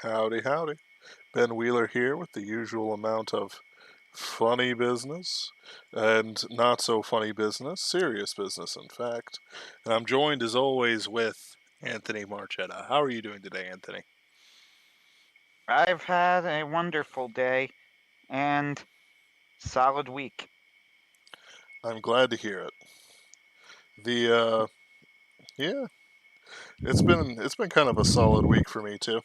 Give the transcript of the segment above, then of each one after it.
Howdy, howdy. Ben Wheeler here with the usual amount of funny business and not so funny business, serious business, in fact. And I'm joined as always with Anthony Marchetta. How are you doing today, Anthony? I've had a wonderful day and solid week. I'm glad to hear it. The yeah, it's been kind of a solid week for me too.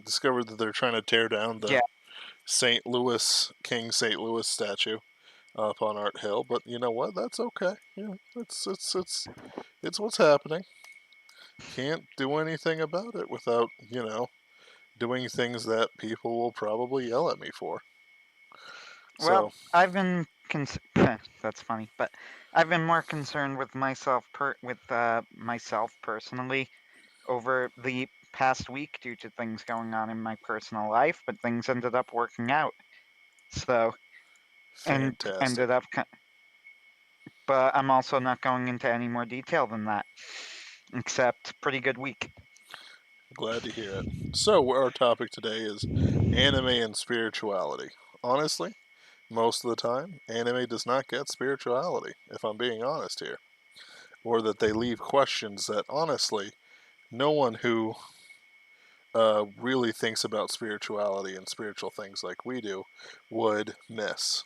Discovered that they're trying to tear down the Yeah, King St. Louis statue up on Art Hill, but you know what? That's okay. Yeah, it's what's happening. Can't do anything about it without, doing things that people will probably yell at me for. well, So, I've been that's funny, but I've been more concerned with myself personally over the past week due to things going on in my personal life, but things ended up working out. So, and fantastic. ended up but I'm also not going into any more detail than that, except pretty good week. Glad to hear it. So, our topic today is anime and spirituality. Honestly, most of the time, anime does not get spirituality, if I'm being honest here. Or that they leave questions that, honestly, no one who really thinks about spirituality and spiritual things like we do would miss.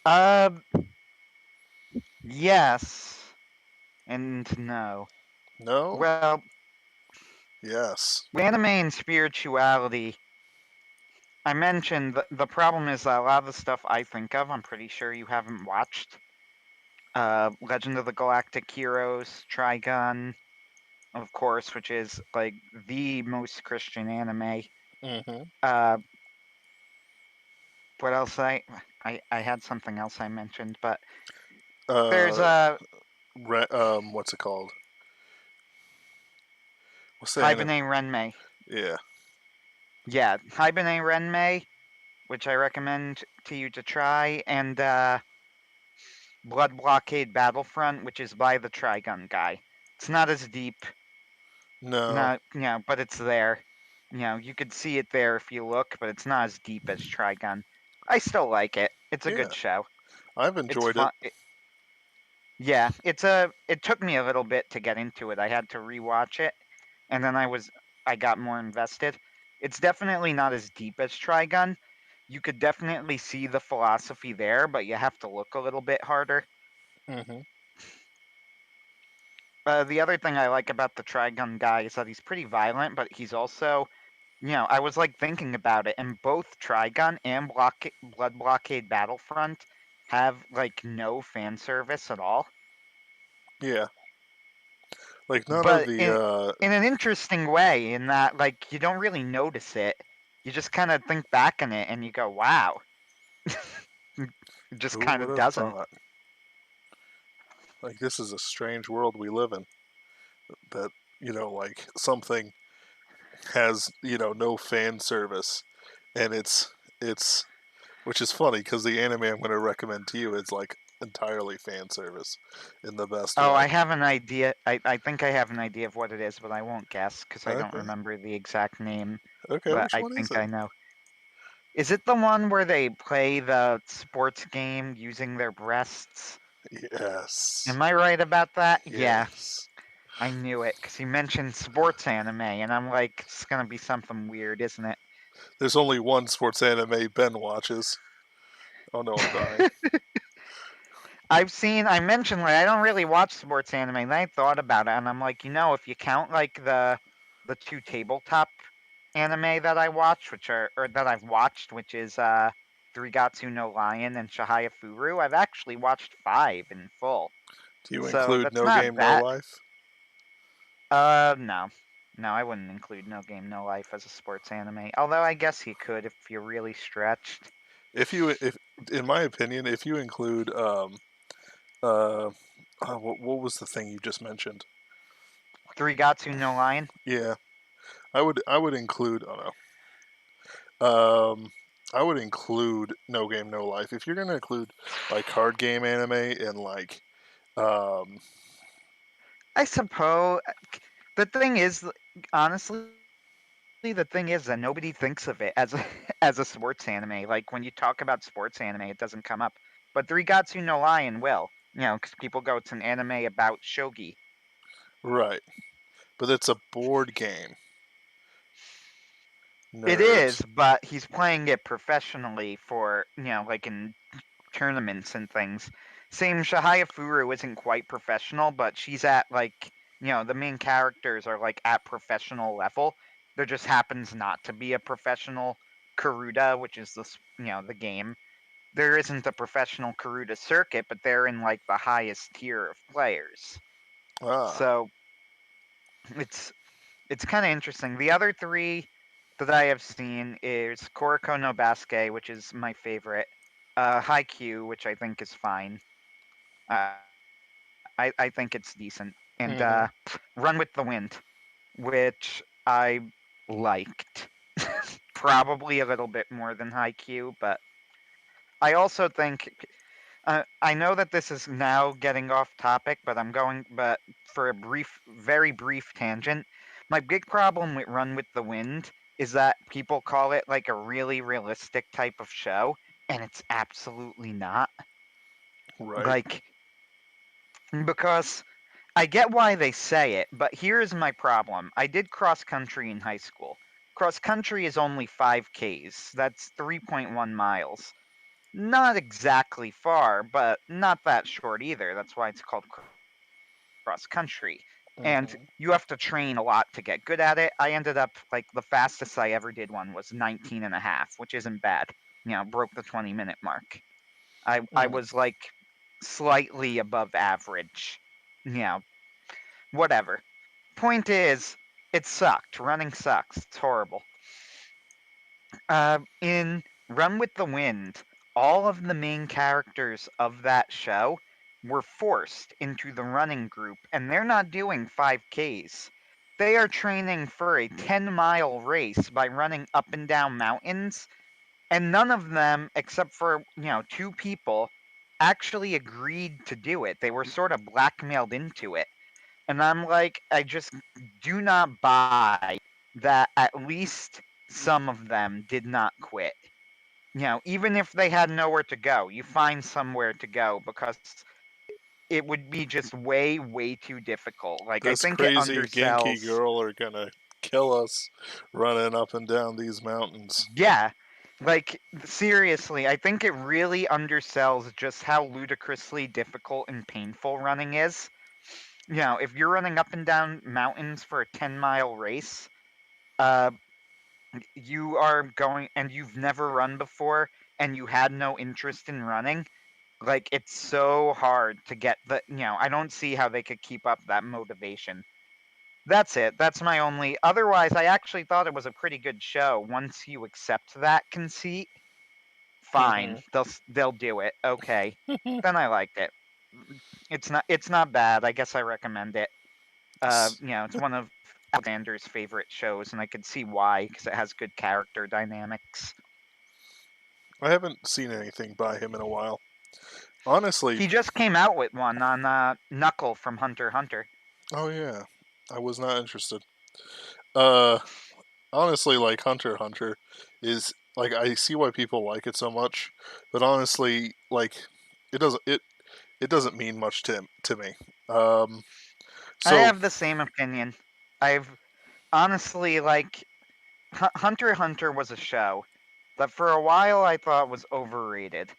Uh, yes and no. No? Well, Yes. anime and spirituality, I mentioned the problem is that a lot of the stuff I think of, I'm pretty sure you haven't watched. Legend of the Galactic Heroes, Trigun, of course, which is like the most Christian anime. Mm-hmm. Uh, what else? I had something else I mentioned, but there's Uh, what's it called? What's the anime? Hibine Renmei. Yeah. Yeah, Hibine Renmei, which I recommend to you to try, and Blood Blockade Battlefront, which is by the Trigun guy. It's not as deep, No. not but it's there. You could see it there if you look, but it's not as deep as Trigun. I still like it. It's a Yeah. good show. I've It's enjoyed it. fun. Yeah, It took me a little bit to get into it. I had to rewatch it, and then I got more invested. It's definitely not as deep as Trigun. You could definitely see the philosophy there, but you have to look a little bit harder. Mm-hmm. The other thing I like about the Trigun guy is that he's pretty violent, but he's also, I was like thinking about it, and both Trigun and Blood Blockade Battlefront have like no fan service at all, Yeah. Like none of but the. in an interesting way, in that like you don't really notice it. You just kind of think back on it and you go, "Wow." It just Who kind would of have doesn't. thought? Like this is a strange world we live in. That like something has no fan service, and it's which is funny because the anime I'm going to recommend to you is like entirely fan service in the best Oh, way. I have an idea. I think I have an idea of what it is, but I won't guess because I don't Okay. remember the exact name. Okay. But Which I one is think it? I know. Is it the one where they play the sports game using their breasts? Yes. Am I right about that? Yeah, Yes. I knew it because he mentioned sports anime, and I'm like, it's gonna be something weird, isn't There's only one sports anime Ben watches. Oh no, I'm dying. it? I mentioned like I don't really watch sports anime, and I thought about it, and I'm like, if you count like the two tabletop anime that I watch, or that I've watched, which is Three no Lion and Shahaya Furu, I've actually watched five in full. Do you So include that's No not Game No that. Life? No, no, I wouldn't include No Game No Life as a sports anime. Although I guess you could if you're really stretched. If in my opinion, if you include uh, what was the thing you just mentioned? Three no Lion. Yeah, I would include. Oh no. I would include No Game No Life. If you're gonna include like card game anime and like um I suppose. The thing is, honestly, the thing is that nobody thinks of it as as a sports anime. Like when you talk about sports anime, it doesn't come up. But Three Gatsu no Lion will, because people go, it's an anime about shogi. Right. But it's a board game. It Nerd. is, but he's playing it professionally for, like in tournaments and things. Same Shahaya Furu isn't quite professional, but she's at like, the main characters are like at professional level. There just happens not to be a professional Karuta, which is the game. There isn't a professional Karuta circuit, but they're in like the highest tier of players. Ah. So it's it's kind of interesting. The other three that I have seen is Koroko no Basque, which is my favorite. Haikyuu, which I think is fine. I think it's decent. And Mm-hmm. Run with the Wind, which I liked. Probably a little bit more than Haikyuu, but I also think I know that this is now getting off topic, but but for a very brief tangent. My big problem with Run with the Wind is that people call it like a really realistic type of show, and it's absolutely not. Right. Like, because I get why they say it, but here's my problem. I did cross country in high school. Cross country is only 5Ks. That's 3.1 miles. Not exactly far, but not that short either. That's why it's called cross country. And you have to Mm-hmm. train a lot to get good at it. I ended up like the fastest I ever did one was 19 and a half, which isn't bad. Broke the 20-minute mark. I Mm. was like slightly above average. You know, whatever. Point is, it sucked. Running sucks. It's horrible. In Run with the Wind, all of the main characters of that show were forced into the running group, and they're not doing 5Ks. They are training for a 10-mile race by running up and down mountains, and none of them, except for, two people, actually agreed to do it. They were sort of blackmailed into it. And I'm like, I just do not buy that at least some of them did not quit. Even if they had nowhere to go, you find somewhere to go because it would be just way, way too difficult. Like, I This think it crazy Genki undersells. girl are gonna kill us running up and down these mountains. Yeah. Like, seriously, I think it really undersells just how ludicrously difficult and painful running is. If you're running up and down mountains for a 10-mile race, uh, you are going and you've never run before and you had no interest in running, like it's so hard to get I don't see how they could keep up that motivation. That's it. That's my only. Otherwise, I actually thought it was a pretty good show. Once you accept that conceit, fine. Mm-hmm. They'll do it. Okay. Then I liked it. It's not bad. I guess I recommend it. It's one of Alexander's favorite shows, and I could see why because it has good character dynamics. I haven't seen anything by him in a while. Honestly, He just came out with one on Knuckle from Hunter x Hunter. oh yeah, I was not interested. Uh, honestly, like Hunter x Hunter is like I see why people like it so much, but honestly, like it doesn't it doesn't mean much to me. Um, I so have the same opinion. I've honestly like Hunter x Hunter was a show that for a while I thought was overrated,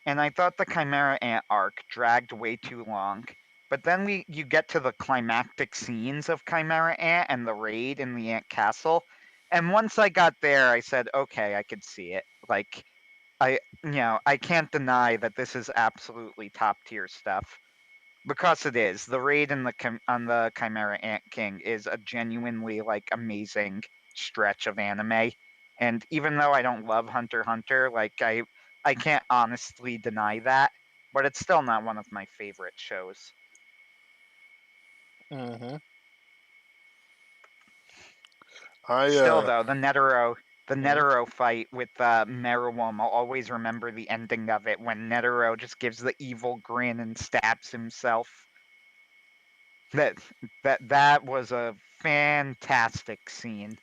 and I thought the Chimera Ant arc dragged way too long. But then you get to the climactic scenes of Chimera Ant and the raid in the Ant Castle, and once I got there, I said, okay, I could see it. Like I can't deny that this is absolutely top tier stuff because it is. The raid in on the Chimera Ant King is a genuinely like amazing stretch of anime, and even though I don't love Hunter x Hunter, like I can't honestly deny that, but it's still not one of my favorite shows. hmm I Still though, the mhm. Netero fight with Meruem, I'll always remember the ending of it when Netero just gives the evil grin and stabs himself. That that was a fantastic scene.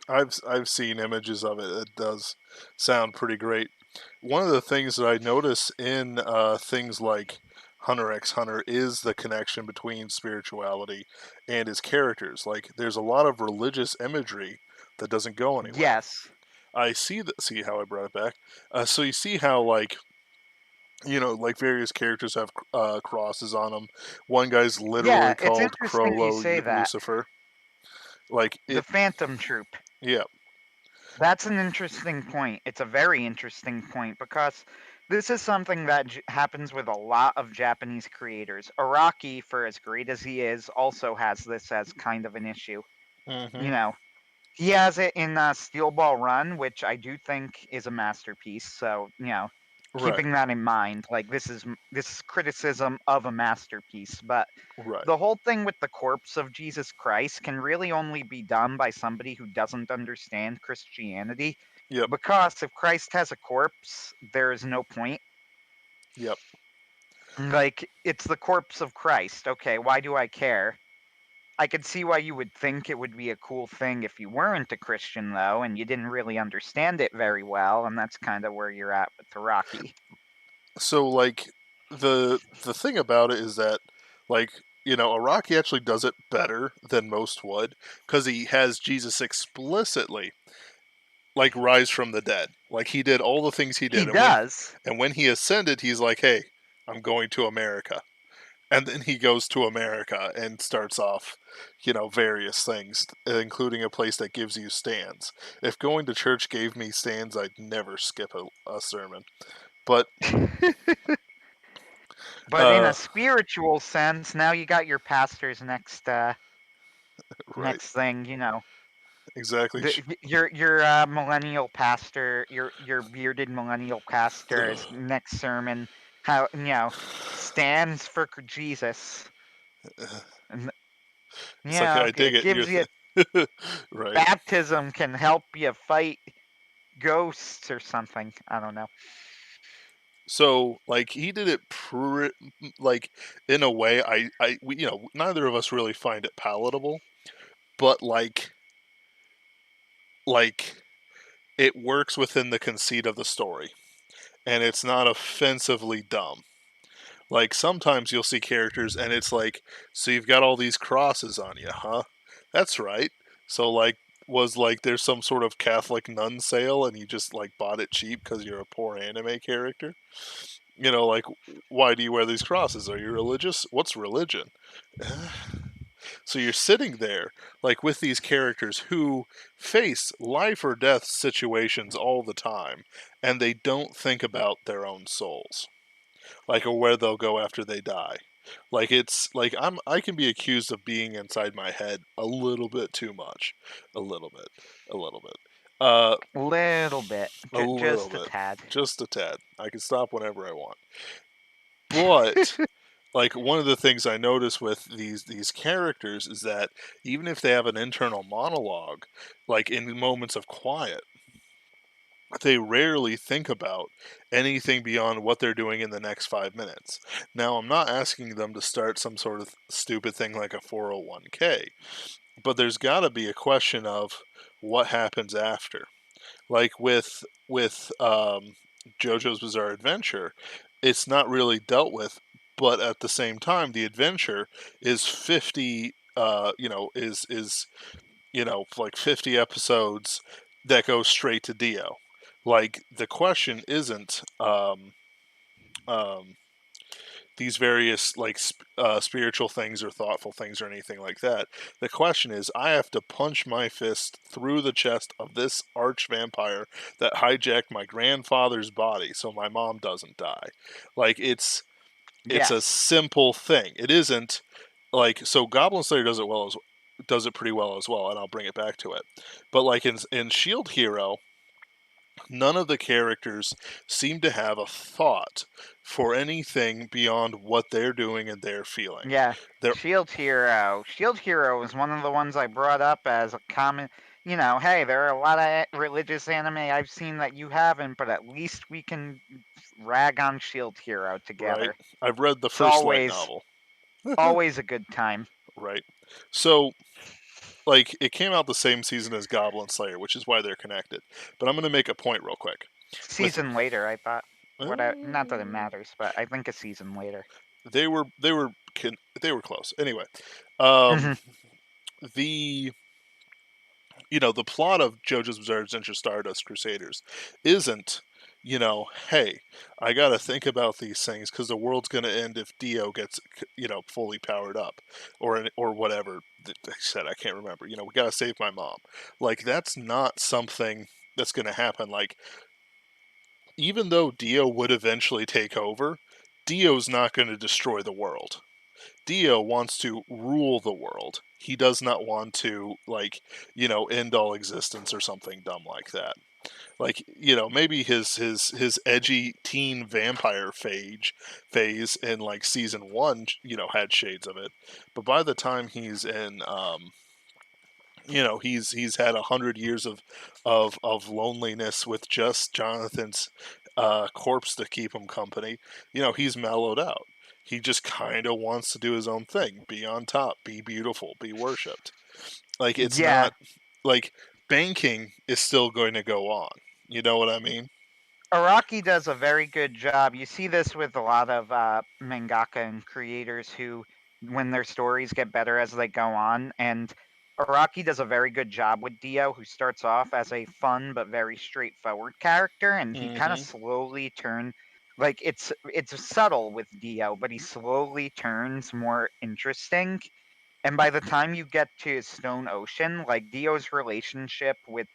I've seen images of it. It does sound pretty great. One of the things that I notice in things like Hunter x Hunter is the connection between spirituality and his characters. Like, there's a lot of religious imagery that doesn't go anywhere. Yes. I see that. See how I brought it back. So you see how, like, like various characters have crosses on them. One guy's literally Yeah, it's called interesting you Crollo say that. Lucifer. Like The it, Phantom Troupe. yeah. That's an interesting point. It's a very interesting point because this is something that happens with a lot of Japanese creators. Araki, for as great as he is, also has this as kind of an issue. Hmm. You know, he has it in Steel Ball Run, which I do think is a masterpiece. So, Right, keeping that in mind, like this is criticism of a masterpiece, but right. the whole thing with the corpse of Jesus Christ can really only be done by somebody who doesn't understand Christianity. Yep, Because if Christ has a corpse, there is no point. yep. Like, it's the corpse of Christ. Okay, why do I care? I could see why you would think it would be a cool thing if you weren't a Christian, though, and you didn't really understand it very well, and that's kind of where you're at with Rocky. So, like, the thing about it is that, like, Araki actually does it better than most would, because he has Jesus explicitly, like, rise from the dead. Like, he did all the things he He did, does. and when he ascended, he's like, "Hey, I'm going to America." And then he goes to America and starts off, various things, including a place that gives you stands. If going to church gave me stands, I'd never skip a sermon. But But in a uh, spiritual sense, now you got your pastor's right, next thing, exactly. your millennial pastor, your bearded millennial pastor's next sermon, how stands for Jesus, and It's like, I dig it it. gives you Right. baptism can help you fight ghosts or something. I don't know. So, like, he did it like, in a way, neither of us really find it palatable, but like it works within the conceit of the story, and it's not offensively dumb. Like, sometimes you'll see characters and it's like, so you've got all these crosses on you, huh? That's right. So, like, was like there's some sort of Catholic nun sale and you just like bought it cheap because you're a poor anime character? Like, why do you wear these crosses? Are you religious? What's religion? So you're sitting there, like, with these characters who face life or death situations all the time, and they don't think about their own souls, like, or where they'll go after they die. Like, it's like I can be accused of being inside my head a little bit too much, a little bit, a little bit, uh, Little bit, a little just a bit, tad. just a tad. I can stop whenever I want, but like, one of the things I notice with these characters is that even if they have an internal monologue, like in moments of quiet, they rarely think about anything beyond what they're doing in the next 5 minutes. Now, I'm not asking them to start some sort of stupid thing like a 401k, but there's got to be a question of what happens after. Like with JoJo's Bizarre Adventure, it's not really dealt with, but at the same time, the adventure is 50. Is like 50 episodes that go straight to Dio. Like, the question isn't um, these various, like, spiritual things or thoughtful things or anything like that. The question is, I have to punch my fist through the chest of this arch vampire that hijacked my grandfather's body so my mom doesn't die. Like, it's a Yes. simple thing. It isn't like, so Goblin Slayer does it pretty well as well, and I'll bring it back to it. But like in Shield Hero, none of the characters seem to have a thought for anything beyond what they're doing and they're feeling. Yeah, They're Shield Hero. Shield Hero is one of the ones I brought up as a common. Hey, there are a lot of religious anime I've seen that you haven't, but at least we can rag on Shield Hero right. together. I've read the It's first light always novel. Always a good time. Right. So, like, it came out the same season as Goblin Slayer, which is why they're connected. But I'm going to make a point real quick. With Season later, I thought. What? Not that it uh, matters, but I think a season later. they were close. Anyway, um, Hmm. the the plot of JoJo's Bizarre Adventure Stardust Crusaders isn't, hey, I got to think about these things because the world's going to end if Dio gets, fully powered up, or whatever they said. I can't remember. We got to save my mom. Like that's not something that's going to happen. Like even though Dio would eventually take over, Dio's not going to destroy the world. Dio wants to rule the world. He does not want to end all existence or something dumb like that. Like, maybe his edgy teen vampire phase in like season 1, had shades of it. But by the time he's in he's had 100 years of loneliness with just Jonathan's corpse to keep him company. He's mellowed out. He just kind of wants to do his own thing, be on top, be beautiful, be worshipped. Like it's Yeah, not like banking is still going to go on. You know what I mean? Araki does a very good job. You see this with a lot of mangaka and creators who, when their stories get better as they go on, and Araki does a very good job with Dio, who starts off as a fun but very straightforward character, and he kind of Mm-hmm. slowly turn, like it's subtle with Dio, but he slowly turns more interesting. And by the time you get to Stone Ocean, like Dio's relationship with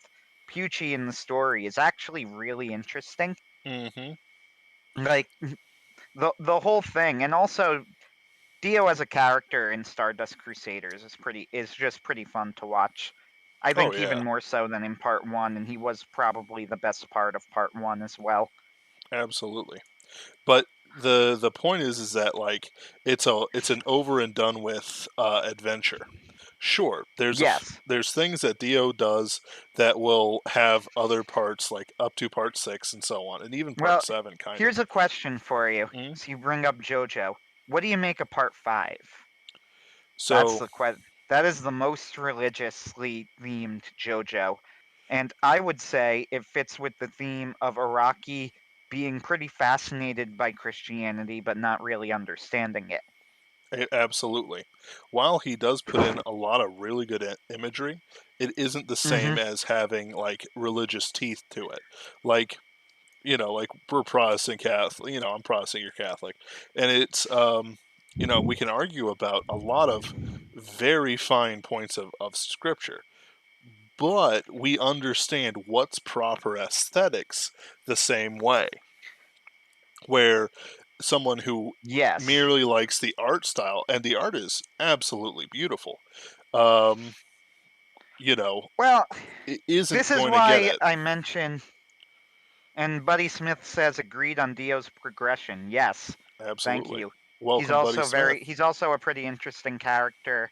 Pucci in the story is actually really interesting. Mm-hmm. Like the whole thing, and also Dio as a character in Stardust Crusaders is just pretty fun to watch. I Oh think yeah, even more so than in part one, and he was probably the best part of part one as well. absolutely. But the point is that like it's an over and done with adventure. Sure, Yes. there's things that Dio does that will have other parts like up to part 6 and so on, and even part Well, 7 kind of. here's a question for you. Mm. So you bring up JoJo. What do you make of part five? That's So the question. That is the most religiously themed JoJo. And I would say it fits with the theme of Araki being pretty fascinated by Christianity but not really understanding it. absolutely, while he does put in a lot of really good imagery, it isn't the Hmm. same as having like religious teeth to it. Like like we're Protestant Catholic, I'm Protestant, you're Catholic. And it's, we can argue about a lot of very fine points of scripture, but we understand what's proper aesthetics the same way. Where someone who Yes. merely likes the art style, and the art is absolutely beautiful, um, you know, Well, isn't this is going to get why it. I mention, and Buddy Smith says agreed on Dio's progression. Yes. Thank Absolutely. you. Welcome, Buddy Smith. He's also a pretty interesting character.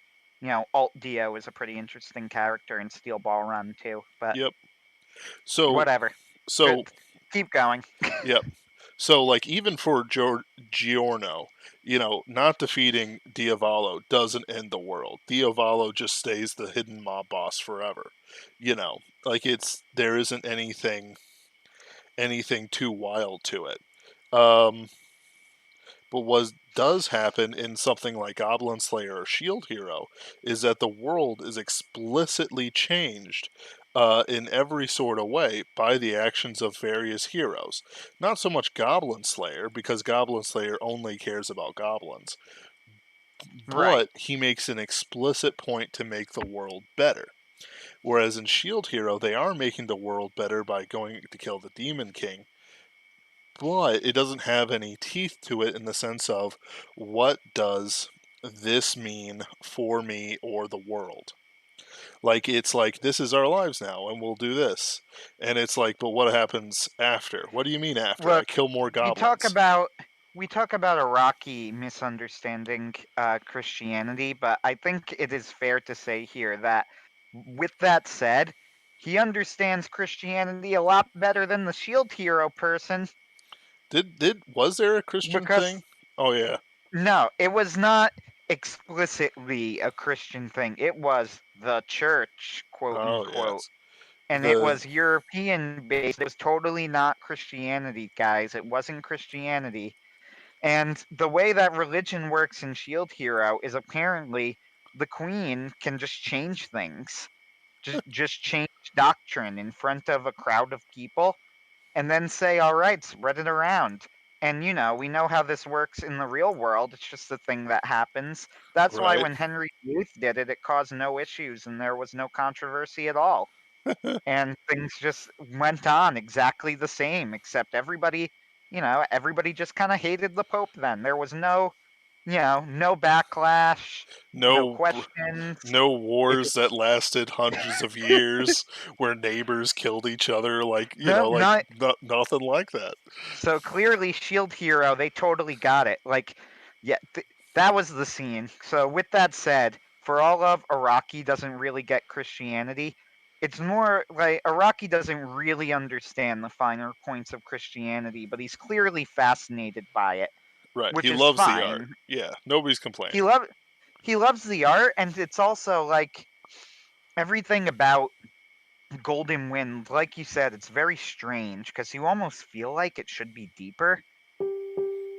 Alt Dio is a pretty interesting character in Steel Ball Run too, but Yep. So, whatever. Good. so Keep going. Yep. So, like, even for Giorno, not defeating Diavolo doesn't end the world. Diavolo just stays the hidden mob boss forever. Like there isn't anything too wild to it. Um, but what does happen in something like Goblin Slayer or Shield Hero is that the world is explicitly changed in every sort of way by the actions of various heroes. Not so much Goblin Slayer, because Goblin Slayer only cares about goblins, Right. but he makes an explicit point to make the world better. Whereas in Shield Hero, they are making the world better by going to kill the Demon King, but it doesn't have any teeth to it in the sense of what does this mean for me or the world. Like it's like this is our lives now and we'll do this. And it's like, but what happens after? What do you mean after? I Look, kill more we talk goblins. about we talk about Iraqi misunderstanding Christianity, but I think it is fair to say here that, with that said, he understands Christianity a lot better than the Shield Hero person Did was there a Christian because thing? Oh yeah. no, it was not. explicitly a Christian thing. It was the church, quote Oh unquote. yes. And it The was European based. It was totally not Christianity, guys. It wasn't Christianity. And the way that religion works in Shield Hero is apparently the queen can just change things. Just change doctrine in front of a crowd of people and then say, all right, spread it around. And, we know how this works in the real world. It's just a thing that happens. That's why right. when Henry VIII did it, it caused no issues and there was no controversy at all. And things just went on exactly the same, except everybody just kind of hated the Pope then. There was no backlash, no No questions. no It wars that just, lasted hundreds of years where neighbors killed each other like, no, not nothing like that. so clearly Shield Hero, they totally got it. Like, yeah, that was the scene. So with that said, for all of Araki doesn't really get Christianity, it's more like Araki doesn't really understand the finer points of Christianity, but he's clearly fascinated by it, Right. He which is loves the art. fine. Yeah, nobody's He complaining. love he loves the art, and it's also like everything about Golden Wind, like you said, it's very strange because you almost feel like it should be deeper,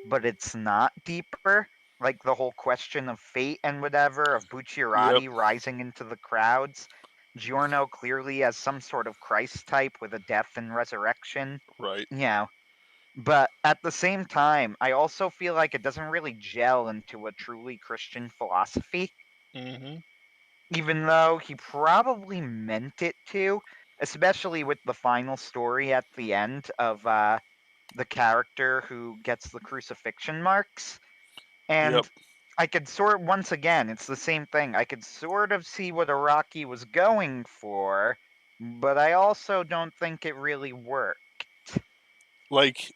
but it's not deeper. Like the whole question of fate and whatever, of Yep. Bucciarati rising into the crowds. Giorno clearly as some sort of Christ type with a death and resurrection. Right. Yeah. But at the same time, I also feel like it doesn't really gel into a truly Christian philosophy, Mhm. even though he probably meant it to, especially with the final story at the end of the character who gets the crucifixion marks. Yep. And I could once again, it's the same thing. I could sort of see what Araki was going for, but I also don't think it really worked. Like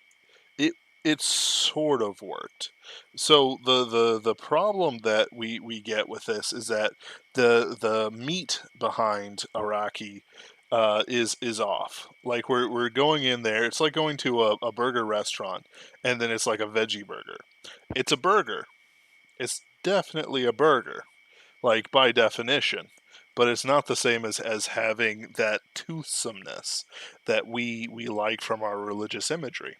it it sort of worked. So the problem that we get with this is that the meat behind Araki is off. Like we're going in there. It's like going to a burger restaurant, and then it's like a veggie burger. It's a burger. It's definitely a burger, like by definition. But it's not the same as having that toothsomeness that we like from our religious imagery.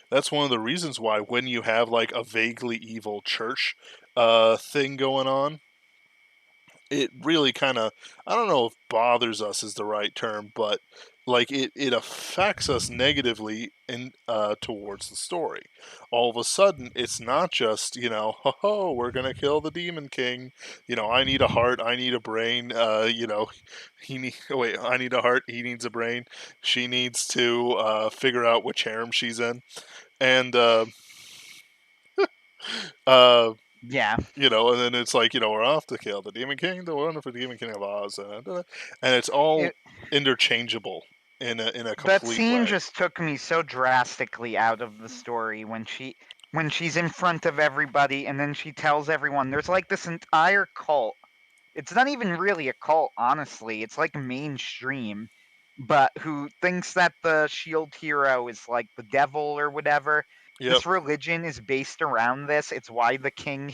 That's one of the reasons why when you have like a vaguely evil church thing going on, it really kind of, I don't know if bothers us is the right term, but like it affects us negatively in towards the story. All of a sudden it's not just, ho ho, we're gonna kill the demon king, I need a heart, I need a brain, I need a heart, he needs a brain, she needs to figure out which harem she's in, and uh Yeah. and then it's like, we're off to kill the Demon King, the wonderful Demon King of Oz, and it's all It, interchangeable in a that complete scene way. just took me so drastically out of the story when she's in front of everybody and then she tells everyone there's like this entire cult. It's not even really a cult, honestly. It's like mainstream, but who thinks that the shield hero is like the devil or whatever. Yep. This religion is based around this. It's why the king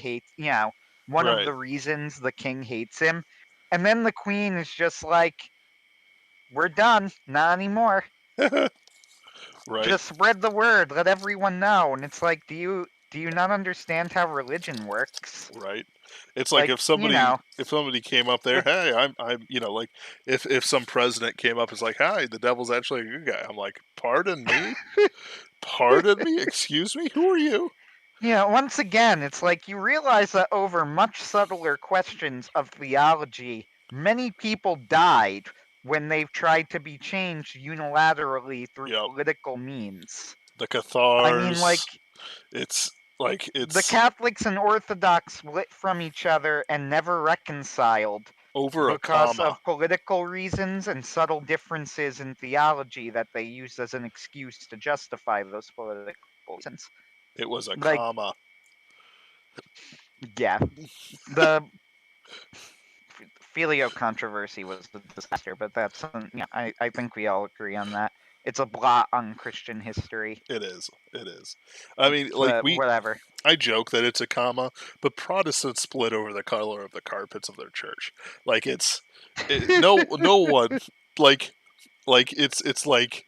one of Right. the reasons the king hates him. And then the queen is just like, we're done, not anymore. Right. Just spread the word, let everyone know. And it's like, do you not understand how religion works? Right. It's like Like, if somebody came up there, it hey, I'm like if some president came up and was like, hi, the devil's actually a good guy. I'm like, pardon me, pardon me, excuse me, who are you? Once again, it's like you realize that over much subtler questions of theology, many people died when they've tried to be changed unilaterally through Yep. political means. The I mean, like, Cathars. It's like the it's Catholics and Orthodox split from each other and never reconciled over a because comma. of political reasons and subtle differences in theology that they used as an excuse to justify those political reasons. It was a Like, comma. yeah, the Filioque controversy was a disaster, but I think we all agree on that. It's a blot on Christian history. It is. It is. I mean, like But whatever. I joke that it's a comma, but Protestants split over the color of the carpets of their church. Like no one like it's like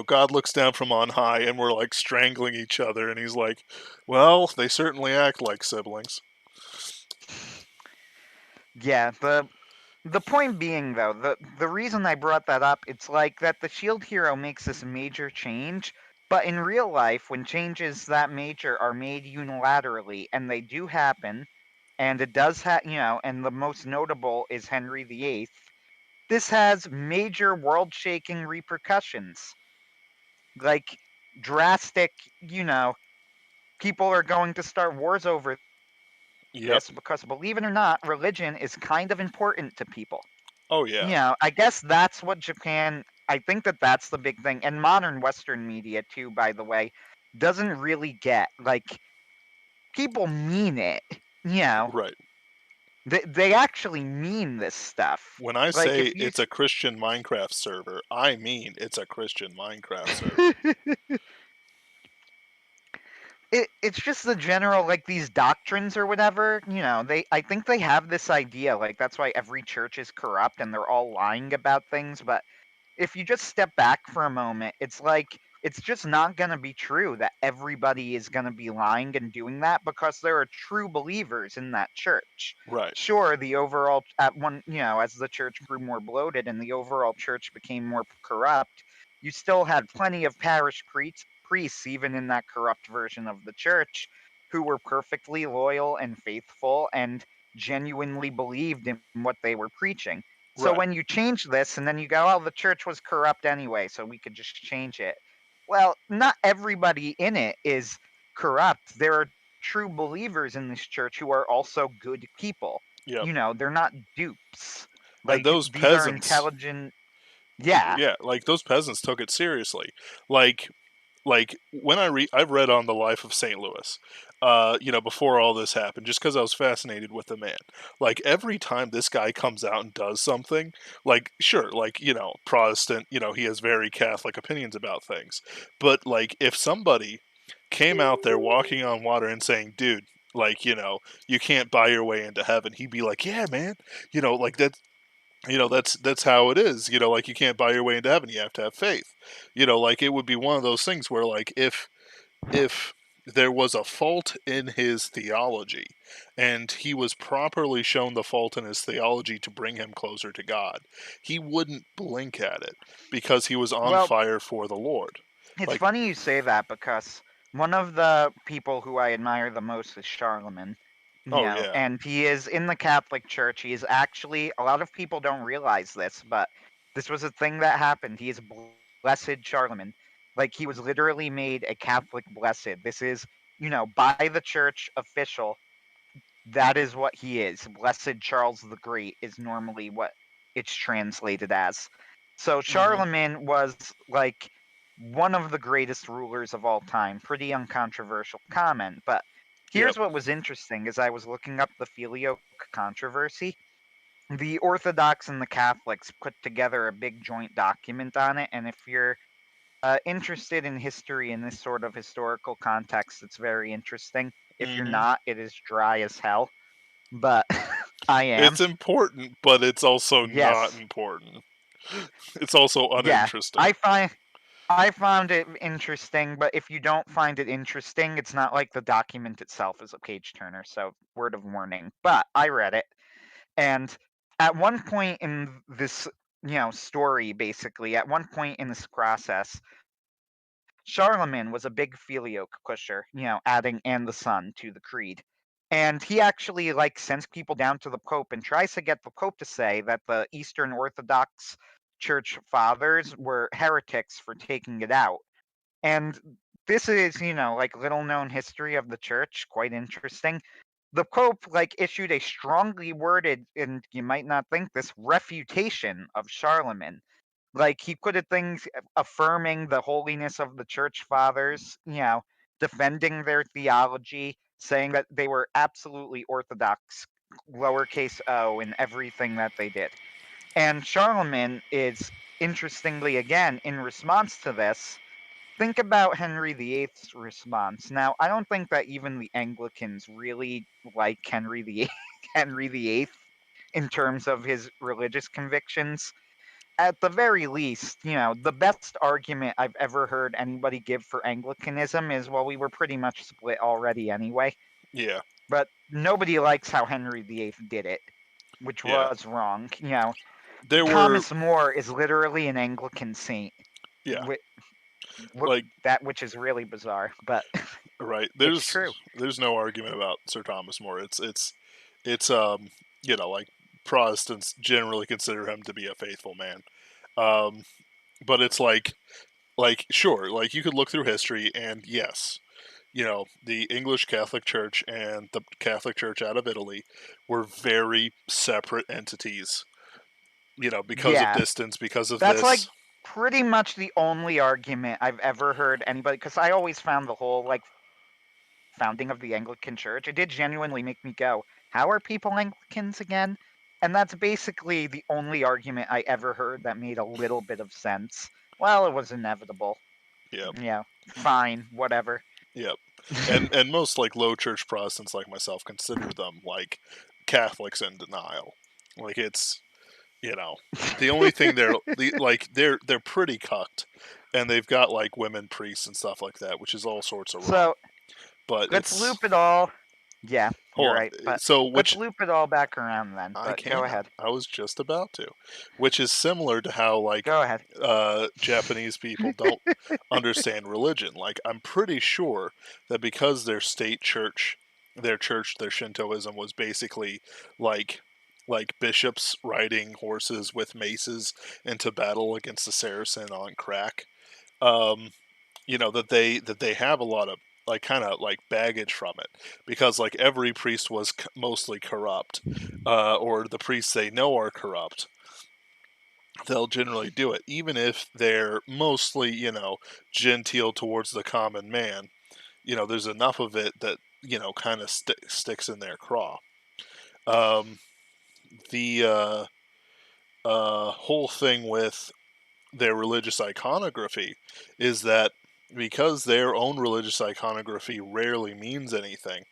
God looks down from on high and we're like strangling each other and he's like, well, they certainly act like siblings. Yeah, the point being though, the reason I brought that up, it's like that the shield hero makes this major change, but in real life when changes that major are made unilaterally and they do happen, and it does and the most notable is Henry VIII, this has major world-shaking repercussions. Like drastic, people are going to start wars over Yep. this because believe it or not, religion is kind of important to people. Oh yeah. I guess that's what Japan. I think that that's the big thing, and modern Western media too. By the way, doesn't really get like people mean it. Right. They actually mean this stuff. When I Like say if you it's a Christian Minecraft server, I mean it's a Christian Minecraft server. it's just the general like these doctrines or whatever, they I think they have this idea like that's why every church is corrupt and they're all lying about things, but if you just step back for a moment, it's like it's just not going to be true that everybody is going to be lying and doing that because there are true believers in that church. Right. Sure, the overall at one, as the church grew more bloated and the overall church became more corrupt, you still had plenty of parish priests even in that corrupt version of the church who were perfectly loyal and faithful and genuinely believed in what they were preaching. So Right. when you change this and then you go, oh, the church was corrupt anyway, so we could just change it. Well, not everybody in it is corrupt. There are true believers in this church who are also good people. Yep. They're not dupes. And Like, those these are peasants, intelligent. Yeah. yeah, like those peasants took it seriously. Like when I've read on the life of St. Louis, before all this happened, just because I was fascinated with the man. Like every time this guy comes out and does something, like sure, like Protestant, he has very Catholic opinions about things, but like if somebody came out there walking on water and saying, "Dude, like you can't buy your way into heaven," he'd be like, "Yeah, man, like that's how it is, like you can't buy your way into heaven, you have to have faith." Like it would be one of those things where like if there was a fault in his theology and he was properly shown the fault in his theology to bring him closer to God, he wouldn't blink at it because he was on Well, fire for the Lord. it's Like, funny you say that because one of the people who I admire the most is Charlemagne. oh yeah. And he is in the Catholic Church. He is actually, a lot of people don't realize this, but this was a thing that happened. He is Blessed Charlemagne. Like, he was literally made a Catholic blessed. This is, by the church official, that is what he is. Blessed Charles the Great is normally what it's translated as. So Hmm. Charlemagne was like one of the greatest rulers of all time. Pretty uncontroversial comment, but Yep. here's what was interesting as I was looking up the Filioque controversy. The Orthodox and the Catholics put together a big joint document on it, and if you're interested in history in this sort of historical context, it's very interesting. If you're Hmm. not, it is dry as hell. But I am. It's important, but it's also not Yes. important. It's also Yeah. uninteresting. I find I found it interesting, but if you don't find it interesting, it's not like the document itself is a page turner, so word of warning. But I read it, and at one point in this, story, basically, at one point in this process, Charlemagne was a big filioque pusher, adding and the son to the creed. And he actually like sends people down to the Pope and tries to get the Pope to say that the Eastern Orthodox Church fathers were heretics for taking it out. And this is, like little known history of the church, quite interesting. The Pope like issued a strongly worded, and you might not think this, refutation of Charlemagne. Like he put it things affirming the holiness of the church fathers, defending their theology, saying that they were absolutely orthodox, lowercase o, in everything that they did. And Charlemagne is interestingly, again, in response to this, think about Henry VIII's response. Now, I don't think that even the Anglicans really like Henry VIII, Henry VIII in terms of his religious convictions. At the very least, the best argument I've ever heard anybody give for Anglicanism is, well, we were pretty much split already anyway. Yeah, But nobody likes how Henry VIII did it, which yeah. was wrong. There were, Thomas More is literally an Anglican saint. yeah, Look, like, that which is really bizarre, but right. it's There's true. there's no argument about Sir Thomas More. It's like Protestants generally consider him to be a faithful man. Um, but it's like sure, like you could look through history and yes, the English Catholic Church and the Catholic Church out of Italy were very separate entities. Because of Yeah, distance, because of that's like this. pretty much the only argument I've ever heard anybody, because I always found the whole like founding of the Anglican Church, it did genuinely make me go, how are people Anglicans again? And that's basically the only argument I ever heard that made a little bit of sense. Well, it was inevitable. Yep, Yeah, fine, whatever. yep. And most like low church Protestants like myself consider them like Catholics in denial. Like it's the only thing they're pretty cucked, and they've got like women priests and stuff like that, which is all sorts of wrong. So But let's it's loop it all. Yeah, you're hold on. right. But So let's which loop it all back around then. I But go can. ahead. I was just about to, which is similar to how like Go ahead. Japanese people don't understand religion. Like I'm pretty sure that because their Shintoism was basically like like bishops riding horses with maces into battle against the Saracen on crack. Um, that they have a lot of like kind of like baggage from it because like every priest was mostly corrupt, or the priests they know are corrupt. They'll generally do it even if they're mostly genteel towards the common man. There's enough of it that kind of sticks in their craw. um, the whole thing with their religious iconography is that because their own religious iconography rarely means anything,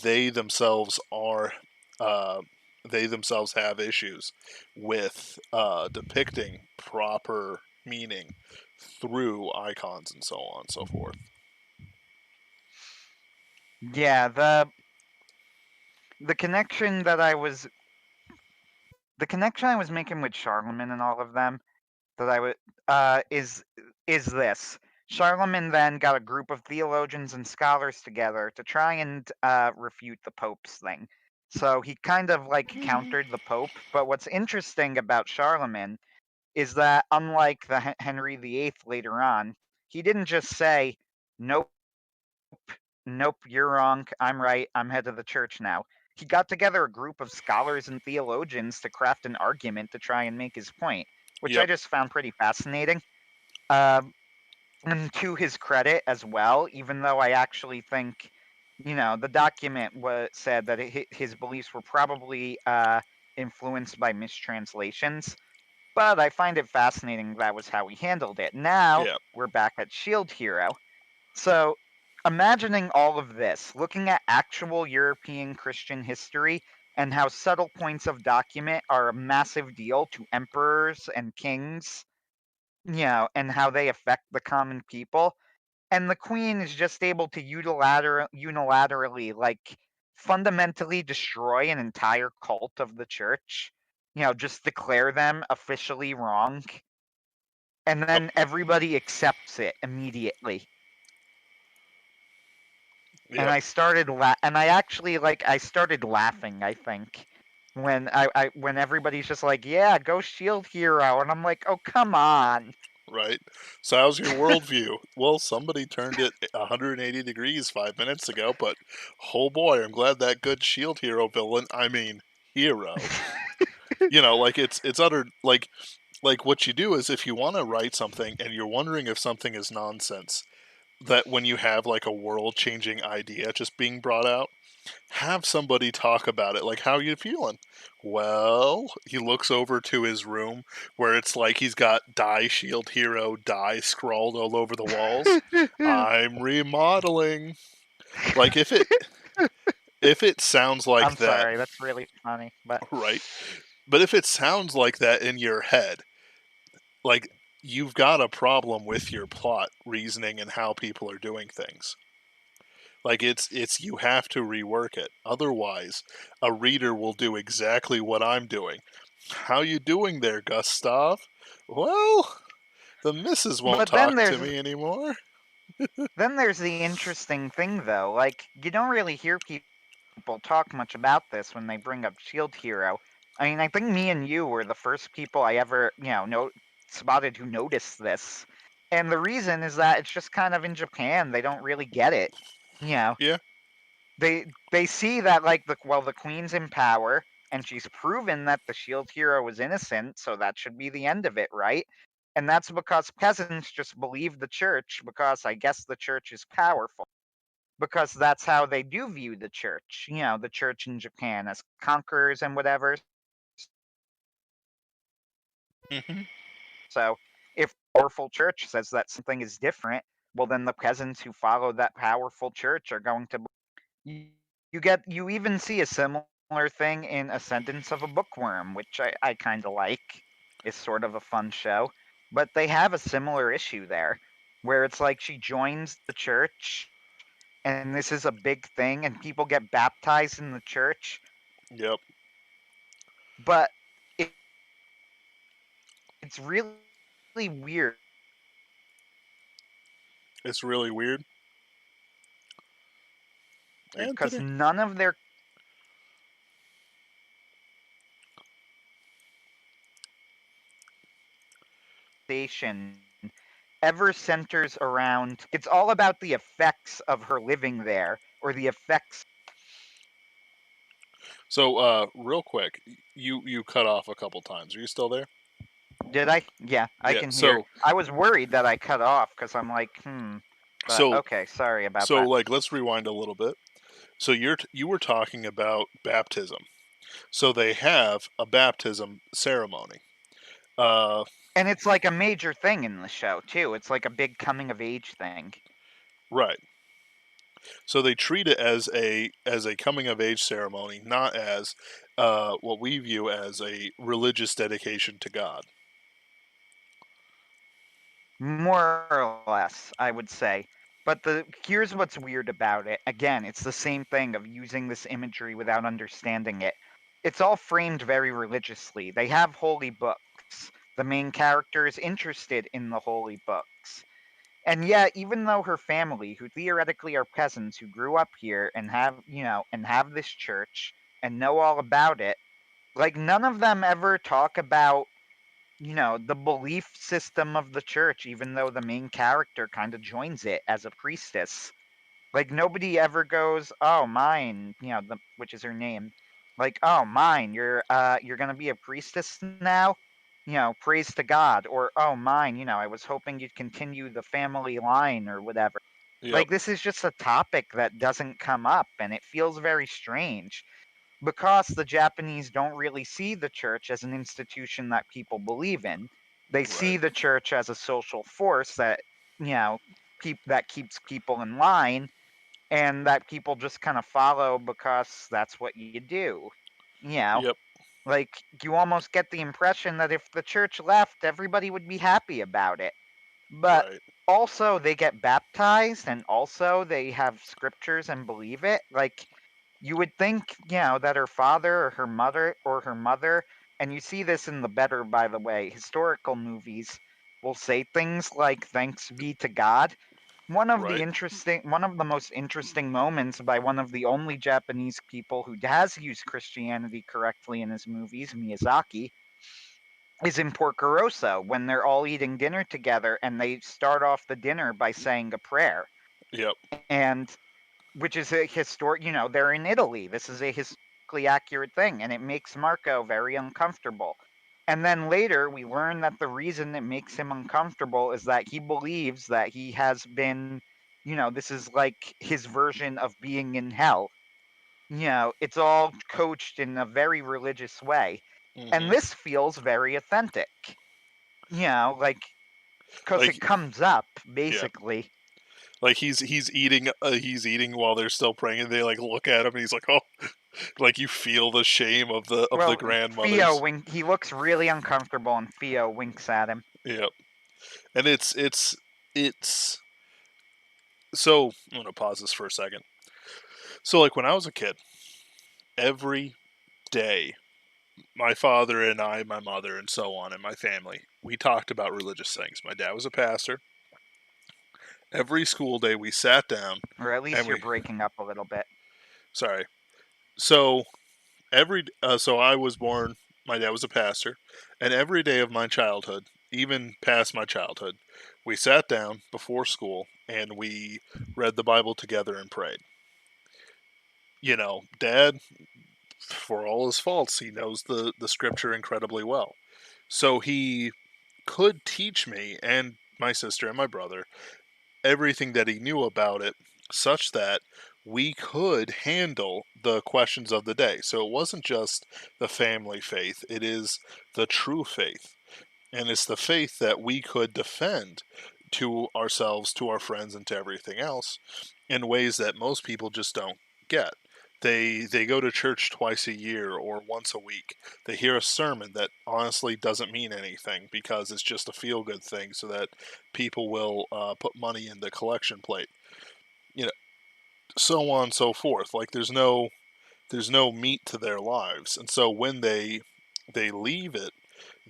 they themselves are uh, they themselves have issues with depicting proper meaning through icons and so on and so forth. Yeah, the connection that I was the connection I was making with Charlemagne and all of them that I would is this. Charlemagne then got a group of theologians and scholars together to try and refute the Pope's thing. So he kind of like countered the Pope. But what's interesting about Charlemagne is that unlike the Henry VIII later on, he didn't just say, "Nope, nope, you're wrong. I'm right. I'm head of the church now." He got together a group of scholars and theologians to craft an argument to try and make his point, which I Yep. just found pretty fascinating. Um, and to his credit as well, even though I actually think, the document said that his beliefs were probably influenced by mistranslations, but I find it fascinating that was how he handled it. Now Yep. we're back at Shield Hero. So, imagining all of this, looking at actual European Christian history and how subtle points of document are a massive deal to emperors and kings, and how they affect the common people. And the queen is just able to unilaterally, like, fundamentally destroy an entire cult of the church, just declare them officially wrong, and Yep. then everybody accepts it immediately. And Yep. I started laughing, I think, when when everybody's just like, yeah, go Shield Hero, and I'm like, oh, come on. Right. So how's your worldview? Well, somebody turned it 180 degrees 5 minutes ago, but oh boy, I'm glad that good shield hero villain, I mean hero. Like it's utter like what you do is if you want to write something and you're wondering if something is nonsense, that when you have like a world changing idea just being brought out, Have somebody talk about it. Like, how you feeling? Well, he looks over to his room where it's like he's got die shield hero die scrawled all over the walls. I'm remodeling. Like if it sounds like I'm that, sorry, that's really funny, but right? But if it sounds like that in your head, like you've got a problem with your plot reasoning and how people are doing things. Like it's you have to rework it. Otherwise, a reader will do exactly what I'm doing. How you doing there, Gustav? Well, the missus won't but talk to me anymore. then there's the interesting thing though. Like you don't really hear people talk much about this when they bring up Shield Hero. I mean, I think me and you were the first people I ever, spotted who noticed this. And the reason is that it's just kind of in Japan, they don't really get it. You know, Yeah. they see that like the queen's in power and she's proven that the Shield Hero was innocent, so that should be the end of it, right? And that's because peasants just believe the church because I guess the church is powerful because that's how they do view the church, the church in Japan as conquerors and whatever. Hmm. So if the powerful church says that something is different, well, then the peasants who follow that powerful church are going to. You, you even see a similar thing in Ascendance of a Bookworm, which I kind of like. It's sort of a fun show, but they have a similar issue there, where it's like she joins the church and this is a big thing and people get baptized in the church, Yep. but it, it's really weird It's really weird. because Anthony. none of their station ever centers around it's all about the effects of her living there or the effects. So, real quick, you cut off a couple times. Are you still there? Did I? Yeah, I Yeah. can hear. So, I was worried that I cut off because I'm like, but so, okay, sorry about so, that. like, let's rewind a little bit. So you were talking about baptism. So they have a baptism ceremony. Uh, And it's like a major thing in the show too. It's like a big coming of age thing. right. So they treat it as a coming of age ceremony, not as what we view as a religious dedication to God. More or less, I would say. But here's what's weird about it. Again, it's the same thing of using this imagery without understanding it. It's all framed very religiously. They have holy books. The main character is interested in the holy books. And yet, even though her family, who theoretically are peasants who grew up here and have this church and know all about it, like none of them ever talk about the belief system of the church, even though the main character kind of joins it as a priestess. Like nobody ever goes, "Oh, mine," which is her name. Like, "Oh, mine, you're gonna be a priestess now." Praise to God, or "Oh, mine, I was hoping you'd continue the family line or whatever." Yep. Like this is just a topic that doesn't come up, and it feels very strange because the Japanese don't really see the church as an institution that people believe in. They see Right. the church as a social force that, you know, that keeps people in line and that people just kind of follow because that's what you do. You know, Yep. like you almost get the impression that if the church left, everybody would be happy about it. But Right. also they get baptized and also they have scriptures and believe it. Like you would think, that her father or her mother, and you see this in the better, by the way, historical movies will say things like thanks be to God. Right. One of the most interesting moments by one of the only Japanese people who has used Christianity correctly in his movies, Miyazaki, is in Porco Rosso when they're all eating dinner together and they start off the dinner by saying a prayer. Yep. And which is a historic, they're in Italy. This is a historically accurate thing, and it makes Marco very uncomfortable. And then later, we learn that the reason it makes him uncomfortable is that he believes that he has been, this is like his version of being in hell. it's all coached in a very religious way. And Hmm. this feels very authentic. Like, because Like, it comes up, yeah, basically. like he's eating while they're still praying, and they like look at him, and he's like, oh, like you feel the shame of the Well, grandmothers. he looks really uncomfortable, and Theo winks at him. Yep, and it's so I'm gonna pause this for a second. So like when I was a kid, every day, my father and I, my mother, and so on, and my family, we talked about religious things. My dad was a pastor. Every school day, we sat down Or at and least you're we. breaking up a little bit. Sorry. So so I was born. My dad was a pastor, and every day of my childhood, even past my childhood, we sat down before school and we read the Bible together and prayed. Dad, for all his faults, he knows the scripture incredibly well. So he could teach me and my sister and my brother everything that he knew about it, such that we could handle the questions of the day. So it wasn't just the family faith, it is the true faith. And it's the faith that we could defend to ourselves, to our friends, and to everything else in ways that most people just don't get. They go to church twice a year or once a week. They hear a sermon that honestly doesn't mean anything because it's just a feel good thing so that people will put money in the collection plate. You know, so on and so forth. Like there's no meat to their lives, and so when they leave it,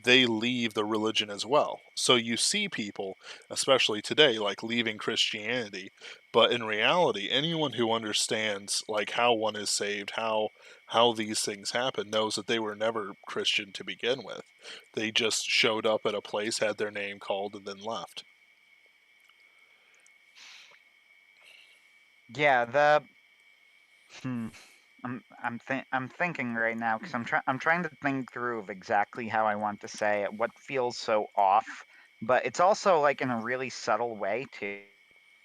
they leave the religion as well. So you see people, especially today, like leaving Christianity, but in reality, anyone who understands like how one is saved, how these things happen, knows that they were never Christian to begin with. They just showed up at a place, had their name called, and then left. Yeah, hmm, I'm thinking right now because I'm trying to think through of exactly how I want to say it, what feels so off, but it's also like in a really subtle way too.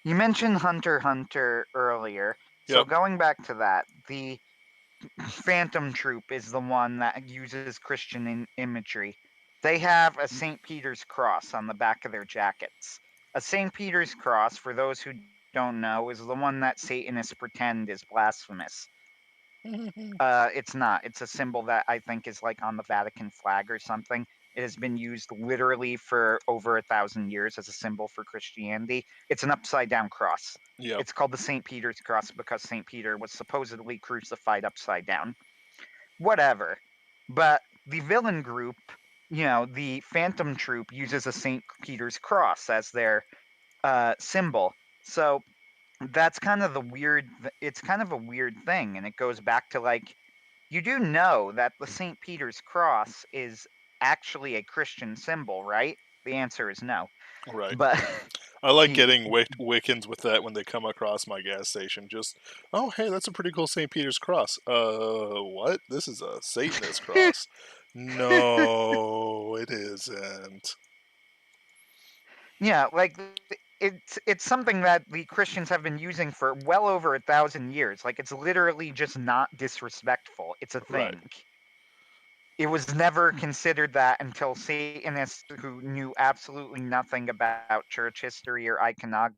You mentioned Hunter x Hunter earlier, so Yep. going back to that, the Phantom Troupe is the one that uses Christian imagery. They have a St. Peter's cross on the back of their jackets. A St. Peter's cross, for those who don't know, is the one that Satanists pretend is blasphemous. It's not. It's a symbol that I think is like on the Vatican flag or something. It has been used literally for over 1,000 years as a symbol for Christianity. It's an upside down cross. Yep. It's called the St. Peter's cross because St. Peter was supposedly crucified upside down. Whatever. But the villain group, the Phantom Troupe uses a St. Peter's cross as their symbol. So that's kind of the weird, it's kind of a weird thing. And it goes back to like, you do know that the St. Peter's cross is actually a Christian symbol, right? The answer is no. Right. But I like y- getting Wiccans with that when they come across my gas station. Just, oh, hey, that's a pretty cool St. Peter's cross. What? This is a Satanist cross. No, it isn't. yeah, like it's something that the Christians have been using for well over 1,000 years. Like it's literally just not disrespectful. It's a Right. thing. It was never considered that until Satanists who knew absolutely nothing about church history or iconography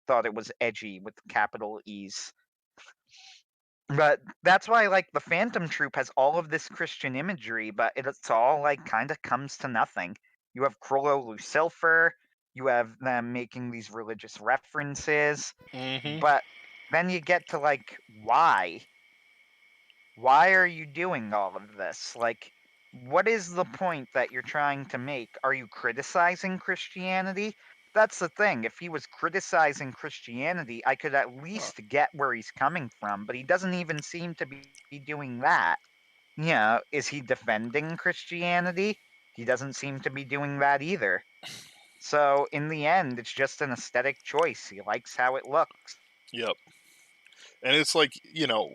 thought it was edgy with capital E's. But that's why like the Phantom Troupe has all of this Christian imagery, but it's all like kind of comes to nothing. You have Crollo Lucifer, you have them making these religious references, Mm-hmm. but then you get to like why? Why are you doing all of this? Like what is the point that you're trying to make? Are you criticizing Christianity? That's the thing. If he was criticizing Christianity, I could at Huh. least get where he's coming from, but he doesn't even seem to be doing that. Yeah, is he defending Christianity? He doesn't seem to be doing that either. So, in the end, it's just an aesthetic choice. He likes how it looks. Yep. And it's like,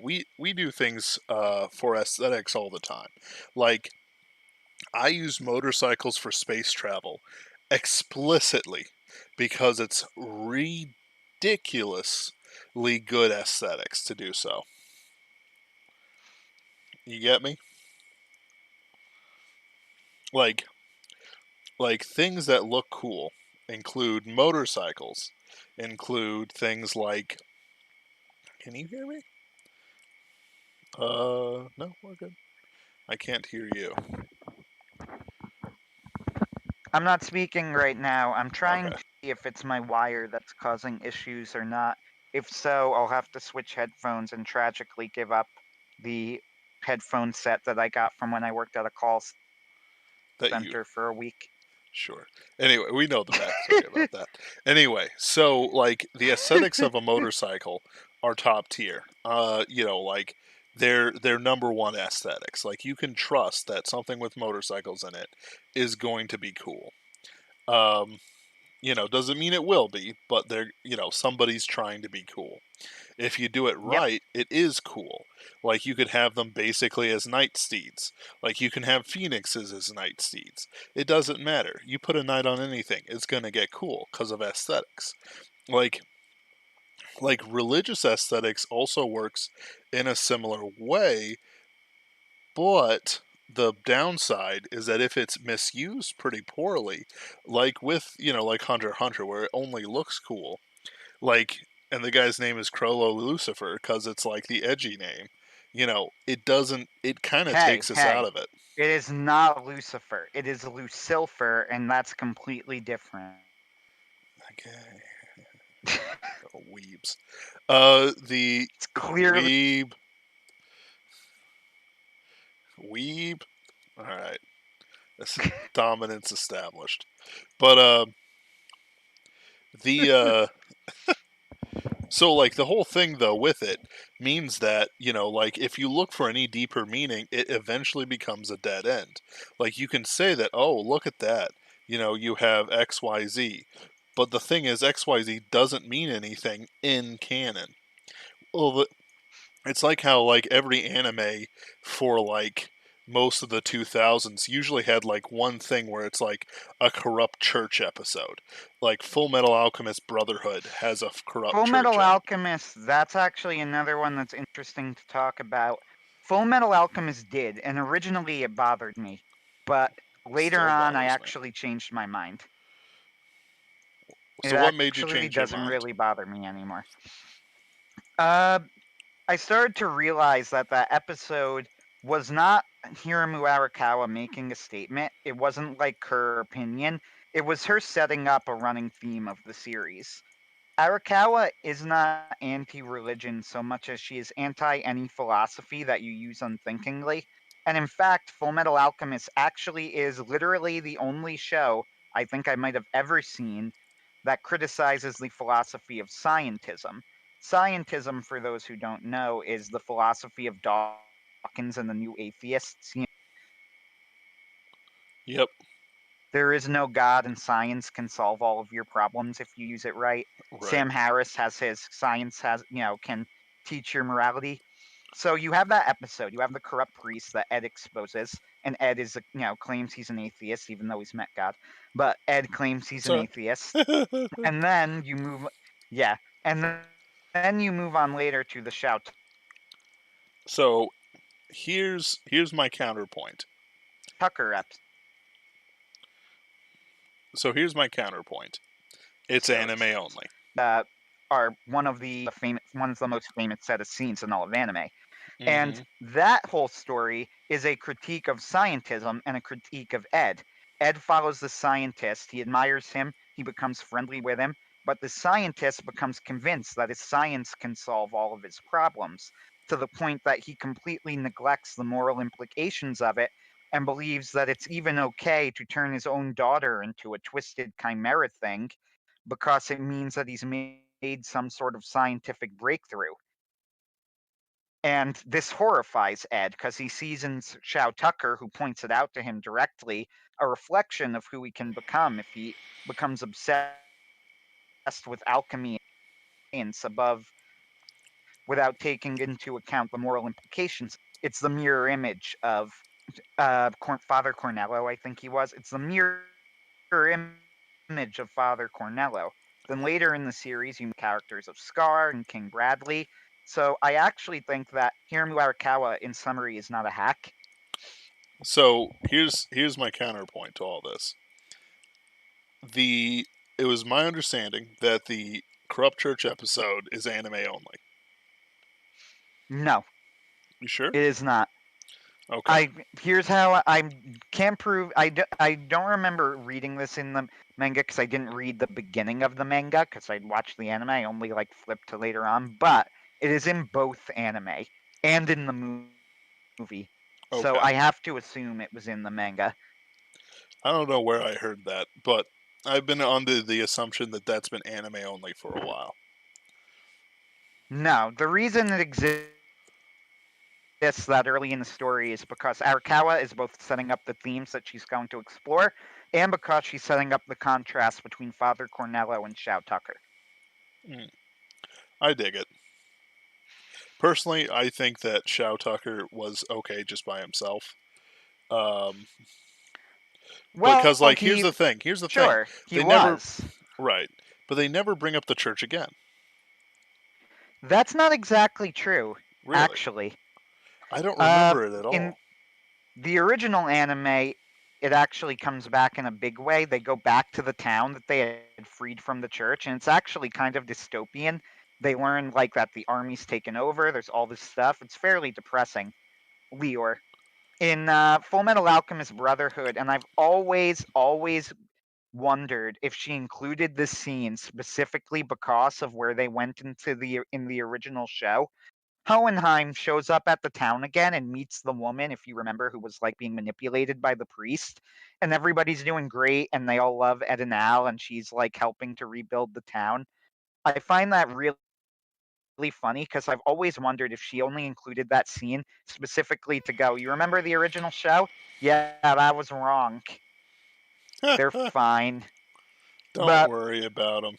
we do things for aesthetics all the time. Like, I use motorcycles for space travel explicitly because it's ridiculous good aesthetics to do so. You get me? Like things that look cool include motorcycles, include things like, can you hear me? No, we're good. I can't hear you. I'm not speaking right now. I'm trying Okay. to see if it's my wire that's causing issues or not. If so, I'll have to switch headphones and tragically give up the headphone set that I got from when I worked at a call That you center for a week. Sure. Anyway, we know the backstory about that. Anyway, so like the aesthetics of a motorcycle are top tier. Like they're number one aesthetics. Like you can trust that something with motorcycles in it is going to be cool. Um, doesn't mean it will be, but somebody's trying to be cool. If you do it Yep. right, it is cool. Like you could have them basically as night steeds. Like you can have phoenixes as night steeds. It doesn't matter. You put a knight on anything, it's gonna get cool because of aesthetics. Like religious aesthetics also works in a similar way, but the downside is that if it's misused pretty poorly, like with like Hunter x Hunter, where it only looks cool, like, and the guy's name is Crollo Lucifer because it's like the edgy name. It doesn't. It kind of Hey, takes us out hey. of it. It is not Lucifer. It is Lucilfer, and that's completely different. Okay, weebs. The It's clearly weeb, weeb. All right, this dominance established. But the so like the whole thing though with it means that like if you look for any deeper meaning, it eventually becomes a dead end. Like you can say that, oh, look at that, you have XYZ, but the thing is XYZ doesn't mean anything in canon. Well, it's like how like every anime for like most of the 2000s usually had like one thing where it's like a corrupt church episode. Like Full Metal Alchemist Brotherhood has a corrupt Full church Metal episode. Alchemist. That's actually another one that's interesting to talk about. Full Metal Alchemist did, and originally it bothered me, but later Still on I bothers me. actually changed my mind. It So what made you actually change your doesn't mind? really bother me anymore. Uh, I started to realize that that episode was not Hiramu Arakawa making a statement. It wasn't like her opinion. It was her setting up a running theme of the series. Arakawa is not anti religion so much as she is anti any philosophy that you use unthinkingly. And in fact, Fullmetal Alchemist actually is literally the only show I think I might have ever seen that criticizes the philosophy of scientism. Scientism, for those who don't know, is the philosophy of Dawkins and the new atheists. Yep. There is no God, and science can solve all of your problems if you use it right. Right. Sam Harris has his science has can teach your morality. So you have that episode. You have the corrupt priest that Ed exposes, and Ed is claims he's an atheist even though he's met God. But Ed claims he's an So atheist, and then you move, yeah, and then you move on later to the Shao so here's my counterpoint. Tucker Here's my counterpoint. It's anime episodes only. are one of the most famous set of scenes in all of anime. And Mm-hmm. that whole story is a critique of scientism and a critique of Ed. Ed follows the scientist, he admires him, he becomes friendly with him, but the scientist becomes convinced that his science can solve all of his problems, to the point that he completely neglects the moral implications of it and believes that it's even okay to turn his own daughter into a twisted chimera thing because it means that he's made some sort of scientific breakthrough. And this horrifies Ed because he sees in Shao Tucker, who points it out to him directly, a reflection of who he can become if he becomes obsessed with alchemy and science without taking into account the moral implications. It's the mirror image of Father Cornello, I think he was. It's the mirror image of Father Cornello. That's what it is. Then later in the series, you meet characters of Scar and King Bradley. So I actually think that Hiramu Arakawa, in summary, is not a hack. So here's my counterpoint to all this. The It was my understanding that the Corrupt Church episode is anime only. No, You sure? it is not. Okay. I Here's how I can't prove. I don't remember reading this in the manga because I didn't read the beginning of the manga because I'd watched the anime. I only like flipped to later on, but it is in both anime and in the movie. So Okay. I have to assume it was in the manga. I don't know where I heard that, but I've been under the assumption that that's been anime only for a while. No, the reason it exists that early in the story is because Arakawa is both setting up the themes that she's going to explore and because she's setting up the contrast between Father Cornello and Shao Tucker. Mm, I dig it. Personally, I think that Shao Tucker was okay just by himself. Um, Well, because like here's the thing. Here's the thing. sure, he They never was. right, but they never bring up the church again. That's not exactly true, Really, actually. I don't remember it at In all. the original anime, it actually comes back in a big way. They go back to the town that they had freed from the church, and it's actually kind of dystopian. They learn like that the army's taken over. There's all this stuff. It's fairly depressing. Lior in Full Metal Alchemist Brotherhood, and I've always wondered if she included this scene specifically because of where they went into in the original show. Hohenheim shows up at the town again and meets the woman, if you remember, who was like being manipulated by the priest. And everybody's doing great and they all love Ed and Al, and she's like helping to rebuild the town. I find that really funny because I've always wondered if she only included that scene specifically to go, you remember the original show? Yeah, that was wrong. They're fine. Don't But worry about them.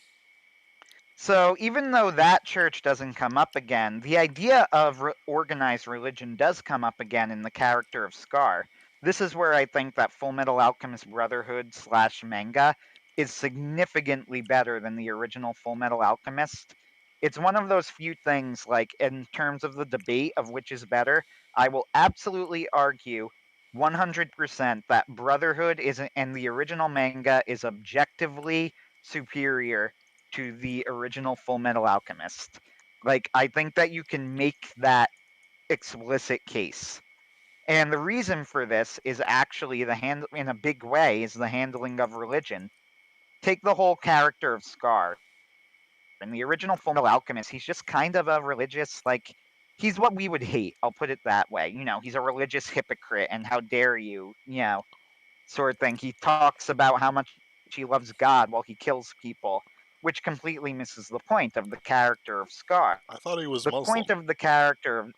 so even though that church doesn't come up again, the idea of organized religion does come up again in the character of Scar. This is where I think that Full Metal Alchemist Brotherhood slash manga is significantly better than the original Full Metal Alchemist. It's one of those few things, like in terms of the debate of which is better, I will absolutely argue 100% that Brotherhood is and the original manga is objectively superior to the original Full Metal Alchemist. Like, I think that you can make that explicit case. And the reason for this is actually in a big way, is the handling of religion. Take the whole character of Scar. In the original Full Metal Alchemist, he's just kind of a religious, like, he's what we would hate. I'll put it that way. You know, he's a religious hypocrite, and how dare you, sort of thing. He talks about how much he loves God while he kills people, which completely misses the point of the character of Scar. I thought he was The point Muslim. of the character of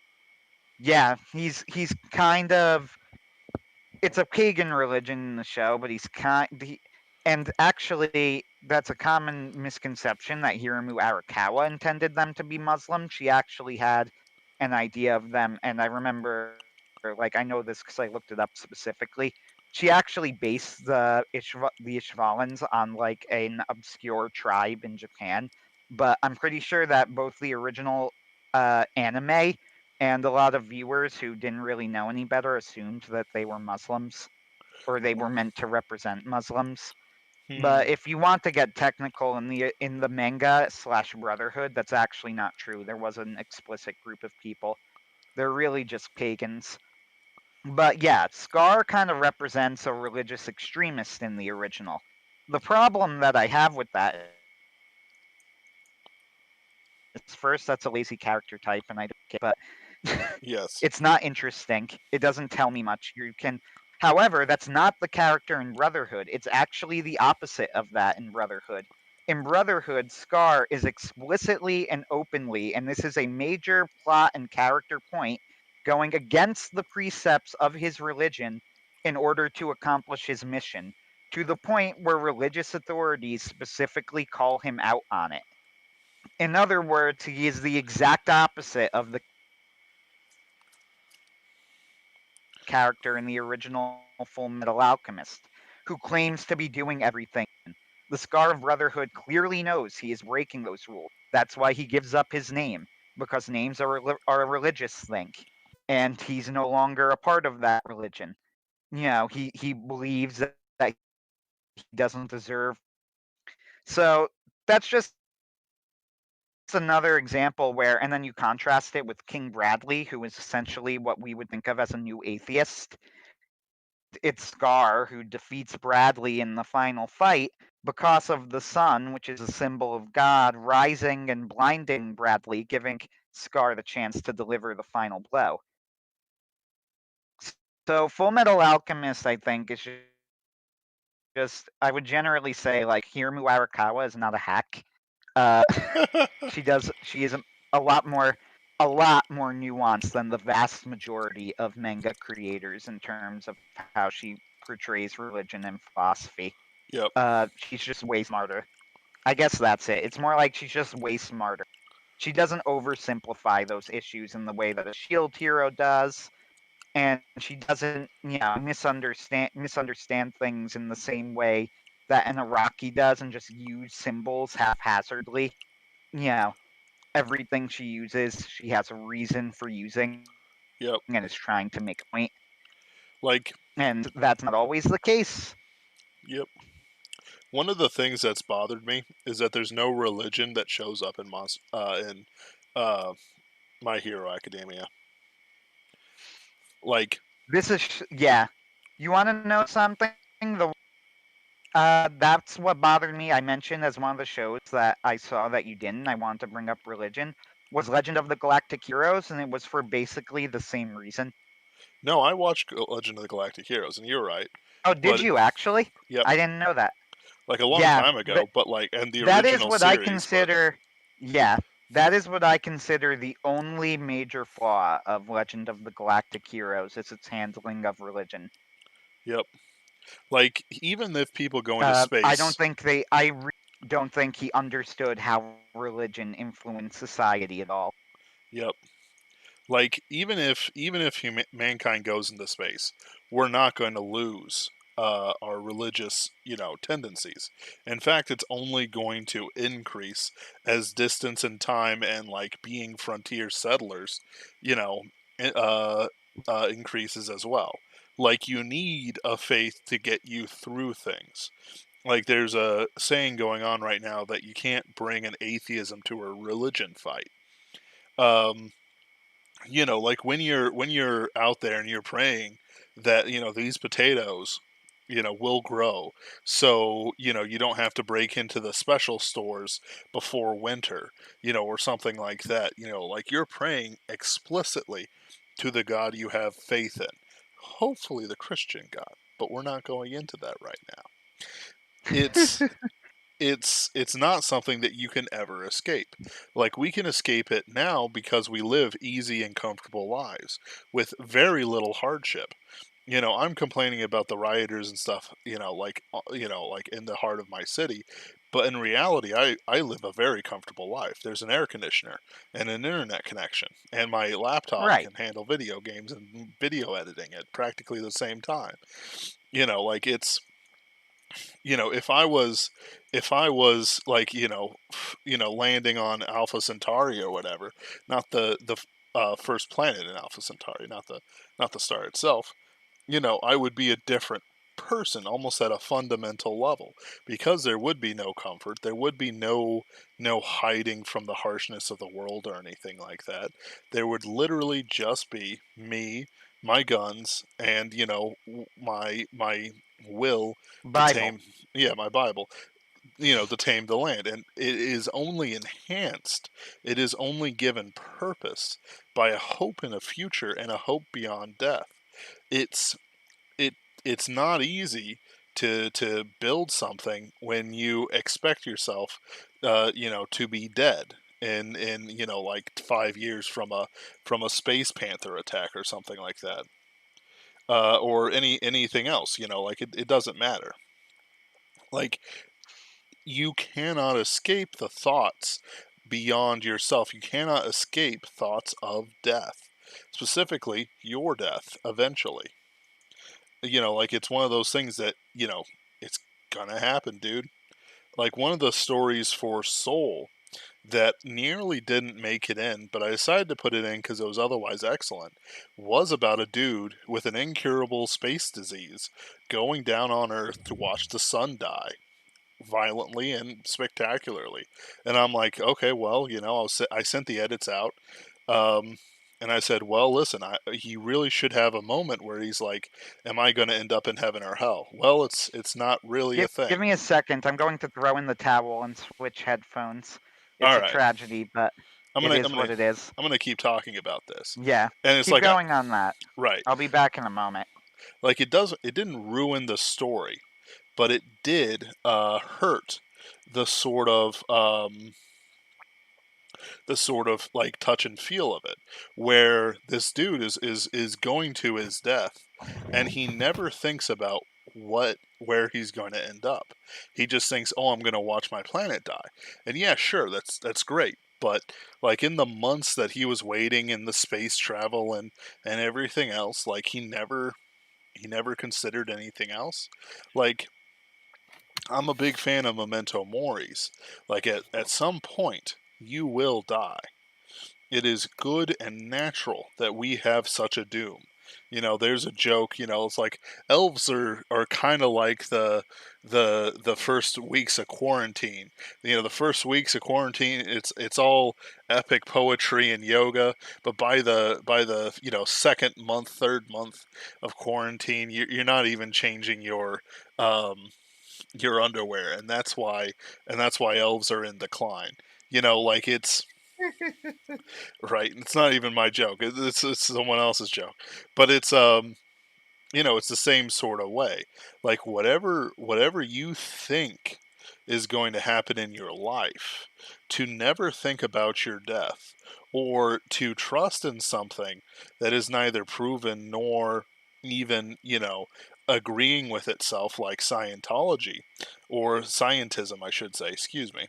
yeah, he's kind of it's a pagan religion in the show, but and actually that's a common misconception that Hiramu Arakawa intended them to be Muslim. She actually had an idea of them, and I remember, like I know this because I looked it up specifically. She actually based the Ishvalans on like an obscure tribe in Japan, but I'm pretty sure that both the original anime and a lot of viewers who didn't really know any better assumed that they were Muslims or they were meant to represent Muslims. Hmm. But if you want to get technical in the manga slash Brotherhood, that's actually not true. There was an explicit group of people. They're really just pagans. But yeah, Scar kind of represents a religious extremist in the original. The problem that I have with that is first, that's a lazy character type, and I don't care for it. But it's Yes. not interesting. It doesn't tell me much. However, that's not the character in Brotherhood. It's actually the opposite of that in Brotherhood. In Brotherhood, Scar is explicitly and openly, and this is a major plot and character point, going against the precepts of his religion in order to accomplish his mission, to the point where religious authorities specifically call him out on it. In other words, he is the exact opposite of the character in the original Full Metal Alchemist, who claims to be doing everything for the religion. The The Scar of Brotherhood clearly knows he is breaking those rules. That's why he gives up his name, because names are a religious thing, and he's no longer a part of that religion. He believes that he doesn't deserve. So that's just another example where, and then you contrast it with King Bradley, who is essentially what we would think of as a new atheist. It's Scar who defeats Bradley in the final fight because of the sun, which is a symbol of God, rising and blinding Bradley, giving Scar the chance to deliver the final blow. So Full Metal Alchemist, I think, is just I would generally say like Hiramu Arakawa is not a hack. Uh, she is a lot more nuanced than the vast majority of manga creators in terms of how she portrays religion and philosophy. Yep. She's just way smarter. I guess that's it. It's more like she's just way smarter. She doesn't oversimplify those issues in the way that a shield hero does, and she doesn't, misunderstand things in the same way that an Iraqi does and just use symbols haphazardly. You know, everything she uses, she has a reason for using Yep. and is trying to make a point. Like, And that's not always the case. yep. One of the things that's bothered me is that there's no religion that shows up in uh, My Hero Academia. Like, This is, yeah. You want to know something? That's what bothered me. I mentioned as one of the shows that I saw that you didn't. I wanted to bring up religion. Was Legend of the Galactic Heroes, and it was for basically the same reason. no, I watched Legend of the Galactic Heroes, and you're right. Oh, did But you actually? yep, I didn't know that. like a long Yeah, time ago. But like, and the that is original what I series. But consider. Yeah, that is what I consider the only major flaw of Legend of the Galactic Heroes is its handling of religion. yep, like even if people go into I don't space, think don't think he understood how religion influenced society at all. yep, like even if mankind goes into space, we're not going to lose our religious, tendencies. In fact, it's only going to increase as distance and time and like being frontier settlers, you know, i- uh, increases as well. Like you need a faith to get you through things. Like there's a saying going on right now that you can't bring an atheism to a religion fight. Um, like when you're out there and you're praying that these potatoes will grow, so you don't have to break into the special stores before winter, or something like that. Like you're praying explicitly to the God you have faith in, hopefully the Christian God, but we're not going into that right now. It's it's not something that you can ever escape. Like we can escape it now because we live easy and comfortable lives with very little hardship. I'm complaining about the rioters and stuff, like in the heart of my city, but in reality I live a very comfortable life. There's an air conditioner and an internet connection, and my laptop Right. can handle video games and video editing at practically the same time. Like it's if I was like landing on Alpha Centauri or whatever, not the first planet in Alpha Centauri, not the star itself, I would be a different person almost at a fundamental level, because there would be no comfort, there would be no hiding from the harshness of the world or anything like that. There would literally just be me, my guns, and my will to Bible. tame, yeah, my Bible, to tame the land. And it is only enhanced, it is only given purpose by a hope in a future and a hope beyond death. It's it it's not easy to build something when you expect yourself to be dead in like 5 years from a space panther attack or something like that, or anything else. Like it doesn't matter. Like you cannot escape the thoughts beyond yourself. You cannot escape thoughts of death, specifically your death eventually. Like it's one of those things that it's gonna happen, dude. like one of the stories for Soul that nearly didn't make it in, but I decided to put it in because it was otherwise excellent, was about a dude with an incurable space disease going down on Earth to watch the sun die violently and spectacularly. And I'm like, okay, well, I sent the edits out. Um, and I said, well, listen, he really should have a moment where he's like, am I going to end up in heaven or hell? Well, it's not really a Give thing. me a second. I'm going to throw in the towel and switch headphones. All It's a right, tragedy, but I'm it gonna I'm is gonna what it is. I'm gonna keep talking about this, Yeah, and it's keep like, going on that. right, I'll be back in a moment. like it didn't ruin the story, but it did hurt the sort of like touch and feel of it, where this dude is going to his death, and he never thinks about where he's going to end up. He just thinks, oh, I'm going to watch my planet die. And yeah, sure, that's great, but like in the months that he was waiting in the space travel and everything else, like he never considered anything else. Like, I'm a big fan of Memento Mori's. Like at some point you will die. It is good and natural that we have such a doom. There's a joke, it's like elves are kind of like the first weeks of quarantine. The first weeks of quarantine, it's all epic poetry and yoga, but by the second month, third month of quarantine, you're not even changing your underwear, and that's why elves are in decline. Like it's right. It's not even my joke. It's someone else's joke, but it's the same sort of way. Like whatever you think is going to happen in your life, to never think about your death, or to trust in something that is neither proven nor even agreeing with itself, like Scientology or scientism, I should say. Excuse me.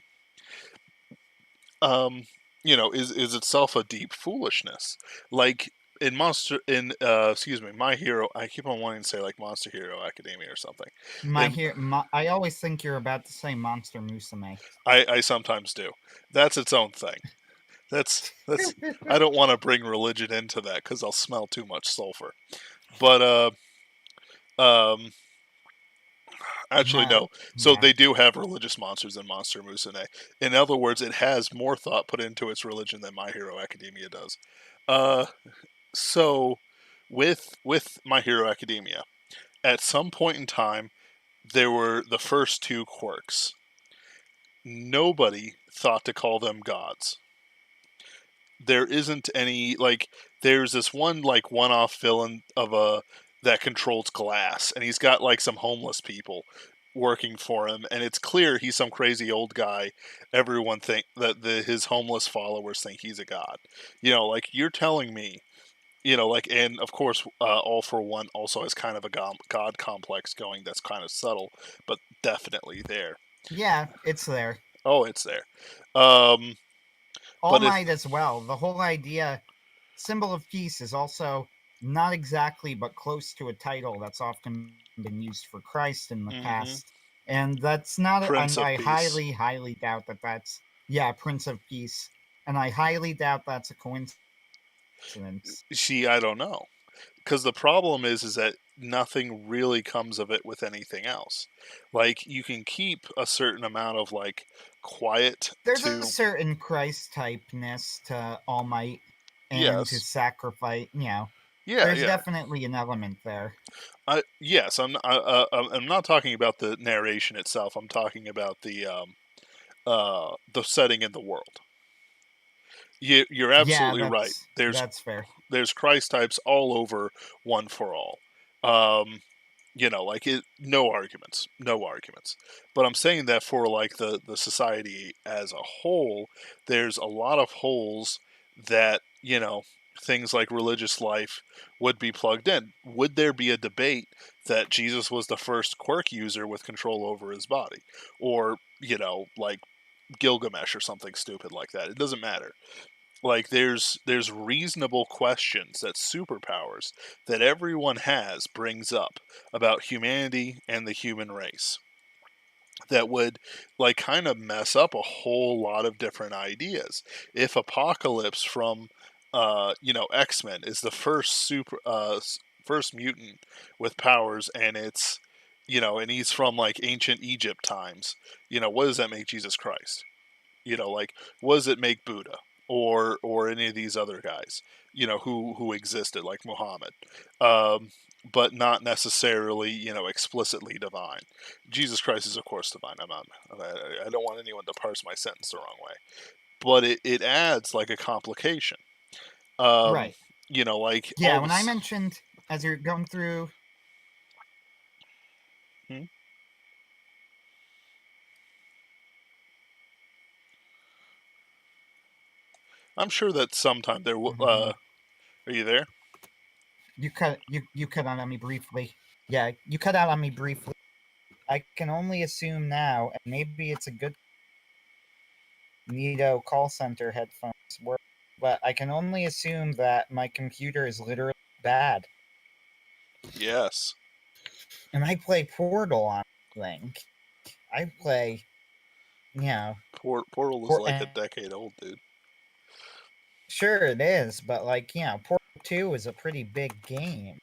um, is itself a deep foolishness. Like excuse me, My Hero. I keep on wanting to say like Monster Hero Academia or something. And I always think you're about to say Monster Musume. I sometimes do. That's its own thing. That's. I don't want to bring religion into that because I'll smell too much sulfur. But actually, My no. So yeah. they do have religious monsters in Monster Musume. In other words, it has more thought put into its religion than My Hero Academia does. Uh, So, with My Hero Academia, at some point in time, there were the first two quirks. Nobody thought to call them gods. There isn't any like. There's this one like one-off villain of a that controls glass, and he's got like some homeless people working for him, and it's clear he's some crazy old guy. Everyone think that his homeless followers think he's a god. Like you're telling me, like, and of course, All for One also has kind of a god complex going that's kind of subtle, but definitely there. Yeah, it's there. Oh, it's there. Um, All but if Might as well. The whole idea, symbol of peace, is also not exactly but close to a title that's often been used for Christ in the hmm past. And that's not, Prince and of I Peace, highly, highly doubt that that's, yeah, Prince of Peace. And I highly doubt that's a coincidence. see, I don't know, because the problem is that nothing really comes of it with anything else. Like you can keep a certain amount of like quiet There's a to certain Christ typeness to All Might and to yes, sacrifice, yeah, there's yeah. definitely an element there. Yes, I'm not talking about the narration itself. I'm talking about the setting in the world. You're Yeah, absolutely right. that's fair. There's Christ types all over One for All. Um, like no arguments, no arguments. But I'm saying that for like the society as a whole, there's a lot of holes that things like religious life would be plugged in. Would there be a debate that Jesus was the first quirk user with control over his body, or like Gilgamesh or something stupid like that? It doesn't matter. Like there's reasonable questions that superpowers that everyone has brings up about humanity and the human race. that would like kind of mess up a whole lot of different ideas. If Apocalypse from X-Men is the first mutant with powers, and it's and he's from like ancient Egypt times, what does that make Jesus Christ? Like what does it make Buddha or any of these other guys, who existed like Muhammad, um, but not necessarily explicitly divine. Jesus Christ is of course divine. I don't want anyone to parse my sentence the wrong way, but it adds like a complication. Um, Right. like all Yeah, when I this. mentioned as you're going through. Hmm? I'm sure that sometime there will. Are you there? You cut out on me briefly. Yeah, you cut out on me briefly. I can only assume now, and maybe it's a good Nito call center headphones work, but I can only assume that my computer is literally bad. Yes. And I play Portal on Link. I play, you know, Portal is like a decade old, dude. sure it is, but like, Portal 2 is a pretty big game.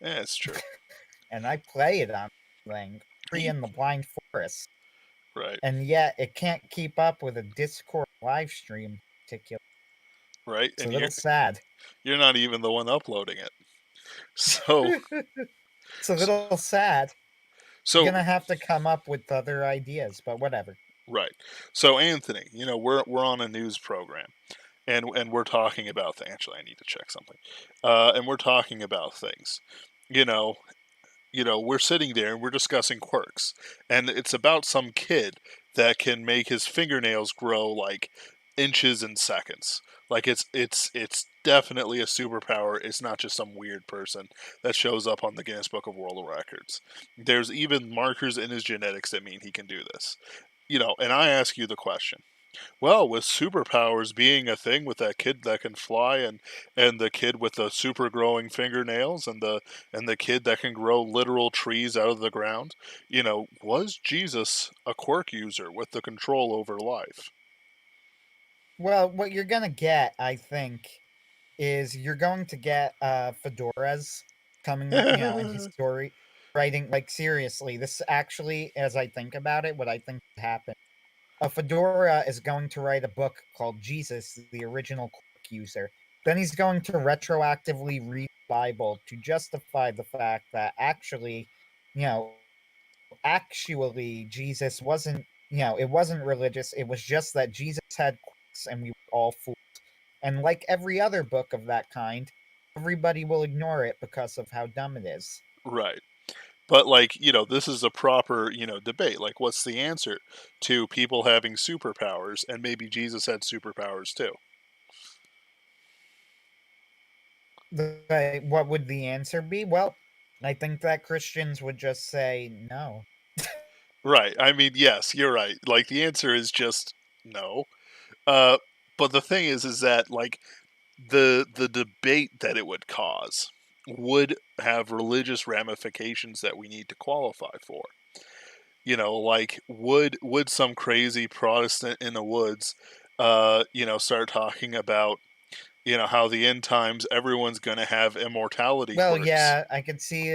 Yeah, it's true. And I play it on Link, free You, in the Blind Forest. right, And yet it can't keep up with a Discord live stream particular. right, It's a and little sad. you're not even the one uploading it. So, It's a little sad. so Gonna have to come up with other ideas, but whatever. right. So Anthony, we're on a news program, and we're talking about actually I need to check something, and we're talking about things, you know, we're sitting there and we're discussing quirks, and it's about some kid that can make his fingernails grow like inches in seconds. Like it's definitely a superpower. It's not just some weird person that shows up on the Guinness Book of World Records. There's even markers in his genetics that mean he can do this. And I ask you the question. Well, with superpowers being a thing with that kid that can fly and the kid with the super growing fingernails and the kid that can grow literal trees out of the ground, was Jesus a quirk user with the control over life? Well, what you're gonna get, I think, is you're going to get fedoras coming, in his story, writing like seriously. This actually, as I think about it, what I think happened. A fedora is going to write a book called Jesus, the original quirk user. Then he's going to retroactively read the Bible to justify the fact that actually Jesus wasn't, it wasn't religious. It was just that Jesus had quirks and we were all fools. And like every other book of that kind, everybody will ignore it because of how dumb it is. Right. But like, this is a proper, debate. Like what's the answer to people having superpowers, and maybe Jesus had superpowers too? What would the answer be? Well, I think that Christians would just say no. Right. I mean, yes, you're right. Like the answer is just no. Uh, but the thing is that like the debate that it would cause would have religious ramifications that we need to qualify for. Like would some crazy Protestant in the woods, start talking about how the end times everyone's going to have immortality Well, quirks. yeah, I could see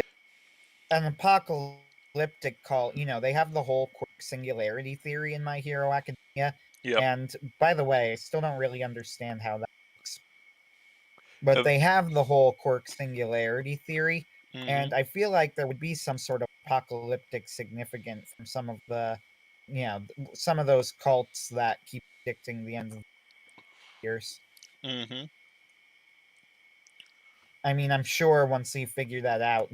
an apocalyptic call. They have the whole quirk singularity theory in My Hero Academia. Yep. And by the way, I still don't really understand how that works. But Have, they have the whole quirk singularity theory. hmm And I feel like there would be some sort of apocalyptic significance from some of those cults that keep predicting the end of the years. hmm I mean, I'm sure once you figure that out,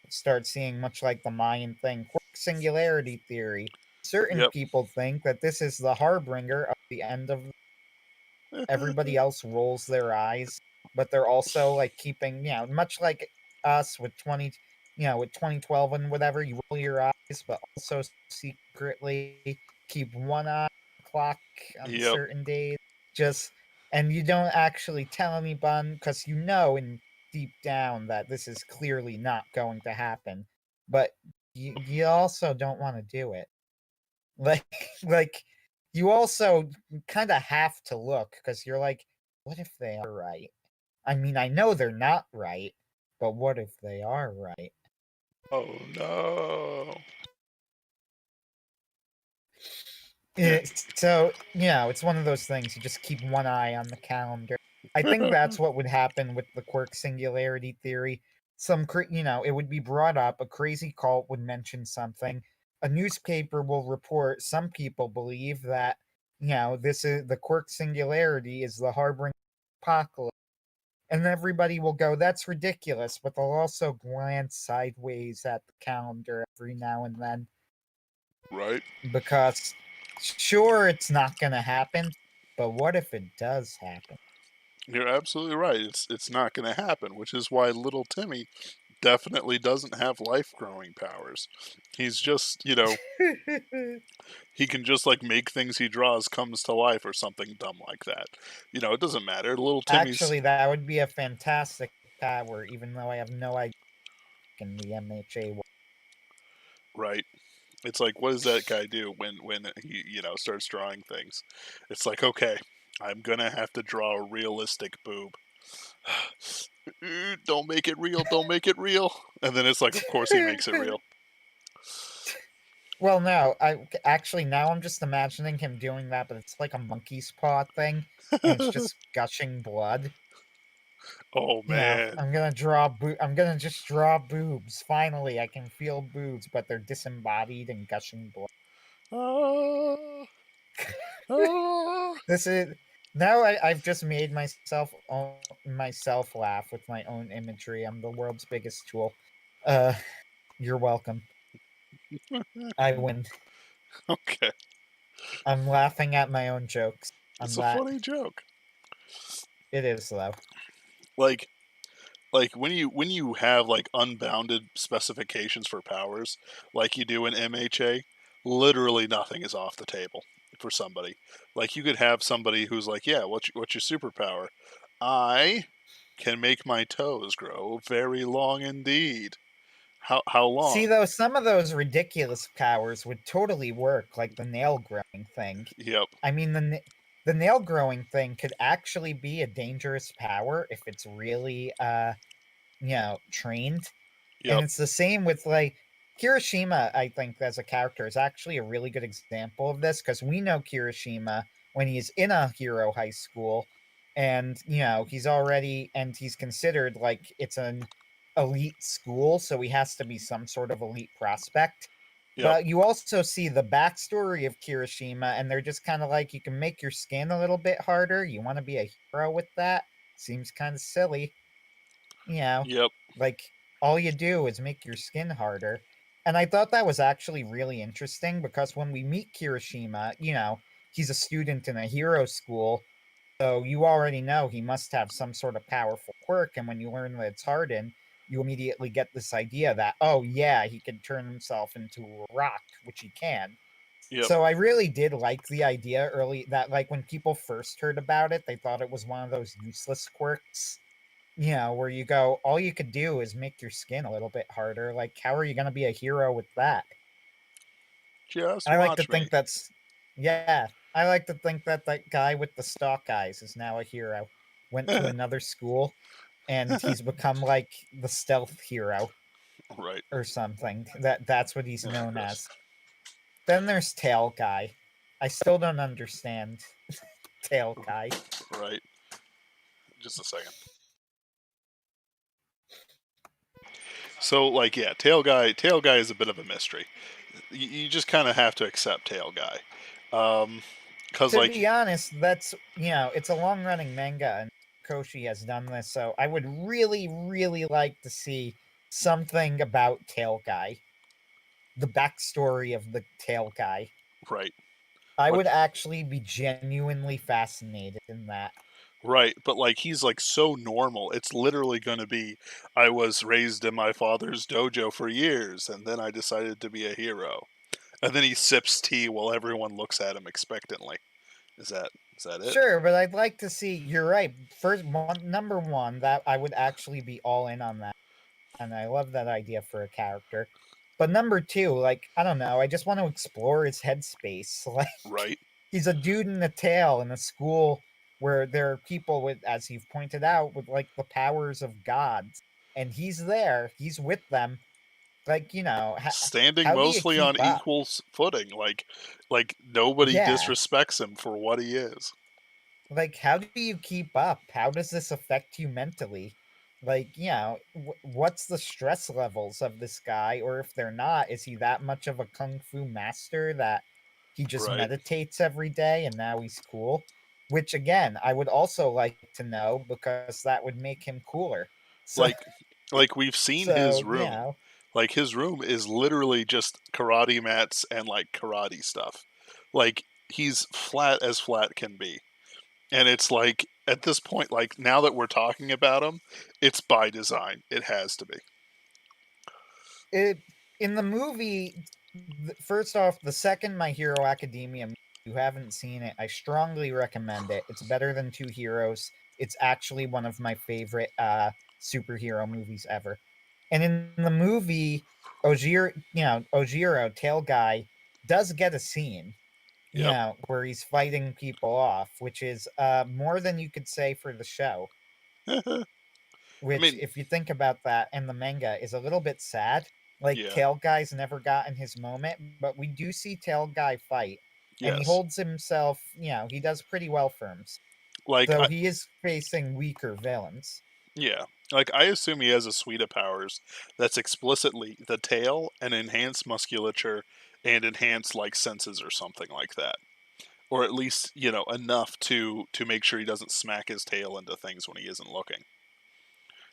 start seeing much like the Mayan thing, quark singularity theory. Certain Yep. people think that this is the harbinger of the end of. Everybody else rolls their eyes, but they're also like keeping, much like us with 2012 and whatever. You roll your eyes, but also secretly keep one eye on the clock on Yep. certain days. Just and you don't actually tell anyone because in deep down that this is clearly not going to happen. But you also don't want to do it. Like, like you also kind of have to look because you're like, what if they are right? I mean, I know they're not right, but what if they are right? Oh no. So, it's one of those things. You just keep one eye on the calendar. I think that's what would happen with the quirk singularity theory. It would be brought up, a crazy cult would mention something, a newspaper will report, some people believe that, this is the quirk singularity is the harbinger of apocalypse. And everybody will go, that's ridiculous, but they'll also glance sideways at the calendar every now and then Right? because sure, it's not going to happen, but what if it does happen? You're absolutely right. It's not going to happen, which is why little Timmy definitely doesn't have life growing powers. He's just, he can just like make things he draws comes to life or something dumb like that. It doesn't matter. Little Timmy's Actually, that would be a fantastic power, even though I have no idea in the MHA. right. It's like, what does that guy do when he starts drawing things? It's like, okay, I'm gonna have to draw a realistic boob. Don't make it real. Don't make it real. And then it's like, of course he makes it real. Well, no, now I'm just imagining him doing that, but it's like a monkey's paw thing, and it's just gushing blood. Oh man. I'm gonna just draw boobs. Finally, I can feel boobs, but they're disembodied and gushing blood. Ah, ah. This is now I've just made myself laugh with my own imagery. I'm the world's biggest tool. Uh, you're welcome. I win. Okay, I'm laughing at my own jokes. it's I'm a that. funny joke. It is though. Like, when you have like unbounded specifications for powers, like you do in MHA, literally nothing is off the table for somebody. Like you could have somebody who's like, yeah, what's your superpower? I can make my toes grow very long indeed. How See, long? though, some of those ridiculous powers would totally work, like the nail growing thing. Yep. I mean, the nail growing thing could actually be a dangerous power if it's really trained. And Yep. it's the same with like Kirishima, I think, as a character is actually a really good example of this because we know Kirishima when he's in a hero high school and he's considered like it's an elite school, so he has to be some sort of elite prospect. Yep. But you also see the backstory of Kirishima, and they're just kind of like, you can make your skin a little bit harder. You want to be a hero with that? Seems kind of silly, you know, Yep. like all you do is make your skin harder. And I thought that was actually really interesting because when we meet Kirishima, he's a student in a hero school. So you already know he must have some sort of powerful quirk. And when you learn that it's hardened, you immediately get this idea that, oh, yeah, he can turn himself into a rock, which he can. Yep. So I really did like the idea early that, like, when people first heard about it, they thought it was one of those useless quirks, where you go, all you could do is make your skin a little bit harder. Like, how are you going to be a hero with that? Just I like to watch me. think yeah, I like to think that that guy with the stalk eyes is now a hero. Went to another school and he's become like the stealth hero Right. or something. That's what he's known Chris. as. Then there's Tail Guy. I still don't understand Tail Guy. Right. Just a second. So, like, yeah, Tail Guy. Tail Guy is a bit of a mystery. You just kind of have to accept Tail Guy, because To like, be honest, that's it's a long running manga and Koshi has done this, so I would really, really like to see something about Tail Guy. The backstory of the Tail Guy. right, I but would actually be genuinely fascinated in that. right, but like he's like so normal. It's literally gonna be, I was raised in my father's dojo for years, and then I decided to be a hero. And then he sips tea while everyone looks at him expectantly. Is that it? Sure, but I'd like to see. You're right. Number one, that I would actually be all in on that, and I love that idea for a character. But number two, like, I don't know, I just want to explore his headspace. Like, Right. he's a dude in a tail in a school where there are people with, as you've pointed out, with like the powers of gods. And he's there, he's with them. Like, Standing how do you mostly on keep up? equal footing, like nobody Yeah. disrespects him for what he is. Like, how do you keep up? How does this affect you mentally? Like, what's the stress levels of this guy? Or if they're not, is he that much of a kung fu master that he just Right. meditates every day and now he's cool? Which, again, I would also like to know because that would make him cooler. So, Like like we've seen his so room. Like his room is literally just karate mats and like karate stuff. Like he's flat can be. And it's like at this point, like now that we're talking about him, it's by design. It has to be. it in the movie, first off, the second My Hero Academia, you haven't seen it, I strongly recommend it. It's better than Two Heroes. It's actually one of my favorite superhero movies ever. And in the movie, Ojiro, Tail Guy, does get a scene, Yep. where he's fighting people off, which is more than you could say for the show. I Which, mean, if you think about that, and the manga is a little bit sad. Like, yeah. Tail Guy's never gotten his moment, but we do see Tail Guy fight, and he Yes. holds himself. He does pretty well for himself. Like Though I, he is facing weaker villains. yeah. Like I assume he has a suite of powers that's explicitly the tail and enhanced musculature and enhanced like senses or something like that. Or at least, enough to make sure he doesn't smack his tail into things when he isn't looking.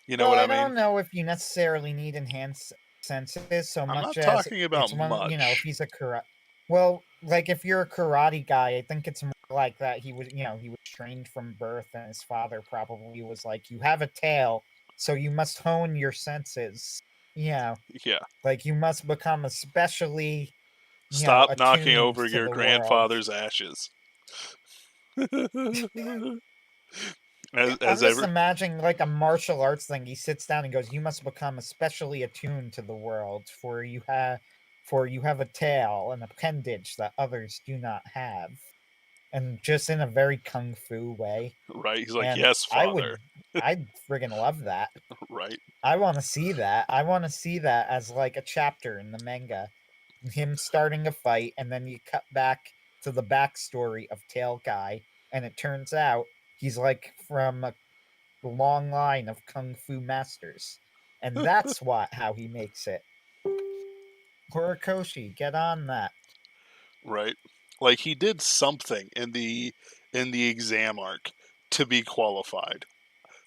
You know Well, what I I mean? don't know if you necessarily need enhanced senses so I'm much not as talking about it's one. If much. he's a karate. Well, like if you're a karate guy, I think it's more like that. He was trained from birth, and his father probably was like, "You have a tail, so you must hone your senses." Yeah. Like you must become especially, Stop knocking attuned over to your the world. grandfather's ashes. as I'm just ever. imagining like a martial arts thing. He sits down and goes, "You must become especially attuned to the world, for you have a tail and appendage that others do not have." And just in a very kung fu way. Right? He's like, And yes, father. I'd friggin' love that. Right? I want to see that. I want to see that as like a chapter in the manga. Him starting a fight, and then you cut back to the backstory of Tail Guy, and it turns out he's like from a long line of kung fu masters. And that's how he makes it. Horikoshi, get on that. Right? Like he did something in the exam arc to be qualified.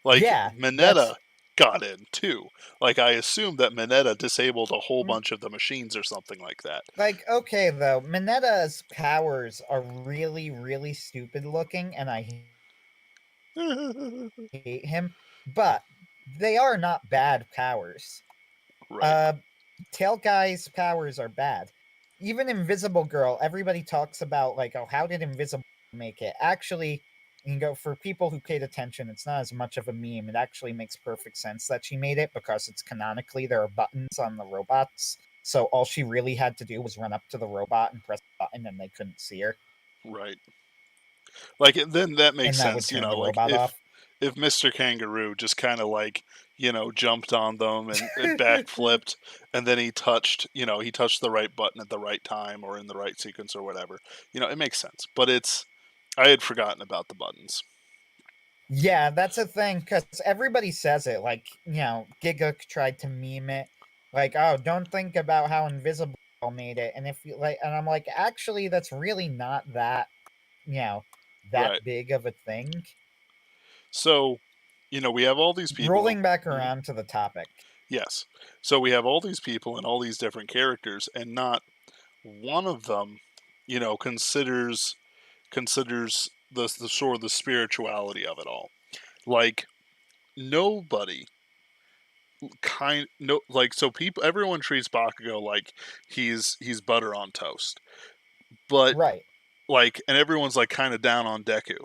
Like Yeah, Mineta that's got in too. Like I assume that Mineta disabled a whole bunch of the machines or something like that. like okay though. Mineta's powers are really, really stupid looking, and I hate him, but they are not bad powers. Right. Uh, Tail Guy's powers are bad. Even Invisible Girl, everybody talks about like, oh, how did Invisible make it? Actually, for people who paid attention, it's not as much of a meme. It actually makes perfect sense that she made it because it's canonically there are buttons on the robots. So all she really had to do was run up to the robot and press a button, and they couldn't see her, Right. Like then that makes and that would sense, turn the like robot if off. if Mr. Kangaroo just kind of like, jumped on them and backflipped and then he touched the right button at the right time or in the right sequence or whatever. It makes sense. But I had forgotten about the buttons. Yeah, that's a thing because everybody says it. Like, Giga tried to meme it. Like, oh, don't think about how Invisible made it. And if you like, and I'm like, actually, that's really not you know, that Right. big of a thing. So, we have all these people. Rolling back Mhm. around to the topic. Yes. So we have all these people and all these different characters and not one of them, considers the sort of the spirituality of it all. Like nobody no like so people everyone treats Bakugo like he's butter on toast. But Right. like and everyone's like kind of down on Deku.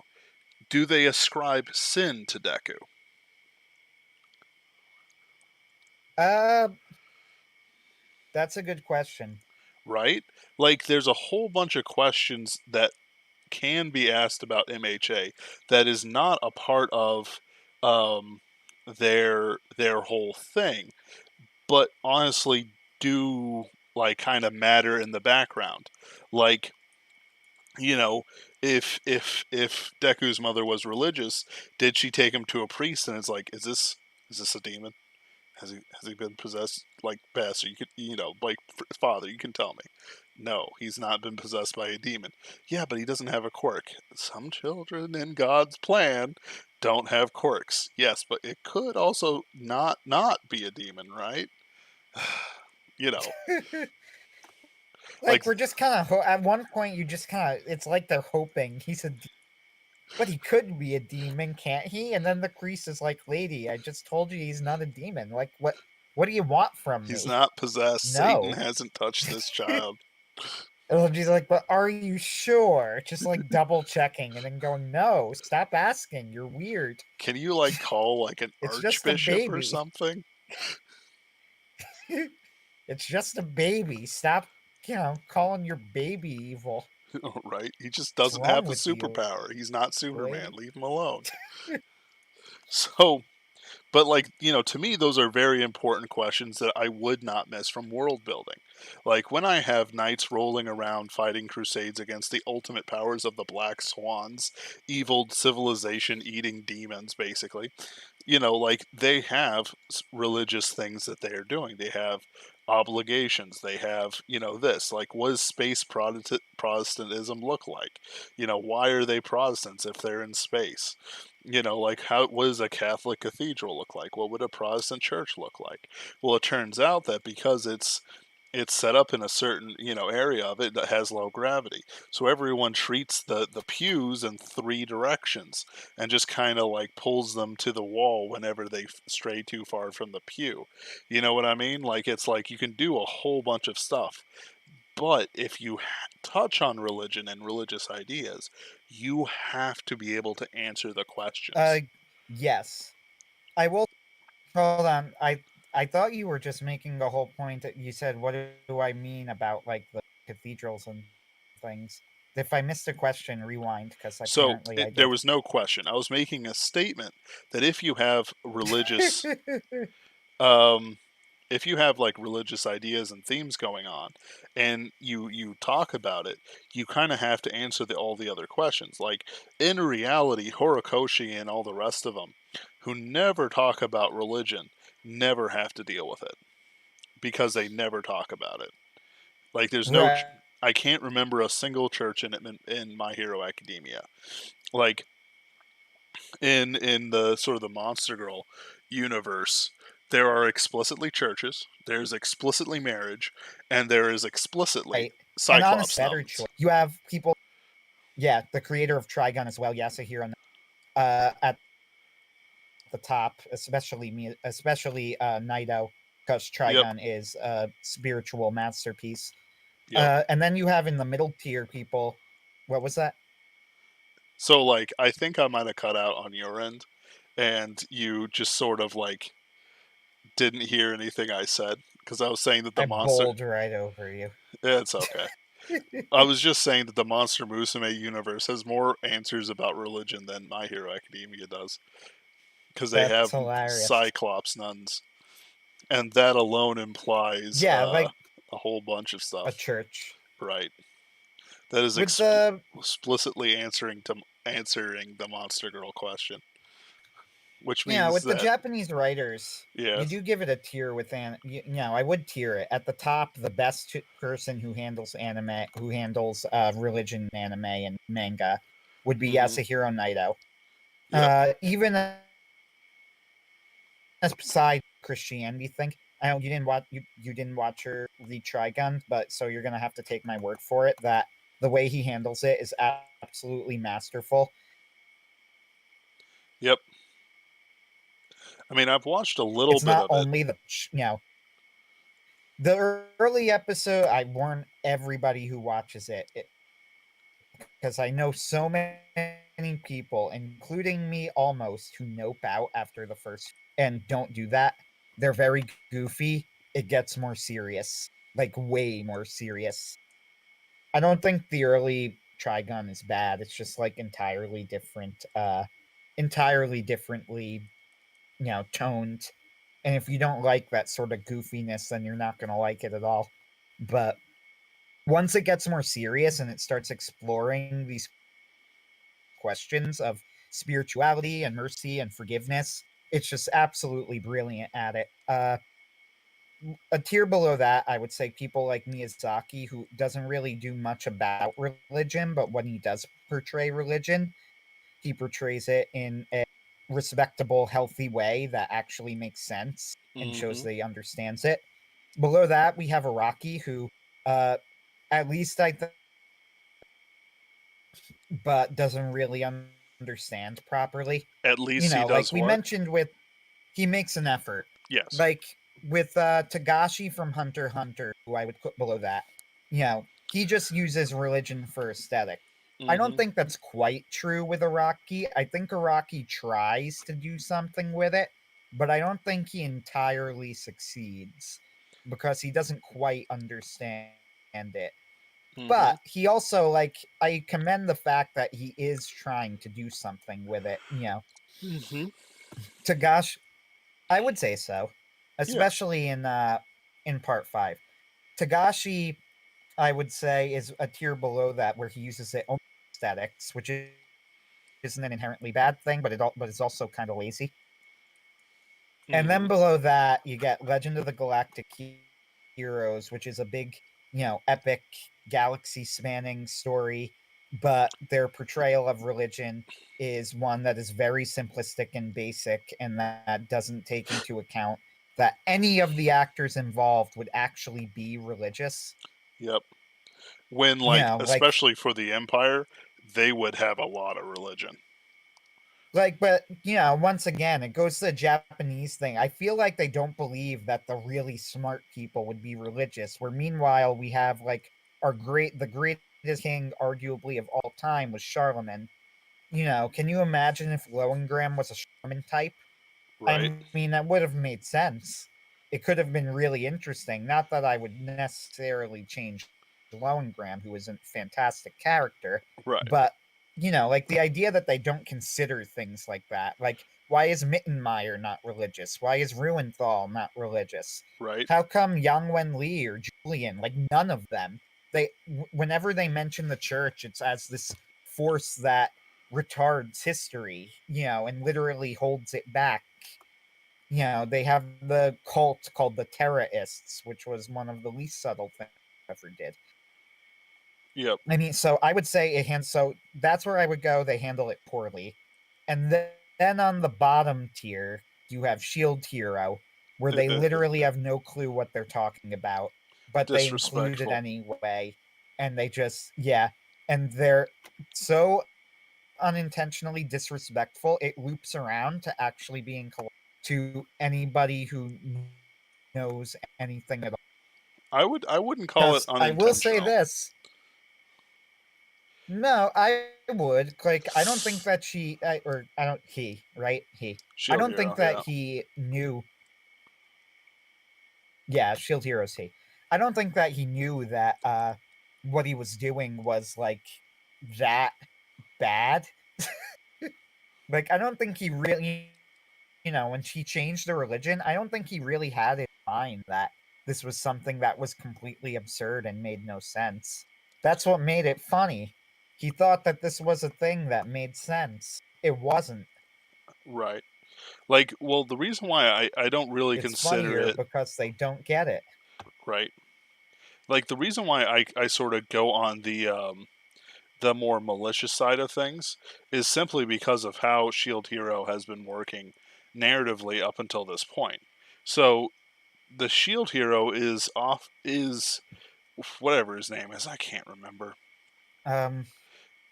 Do they ascribe sin to Deku? Uh, That's a good question. right? Like, there's a whole bunch of questions that can be asked about MHA that is not a part of um, their whole thing, but honestly do like kind of matter in the background. Like, you know, if Deku's mother was religious, did she take him to a priest and it's like, is this a demon? Has he been possessed? Like, pastor, you could, like, father, you can tell me. No, he's not been possessed by a demon. Yeah, but he doesn't have a quirk. Some children in God's plan don't have quirks. Yes, but it could also not be a demon, right? you know, Like like we're just kind of at one point you just kind of it's like they're hoping but he could be a demon, can't he? And then the priest is like, "Lady, I just told you he's not a demon. Like what do you want from he's me?" not possessed. Satan No. hasn't touched this child. And she's like, "But are you sure?" Just like double checking and then going, "No, stop asking. You're weird. Can you like call like an It's just a archbishop or baby. something? It's just a baby. Stop, calling your baby evil. Right? He just What's doesn't wrong have the with you, superpower. He's not Superman. lady?" Leave him alone. So, but like, to me, those are very important questions that I would not miss from world building. Like when I have knights rolling around fighting crusades against the ultimate powers of the Black Swans, evil civilization eating demons, basically, like they have religious things that they are doing. They have obligations. They have, this. Like, what does space Protestantism look like? Why are they Protestants if they're in space? Like what does a Catholic cathedral look like? What would a Protestant church look like? Well, it turns out that because it's set up in a certain area of it that has low gravity, so everyone treats the pews in three directions and just kind of like pulls them to the wall whenever they stray too far from the pew. You know what I mean? Like, it's like you can do a whole bunch of stuff, but if you touch on religion and religious ideas, you have to be able to answer the Uh, questions. yes. I will. Hold on. I thought you were just making the whole point that you said, "What do I mean about like the cathedrals and things?" If I missed a question, rewind because So apparently I there did. was no question. I was making a statement that if you have religious, um, if you have like religious ideas and themes going on, and you talk about it, you kind of have to answer all the other questions. Like in reality, Horikoshi and all the rest of them, who never talk about religion, never have to deal with it because they never talk about it. Like there's no. Right. I can't remember a single church in My Hero Academia. Like in the sort of the Monster Girl universe, there are explicitly churches, there's explicitly marriage, and there is explicitly Right. And Cyclops honestly, better choice. nuns. You have people. Yeah, the creator of Trigun as well, Yasuhiro. At the top, especially Naito, because Yep, Trigun is a spiritual masterpiece. yep. And then you have in the middle tier people. What was that? So like I think I might have cut out on your end and you just sort of like didn't hear anything I said because I was saying that the I monster. bowled right over you. It's okay. I was just saying that the Monster Musume universe has more answers about religion than My Hero Academia does because they That's have hilarious. Cyclops nuns, and that alone implies Yeah, like a whole bunch of a stuff. church Right. That is with the explicitly answering the Monster Girl question, which yeah means with the that Japanese writers. You yes, do give it a tier with I would tier it at the top. The best person who handles anime, who handles religion, anime, and manga, would be hmm Yasuhiro Naito. yep, Even aside Christianity thing. I know you didn't watch her read Trigun, but so you're gonna have to take my word for it that the way he handles it is absolutely masterful. yep. I mean, I've watched a little It's bit not of it. only the early episode. I warn everybody who watches it because I know so many people, including me almost, who nope out after the first and don't do that. They're very goofy. It gets more serious. like way more serious. I don't think the early Trigun is bad. It's just like entirely differently, toned. And if you don't like that sort of goofiness, then you're not going to like it at all. But once it gets more serious and it starts exploring these questions of spirituality and mercy and forgiveness, it's just absolutely brilliant at it. A tier below that, I would say people like Miyazaki, who doesn't really do much about religion, but when he does portray religion, he portrays it in a respectable, healthy way that actually makes sense and shows Mm-hmm. that he understands it. Below that, we have Araki, who, uh, at least I think, but doesn't really understand properly. At least he Like does we what? mentioned he makes an effort. Yes. Like with Tagashi from Hunter x Hunter, who I would put below that. He just uses religion for aesthetic. I don't Mm-hmm. think that's quite true with Araki. I think Araki tries to do something with it, but I don't think he entirely succeeds because he doesn't quite understand it. Mm-hmm. But he also, like, I commend the fact that he is trying to do something with it. Mm-hmm. Tagashi, I would say so, Yeah. especially in part 5. Tagashi, I would say, is a tier below that where he uses it only for aesthetics, which isn't an inherently bad thing, but it's also kind of lazy. And Mm-hmm. then below that, you get Legend of the Galactic Heroes, which is a big, epic, galaxy spanning story, but their portrayal of religion is one that is very simplistic and basic, and that doesn't take into account that any of the actors involved would actually be religious. Yep. When, Like especially for the Empire, they would have a lot of religion. but once again, it goes to the Japanese thing. I feel like they don't believe that the really smart people would be religious. Where meanwhile we have like the greatest king, arguably of all time, was Charlemagne. Can you imagine if Lohengrin was a Charlemagne type? I Right. mean, that would have made sense. It could have been really interesting. Not that I would necessarily change Lohengrin, who is a fantastic character, Right. but like the idea that they don't consider things like that. Like, why is Mittenmeyer not religious? Why is Ruenthal not religious? Right. How come Yang Wen Li or Julian? Like, none of them. Whenever they mention the church, it's as this force that retards history, and literally holds it back. They have the cult called the Terrorists, which was one of the least subtle things I ever did. Yep. I mean, so I would say so that's where I would go. They handle it poorly. And then on the bottom tier, you have Shield Hero, where they literally have no clue what they're talking about, but they include it Disrespectful. anyway. And they just, yeah. And they're so unintentionally disrespectful, it loops around to actually being to anybody who knows anything at all. I wouldn't call it Because I will say unintentional. this. No, I would. Like, I don't think that or I don't, he, right? I Shield don't think Hero, that yeah. he knew. Yeah, Shield Hero's he. I don't think that he knew that what he was doing was like that bad. Like, I don't think he really, when she changed the religion, I don't think he really had in mind that this was something that was completely absurd and made no sense. That's what made it funny. He thought that this was a thing that made sense. It wasn't. Right. Like, well, the reason why I don't really It's consider funnier it, because they don't get it. right? Like, the reason why I sort of go on the more malicious side of things is simply because of how Shield Hero has been working narratively up until this point. So the Shield Hero is whatever his name is, I can't remember. Um,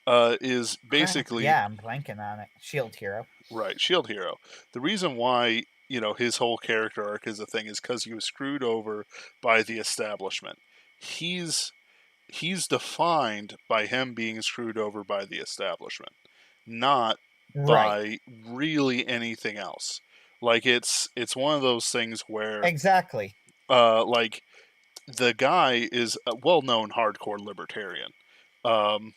Is Crap. basically Yeah, I'm blanking on it. Shield Hero. right, Shield Hero. The reason why, his whole character arc is a thing is because he was screwed over by the establishment. He's he's defined by him being screwed over by the establishment, not Right. by really anything else. Like it's one of those things where Exactly. like the guy is a well-known hardcore libertarian. Um,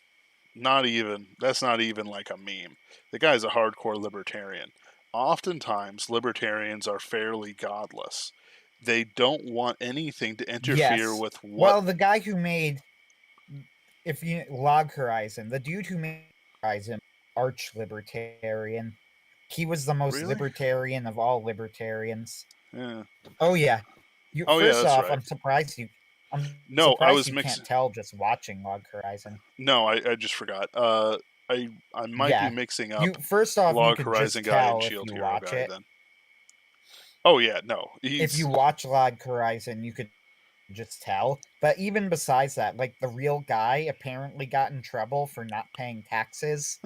that's not even like a meme. The guy's a hardcore libertarian. Oftentimes, libertarians are fairly godless. They don't want anything to interfere Yes. with what. Well, the guy who made, if you Log Horizon, the dude who made Horizon, arch libertarian. He was the most Really? libertarian of all libertarians. Yeah. Oh yeah. You Oh yeah, first that's off, right. I'm No, I surprised was you mixing. can't tell just watching Log Horizon. No, I just forgot. I might be Yeah. mixing up You first off, you Log could Horizon just guy and tell if Shield you Hero watch guy. it. Then. Oh yeah, no, If you he's. watch Log Horizon, you could just tell. But even besides that, like the real guy apparently got in trouble for not paying taxes.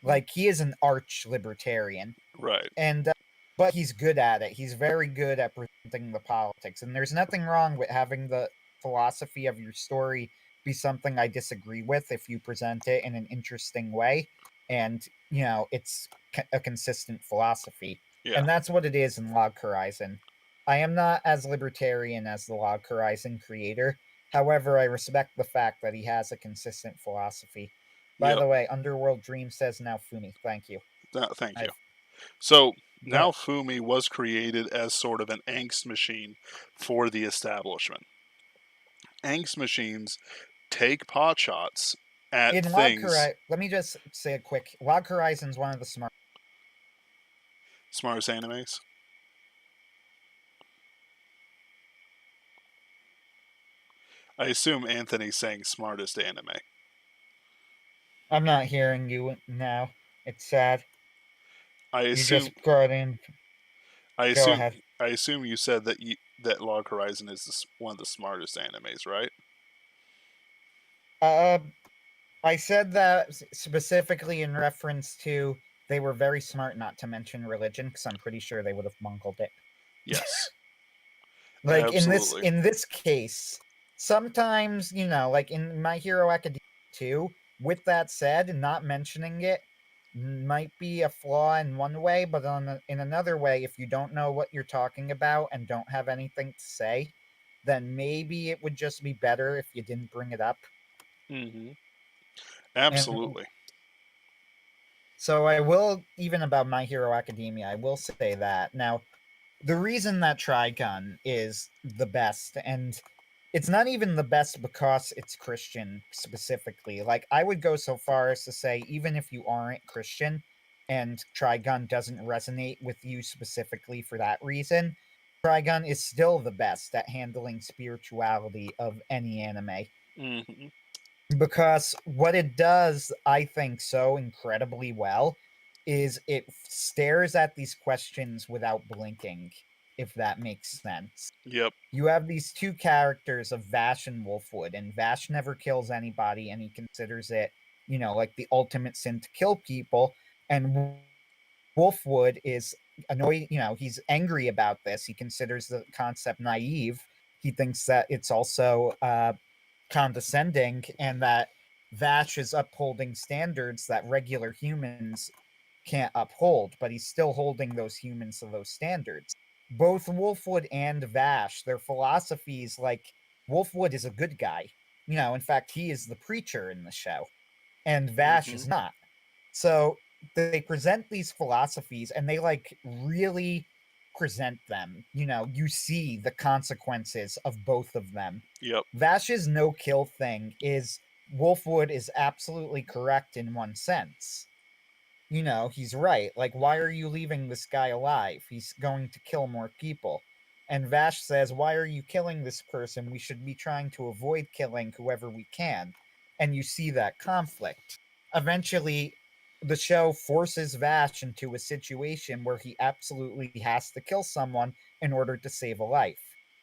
Like he is an arch libertarian. Right. And but he's good at it. He's very good at presenting the politics, and there's nothing wrong with having the philosophy of your story be something I disagree with if you present it in an interesting way, and it's a consistent philosophy, Yeah. and that's what it is in Log Horizon. I am not as libertarian as the Log Horizon creator. However, I respect the fact that he has a consistent philosophy. By Yep. the way, Underworld Dream says now Fumi. Thank you. Thank you. I've So now but Fumi was created as sort of an angst machine for the establishment. Angst machines take pot shots at in Log things. Horizon, let me just say a quick. Log Horizon's one of the smart. Smartest animes. I assume Anthony's saying smartest anime. I'm not hearing you now. It's sad. I You assume. just got in. I Go assume. ahead. I assume you said that Log Horizon is one of the smartest animes, right? Uh, I said that specifically in reference to they were very smart not to mention religion because I'm pretty sure they would have bungled it. Yes. Like Absolutely. in this case, sometimes like in My Hero Academia 2. With that said, not mentioning it might be a flaw in one way, but in another way, if you don't know what you're talking about and don't have anything to say, then maybe it would just be better if you didn't bring it up. Hmm. And Absolutely. so I will, even about My Hero Academia, I will say that. Now, the reason that Trigun is the best, and it's not even the best because it's Christian specifically. Like, I would go so far as to say, even if you aren't Christian and Trigun doesn't resonate with you specifically for that reason, Trigun is still the best at handling spirituality of any anime. Hmm. Because what it does, I think, so incredibly well is it stares at these questions without blinking, if that makes sense. Yep. You have these two characters of Vash and Wolfwood, and Vash never kills anybody, and he considers it, like the ultimate sin to kill people. And Wolfwood is annoyed, he's angry about this. He considers the concept naive. He thinks that it's also condescending and that Vash is upholding standards that regular humans can't uphold, but he's still holding those humans to those standards. Both Wolfwood and Vash, their philosophies, like Wolfwood is a good guy. In fact, he is the preacher in the show, and Vash Hmm. is not. So they present these philosophies and they like really present them. You see the consequences of both of them. Yep. Vash's no kill thing is Wolfwood is absolutely correct in one sense. He's right. Like, why are you leaving this guy alive? He's going to kill more people. And Vash says, why are you killing this person? We should be trying to avoid killing whoever we can. And you see that conflict. Eventually, the show forces Vash into a situation where he absolutely has to kill someone in order to save a life.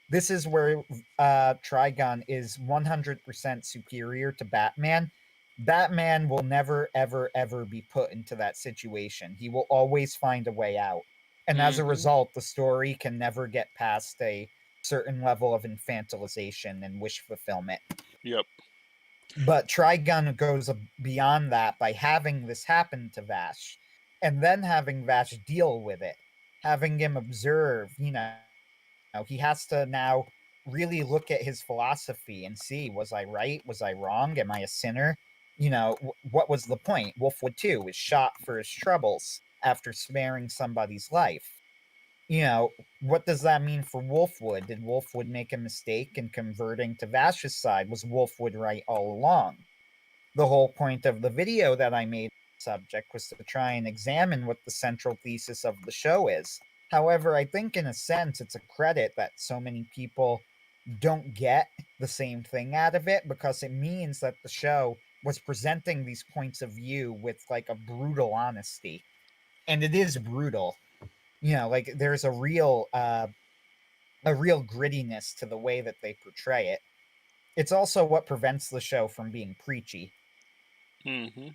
This is where Trigon is 100% superior to Batman. Batman will never, ever, ever be put into that situation. He will always find a way out. And as a Hmm. result, the story can never get past a certain level of infantilization and wish fulfillment. Yep. But Trigun goes beyond that by having this happen to Vash and then having Vash deal with it, having him observe, he has to now really look at his philosophy and see, was I right? Was I wrong? Am I a sinner? What was the point? Wolfwood too was shot for his troubles after sparing somebody's life. What does that mean for Wolfwood? Did Wolfwood make a mistake in converting to Vash's side? Was Wolfwood right all along? The whole point of the video that I made on the subject was to try and examine what the central thesis of the show is. However, I think in a sense it's a credit that so many people don't get the same thing out of it, because it means that the show was presenting these points of view with like a brutal honesty. And it is brutal. Like there's a real grittiness to the way that they portray it. It's also what prevents the show from being preachy. Hmm.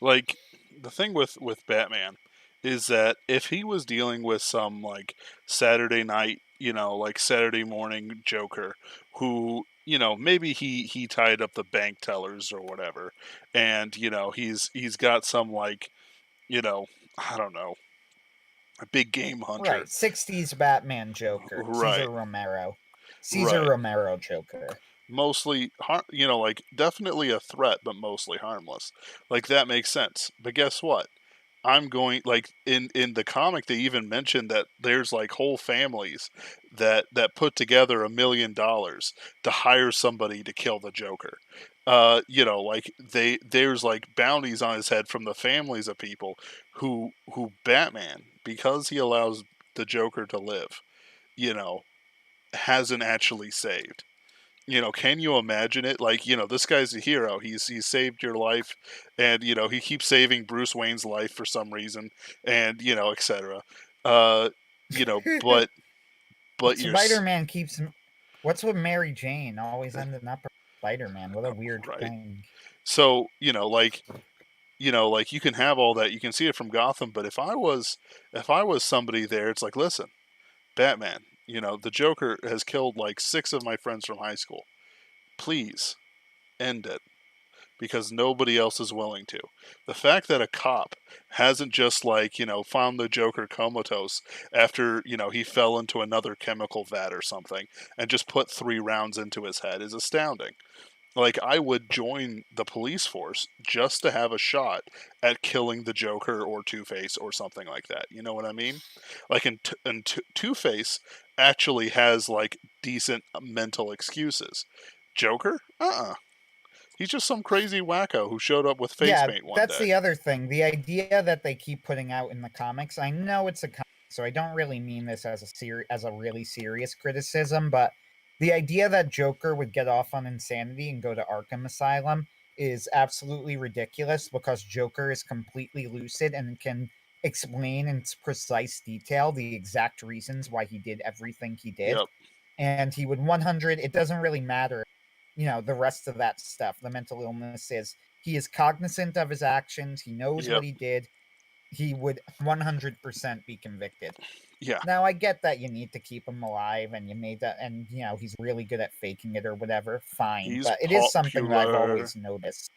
Like, the thing with Batman is that if he was dealing with some like Saturday night, like Saturday morning Joker, who maybe he tied up the bank tellers or whatever, and he's got some like I don't know, a big game hunter. Right. 60s Batman Joker. Right, Caesar right. Romero Joker. Mostly, like definitely a threat, but mostly harmless. Like that makes sense. But guess what? I'm going like in the comic they even mentioned that there's like whole families that put together $1 million to hire somebody to kill the Joker. Like there's like bounties on his head from the families of people who Batman, because he allows the Joker to live, you know, hasn't actually saved. Can you imagine it? Like, this guy's a hero. He's saved your life, and he keeps saving Bruce Wayne's life for some reason, and etc. Uh, but you're Spider Man keeps. What's with Mary Jane always ending up Spider Man? What a weird right. thing. So like you can have all that. You can see it from Gotham, but if I was somebody there, it's like, listen, Batman. The Joker has killed like 6 of my friends from high school. Please end it, because nobody else is willing to. The fact that a cop hasn't just like, found the Joker comatose after, he fell into another chemical vat or something and just put 3 rounds into his head is astounding. Like, I would join the police force just to have a shot at killing the Joker or Two-Face or something like that. You know what I mean? Like, Two-Face actually has like decent mental excuses. Joker? He's just some crazy wacko who showed up with face Yeah, paint one that's day. the other thing. The idea that they keep putting out in the comics. I know it's a comic, so I don't really mean this as as a really serious criticism, but the idea that Joker would get off on insanity and go to Arkham Asylum is absolutely ridiculous, because Joker is completely lucid and can explain in precise detail the exact reasons why he did everything he did. Yep, And he would 100, it doesn't really matter, the rest of that stuff, the mental illness is, he is cognizant of his actions, he knows yep, what he did, he would 100% be convicted. yeah, Now I get that you need to keep him alive and you made that, and he's really good at faking it or whatever, fine, he's but it is something that I've popular. always noticed.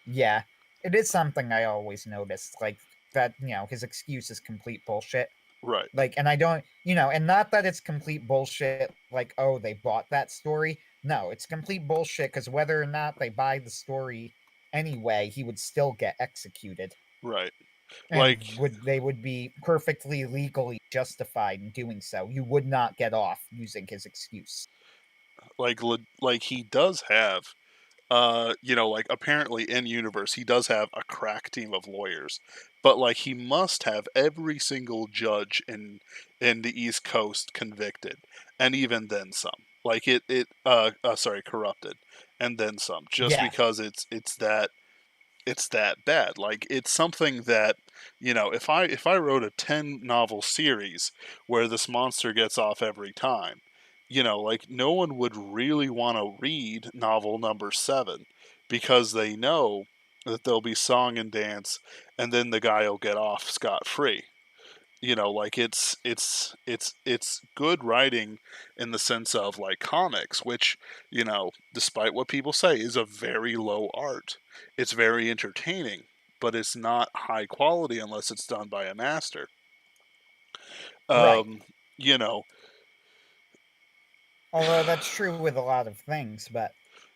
Yeah, it is something I always noticed, like that, his excuse is complete bullshit. Right, Like, and I don't, and not that it's complete bullshit, like, oh, they bought that story. No, it's complete bullshit, because whether or not they buy the story anyway, he would still get executed. right. And Like, they would be perfectly legally justified in doing so. You would not get off using his excuse. like he does have, like apparently in universe he does have a crack team of lawyers, but like he must have every single judge in the East Coast convicted, and even then some. Like sorry, corrupted, and then some, just Yeah, because it's that bad. Like it's something that if I wrote a 10 novel series where this monster gets off every time, like no one would really want to read novel number 7, because they know that there'll be song and dance, and then the guy will get off scot free. Like it's good writing in the sense of like comics, which despite what people say, is a very low art. It's very entertaining, but it's not high quality unless it's done by a master. right. um you know Although that's true with a lot of things, but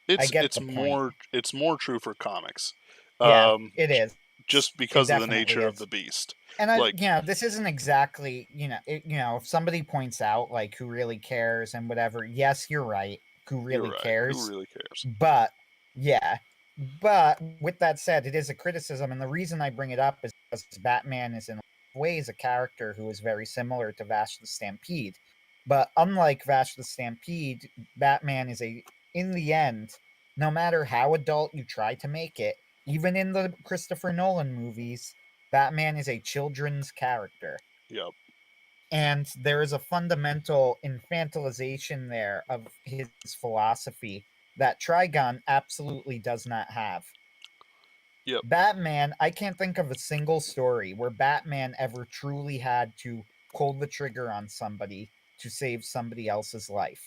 I get the point. It's more true for comics, Yeah, um, it is. just It because of the definitely nature of is. the beast. And I, Like, this isn't exactly, if somebody points out like who really cares and whatever, yes, you're right. Who you're really right. Who cares? really cares? But yeah, but with that said, it is a criticism, and the reason I bring it up is because Batman is in ways a character who is very similar to Vash the Stampede. But unlike Vash the Stampede, Batman is in the end, no matter how adult you try to make it, even in the Christopher Nolan movies, Batman is a children's character. Yep. And there is a fundamental infantilization there of his philosophy that Trigon absolutely does not have. Yep. Batman, I can't think of a single story where Batman ever truly had to pull the trigger on somebody to save somebody else's life.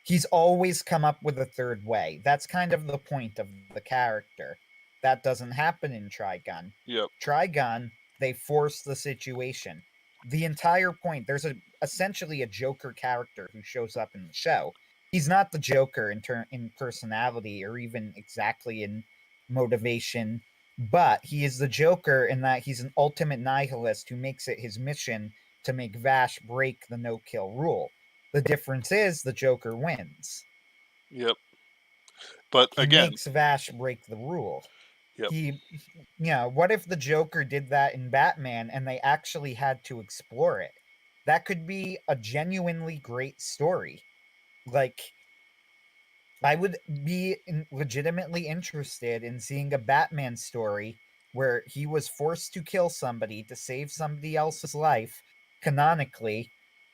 He's always come up with a third way. That's kind of the point of the character. That doesn't happen in Trigun. Yep. Trigun, they force the situation. The entire point, there's essentially a Joker character who shows up in the show. He's not the Joker in personality or even exactly in motivation, but he is the Joker in that he's an ultimate nihilist who makes it his mission to make Vash break the no kill rule. The difference is the Joker wins. Yep. But He again, makes Vash break the rule. yep. What if the Joker did that in Batman and they actually had to explore it? That could be a genuinely great story. Like, I would be legitimately interested in seeing a Batman story where he was forced to kill somebody to save somebody else's life, canonically,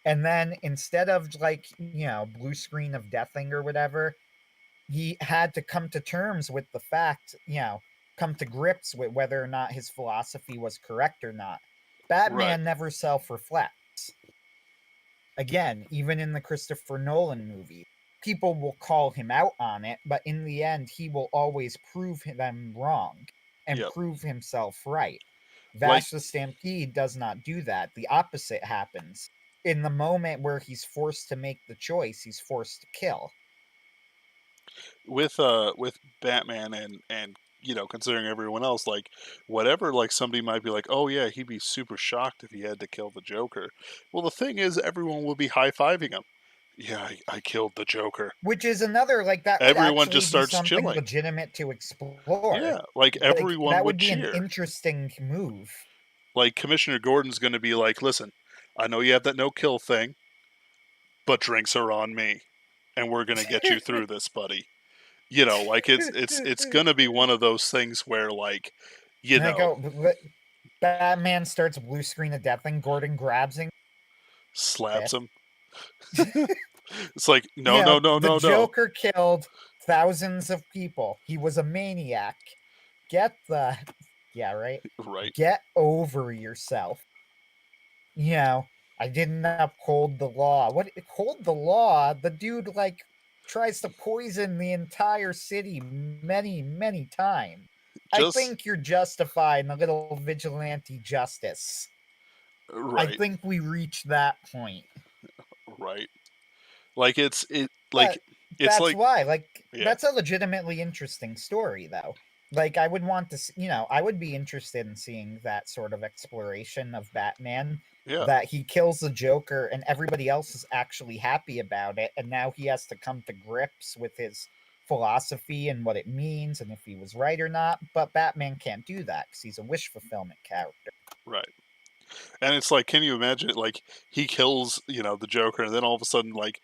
and then instead of like, blue screen of deathing or whatever, he had to come to terms with the fact, come to grips with whether or not his philosophy was correct or not. Right. Batman never self reflects. Again, even in the Christopher Nolan movies, people will call him out on it, but in the end, he will always prove them wrong and Yep. prove himself right. Like Vash the Stampede does not do that. The opposite happens. In the moment where he's forced to make the choice, he's forced to kill. with Batman and considering everyone else, like whatever, like somebody might be like, oh yeah, he'd be super shocked if he had to kill the Joker. Well, the thing is, everyone will be high fiving him. Yeah, I killed the Joker. Which is another, like, that would Everyone actually just be starts something chilling. legitimate to explore. Yeah, like Like, everyone that would would be an cheer. interesting move. Like Commissioner Gordon's going to be like, listen, I know you have that no kill thing, but drinks are on me, and we're going to get you through this, buddy. Like it's going to be one of those things where like, you And I know, go, Batman starts blue screen of death, and Gordon grabs him. slaps him. It's like, no, Yeah, no, no, the no, no. Joker killed thousands of people. He was a maniac. Get the, yeah, right? Right. Get over yourself. I didn't uphold the law. What, hold the law? The dude, like, tries to poison the entire city many, many times. I Just think you're justified in a little vigilante justice. I right. think we reached that point. Right. Like But it's that's like why, like, yeah. that's a legitimately interesting story, though. Like, I would want to, I would be interested in seeing that sort of exploration of Batman, Yeah. that he kills the Joker and everybody else is actually happy about it, and now he has to come to grips with his philosophy and what it means and if he was right or not. But Batman can't do that because he's a wish fulfillment character. Right. And it's like, can you imagine it? Like he kills, the Joker, and then all of a sudden, like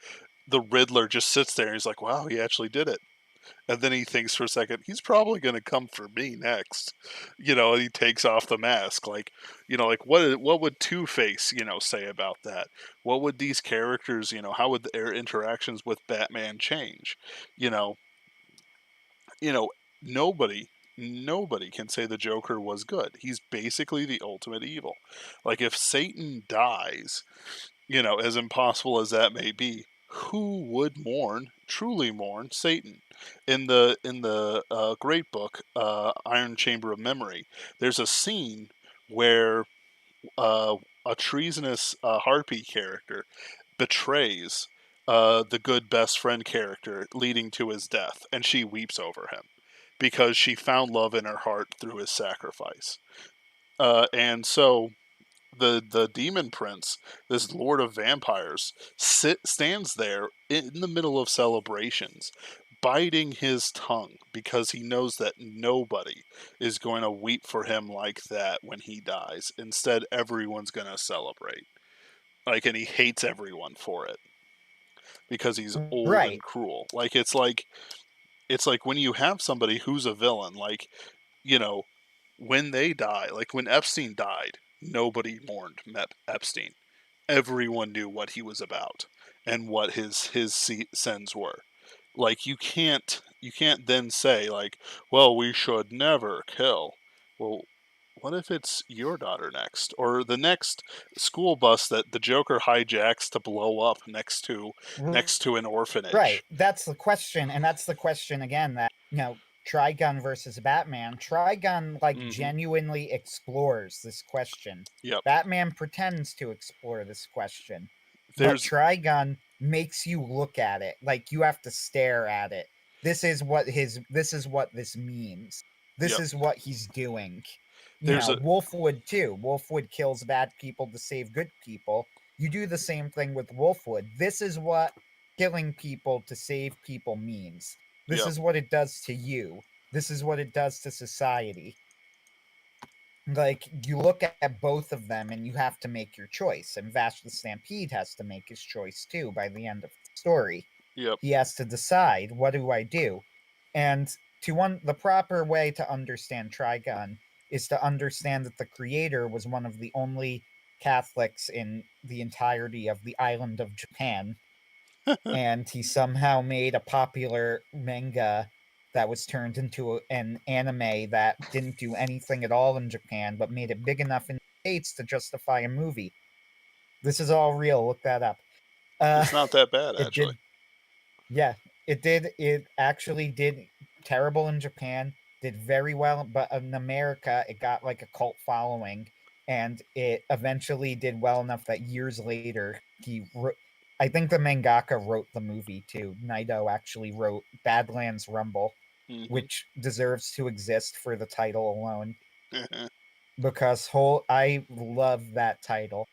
the Riddler just sits there and he's like, wow, he actually did it. And then he thinks for a second, he's probably going to come for me next. And he takes off the mask. Like, like what would Two Face, say about that? What would these characters, how would their interactions with Batman change? You know, you know, nobody can say the Joker was good. He's basically the ultimate evil. Like if Satan dies, as impossible as that may be, who would truly mourn Satan? In the great book, Iron Chamber of Memory, there's a scene where uh, a treasonous harpy character betrays the good best friend character, leading to his death, and she weeps over him because she found love in her heart through his sacrifice. And so the demon prince, this lord of vampires, stands there in the middle of celebrations, biting his tongue because he knows that nobody is going to weep for him like that when he dies. Instead, everyone's going to celebrate. And he hates everyone for it because he's old and Right. cruel. It's like when you have somebody who's a villain, you know, when they die, like when Epstein died, nobody mourned Epstein. Everyone knew what he was about and what his sins were. You can't then say well, we should never kill. Well, what if it's your daughter next, or the next school bus that the Joker hijacks to blow up next to an Right. orphanage? That's the question, and that's the question again that, Trigun versus Batman. Trigun Mm-hmm. genuinely explores this question. Yep. Batman pretends to explore this question, but There's Trigun makes you look at it. Like you have to stare at it. This is what this means. This yep. is what he's doing. There's a Wolfwood too. Wolfwood kills bad people to save good people. You do the same thing with Wolfwood. This is what killing people to save people means. This yep. is what it does to you. This is what it does to society. Like, you look at both of them and you have to make your choice. And Vash the Stampede has to make his choice too by the end of the story. Yep. He has to decide, what do I do? And the proper way to understand Trigun is to understand that the creator was one of the only Catholics in the entirety of the island of Japan, and he somehow made a popular manga that was turned into an anime that didn't do anything at all in Japan, but made it big enough in the States to justify a movie. This is all real. Look that up. Uh, It's not that bad, it actually. did, yeah, it did. It actually did terrible in Japan, did very well, but in America, it got like a cult following, and it eventually did well enough that years later, I think the mangaka wrote the movie too. Naito actually wrote Badlands Rumble, Mm-hmm. which deserves to exist for the title alone, because I love that title.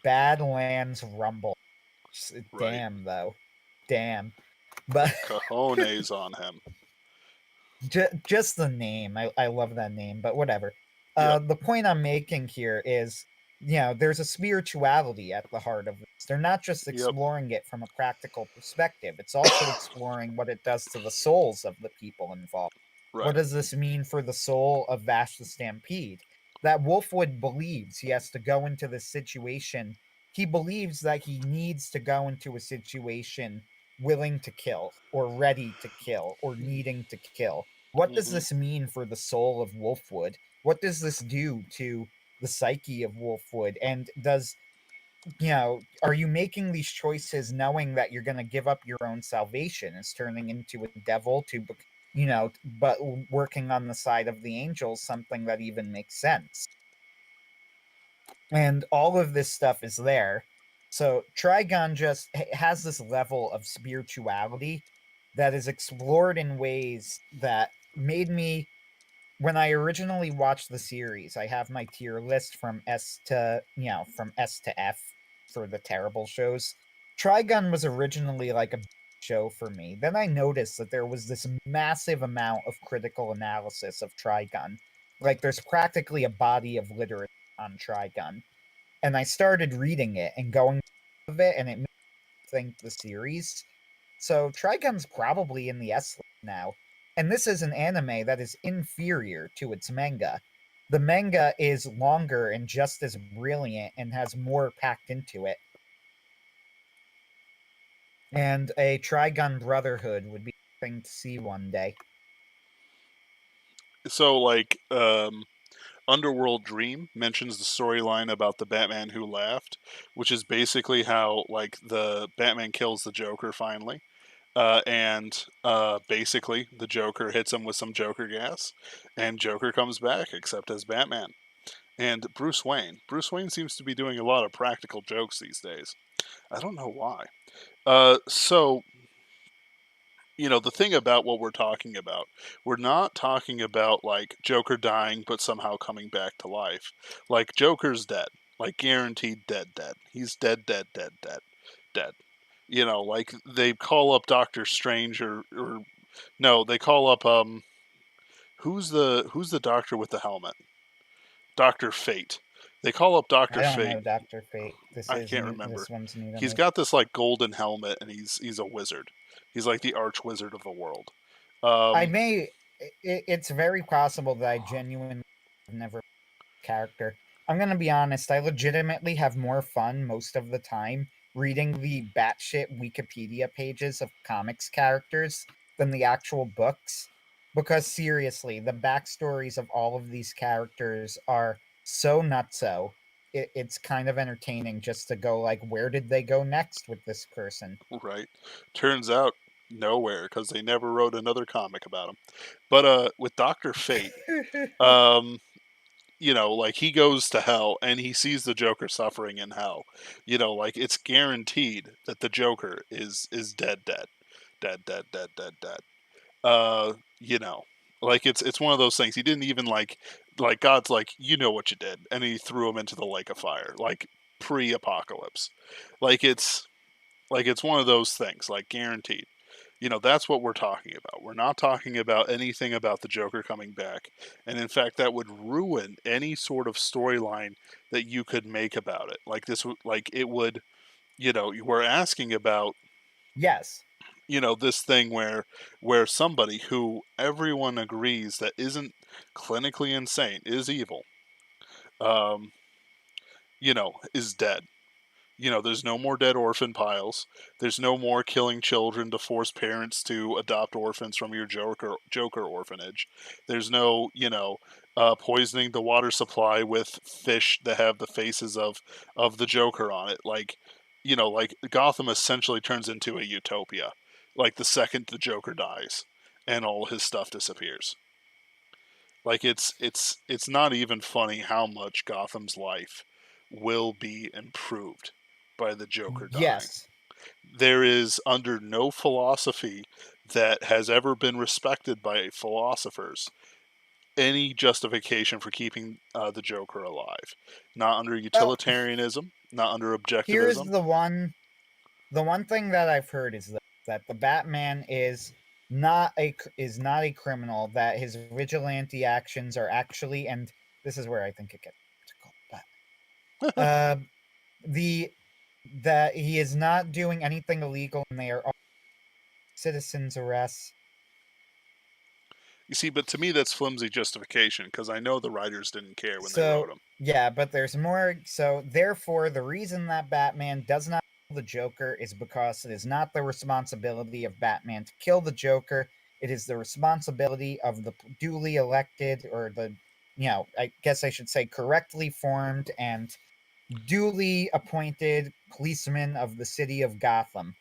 Badlands Rumble. Right. Damn though. Damn. But Cojones on him. just the name. I love that name, but whatever. Yep. The point I'm making here is, there's a spirituality at the heart of this. They're not just Yep. exploring it from a practical perspective, it's also exploring what it does to the souls of the people involved. What Right. does this mean for the soul of Vash the Stampede? That Wolfwood believes he has to go into this situation. He believes that he needs to go into a situation willing to kill, or ready to kill, or needing to kill. What does Mm-hmm. this mean for the soul of Wolfwood? What does this do to the psyche of Wolfwood? And are you making these choices knowing that you're going to give up your own salvation as turning into a devil but working on the side of the angels, something that even makes sense? And all of this stuff is there. So Trigon just has this level of spirituality that is explored in ways that made me, when I originally watched the series, I have my tier list from S to F for the terrible shows. Trigun was originally like a show for me. Then I noticed that there was this massive amount of critical analysis of Trigun. Like, there's practically a body of literature on Trigun. And I started reading it and going of it, and it made me think the series. So Trigun's probably in the S list now. And this is an anime that is inferior to its manga. The manga is longer and just as brilliant and has more packed into it. And a Trigun Brotherhood would be a thing to see one day. So, Underworld Dream mentions the storyline about the Batman who laughed, which is basically how, the Batman kills the Joker finally. And basically, the Joker hits him with some Joker gas, and Joker comes back, except as Batman. And Bruce Wayne. Bruce Wayne seems to be doing a lot of practical jokes these days. I don't know why. So the thing about what we're talking about, we're not talking about like Joker dying but somehow coming back to life. Like Joker's dead, like guaranteed dead, dead. He's dead, dead, dead, dead, dead. Like they call up Doctor Strange or no, they call up who's the doctor with the helmet? Doctor Fate. They call up I Doctor don't Fate. know Dr. Fate. This I is can't new. remember. This one's new to He's me. got this like golden helmet, and he's a wizard. He's like the arch wizard of the world. I Um, may. It's very possible that I genuinely have never character. I'm gonna be honest. I legitimately have more fun most of the time reading the batshit Wikipedia pages of comics characters than the actual books, because seriously, the backstories of all of these characters are so nutso. It's kind of entertaining just to go like, where did they go next with this person? right. Turns out nowhere because they never wrote another comic about him. But with Doctor Fate, um, like he goes to hell and he sees the Joker suffering in hell. Like it's guaranteed that the Joker is dead, dead, dead, dead, dead, dead, dead. Uh, you know, like it's one of those things. He didn't even like God's like, you know what you did, and he threw him into the lake of fire, like pre-apocalypse. Like it's one of those things, like guaranteed. That's what we're talking about. We're not talking about anything about the Joker coming back. And in fact, that would ruin any sort of storyline that you could make about it. Like this, like it would, we're asking about, Yes. this thing where somebody who everyone agrees that isn't clinically insane, is evil, um, is dead. There's no more dead orphan piles. There's no more killing children to force parents to adopt orphans from your Joker orphanage. There's no, poisoning the water supply with fish that have the faces of the Joker on it. Like Gotham essentially turns into a utopia. Like the second the Joker dies, and all his stuff disappears. Like it's not even funny how much Gotham's life will be improved by the Joker dying. Yes. There is under no philosophy that has ever been respected by philosophers any justification for keeping the Joker alive. Not under Well, utilitarianism, not under here's objectivism. the one thing that I've heard is that the Batman is not a criminal. That his vigilante actions are actually, and this is where I think it gets political. But the that he is not doing anything illegal, and they are all citizens' arrests. You see, but to me that's flimsy justification because I know the writers didn't care when they wrote So them. yeah, but there's more. So therefore, the reason that Batman does not kill the Joker is because it is not the responsibility of Batman to kill the Joker. It is the responsibility of the duly elected, or the, I guess I should say, correctly formed and duly appointed policemen of the city of Gotham.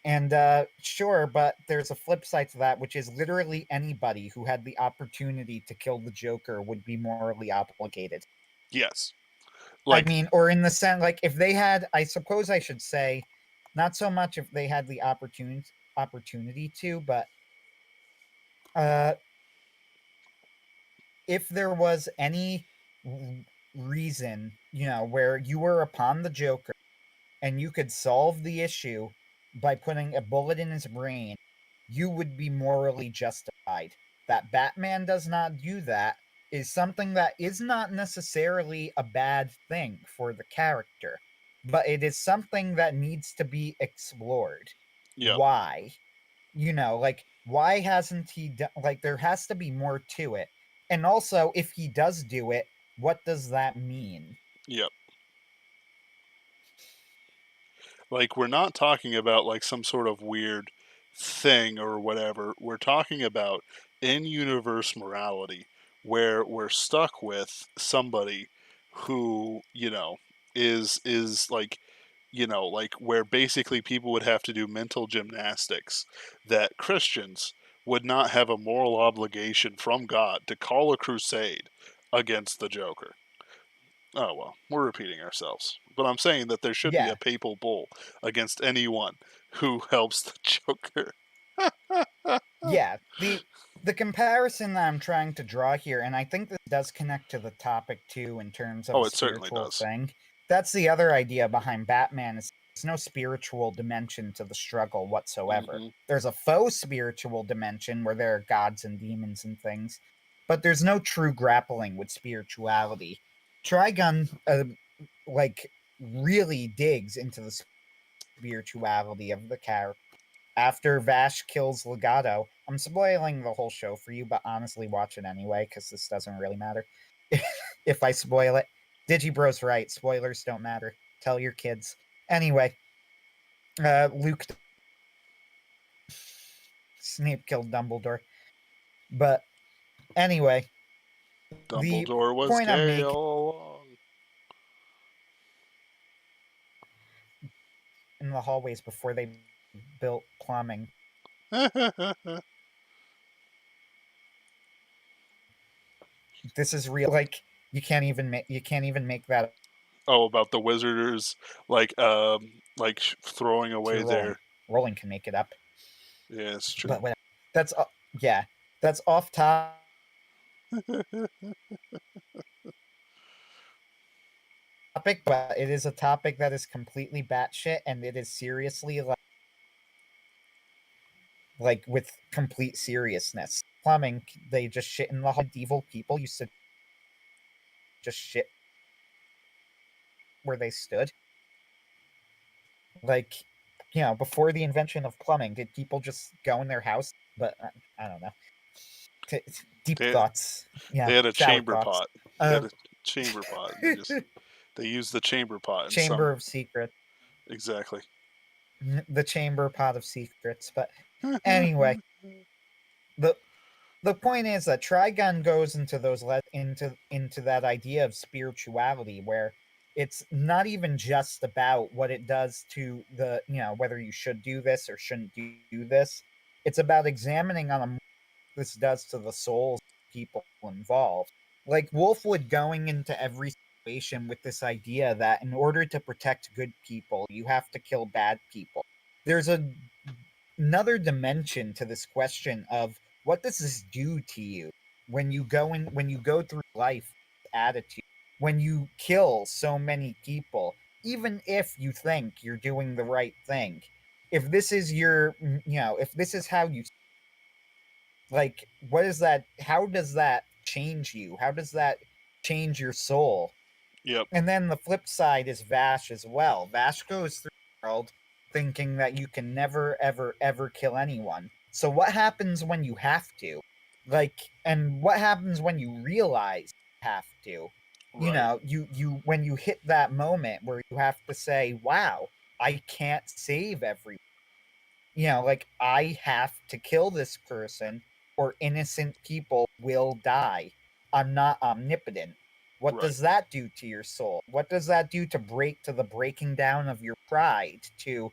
And sure, but there's a flip side to that, which is literally anybody who had the opportunity to kill the Joker would be morally obligated. Yes. I Like, mean, or in the sense, like if they had, I suppose I should say, not so much if they had the opportunity to, but uh, if there was any reason, where you were upon the Joker and you could solve the issue by putting a bullet in his brain, you would be morally justified. That Batman does not do that is something that is not necessarily a bad thing for the character, but it is something that needs to be explored. yep, Why? Like, why hasn't he done, like, there has to be more to it. And also, if he does do it, what does that mean? yep. Like, we're not talking about like some sort of weird thing or whatever. We're talking about in universe morality where we're stuck with somebody who, is like, like where basically people would have to do mental gymnastics that Christians would not have a moral obligation from God to call a crusade against the Joker. Oh well, we're repeating ourselves. But I'm saying that there should be Yeah. a papal bull against anyone who helps the Joker. Yeah, the comparison that I'm trying to draw here, and I think this does connect to the topic too in terms of Oh, a it certainly spiritual does. thing. That's the other idea behind Batman is there's no spiritual dimension to the struggle whatsoever. Hmm. There's a faux spiritual dimension where there are gods and demons and things, but there's no true grappling with spirituality. Trigun like really digs into the spirituality of the character after Vash kills Legato. I'm spoiling the whole show for you, but honestly, watch it anyway because this doesn't really matter. If I spoil it, Digibro's right. Spoilers don't matter. Tell your kids. Anyway, Luke Snape killed Dumbledore, but anyway, the Dumbledore was point I'm gay making all in the hallways before they built plumbing. along. This is real. Like you can't even make that Oh, about the wizards, like throwing to away Rolling. their. Rolling can make it up, Yeah, it's true. but whatever. That's yeah. That's off topic. But it is a topic that is completely batshit, and it is seriously like with complete seriousness. Plumbing, they just shit in the evil people used to just shit where they stood. Like, before the invention of plumbing, did people just go in their house? But I don't know. Deep they thoughts. Yeah, they had a shower chamber thoughts. pot. They had a chamber pot. And they used the chamber pot in some. Chamber of Secrets. Exactly. The chamber pot of secrets. But anyway, the the point is that Trigun goes into into that idea of spirituality where it's not even just about what it does to the whether you should do this or shouldn't do this. It's about examining on a this does to the souls of people involved. Like Wolfwood going into every situation with this idea that in order to protect good people, you have to kill bad people. There's another dimension to this question of what does this do to you when you go through life attitude when you kill so many people even if you think you're doing the right thing if this is your if this is how you like what is that how does that change you how does that change your soul Yep. and then the flip side is Vash as well. Vash goes through the world thinking that you can never, ever, ever kill anyone. So what happens when you have to? Like, and what happens when you realize you have to? Right. You when you hit that moment where you have to say, "Wow, I can't save everyone." Like I have to kill this person or innocent people will die. I'm not omnipotent. What Right. does that do to your soul? What does that do to the breaking down of your pride to,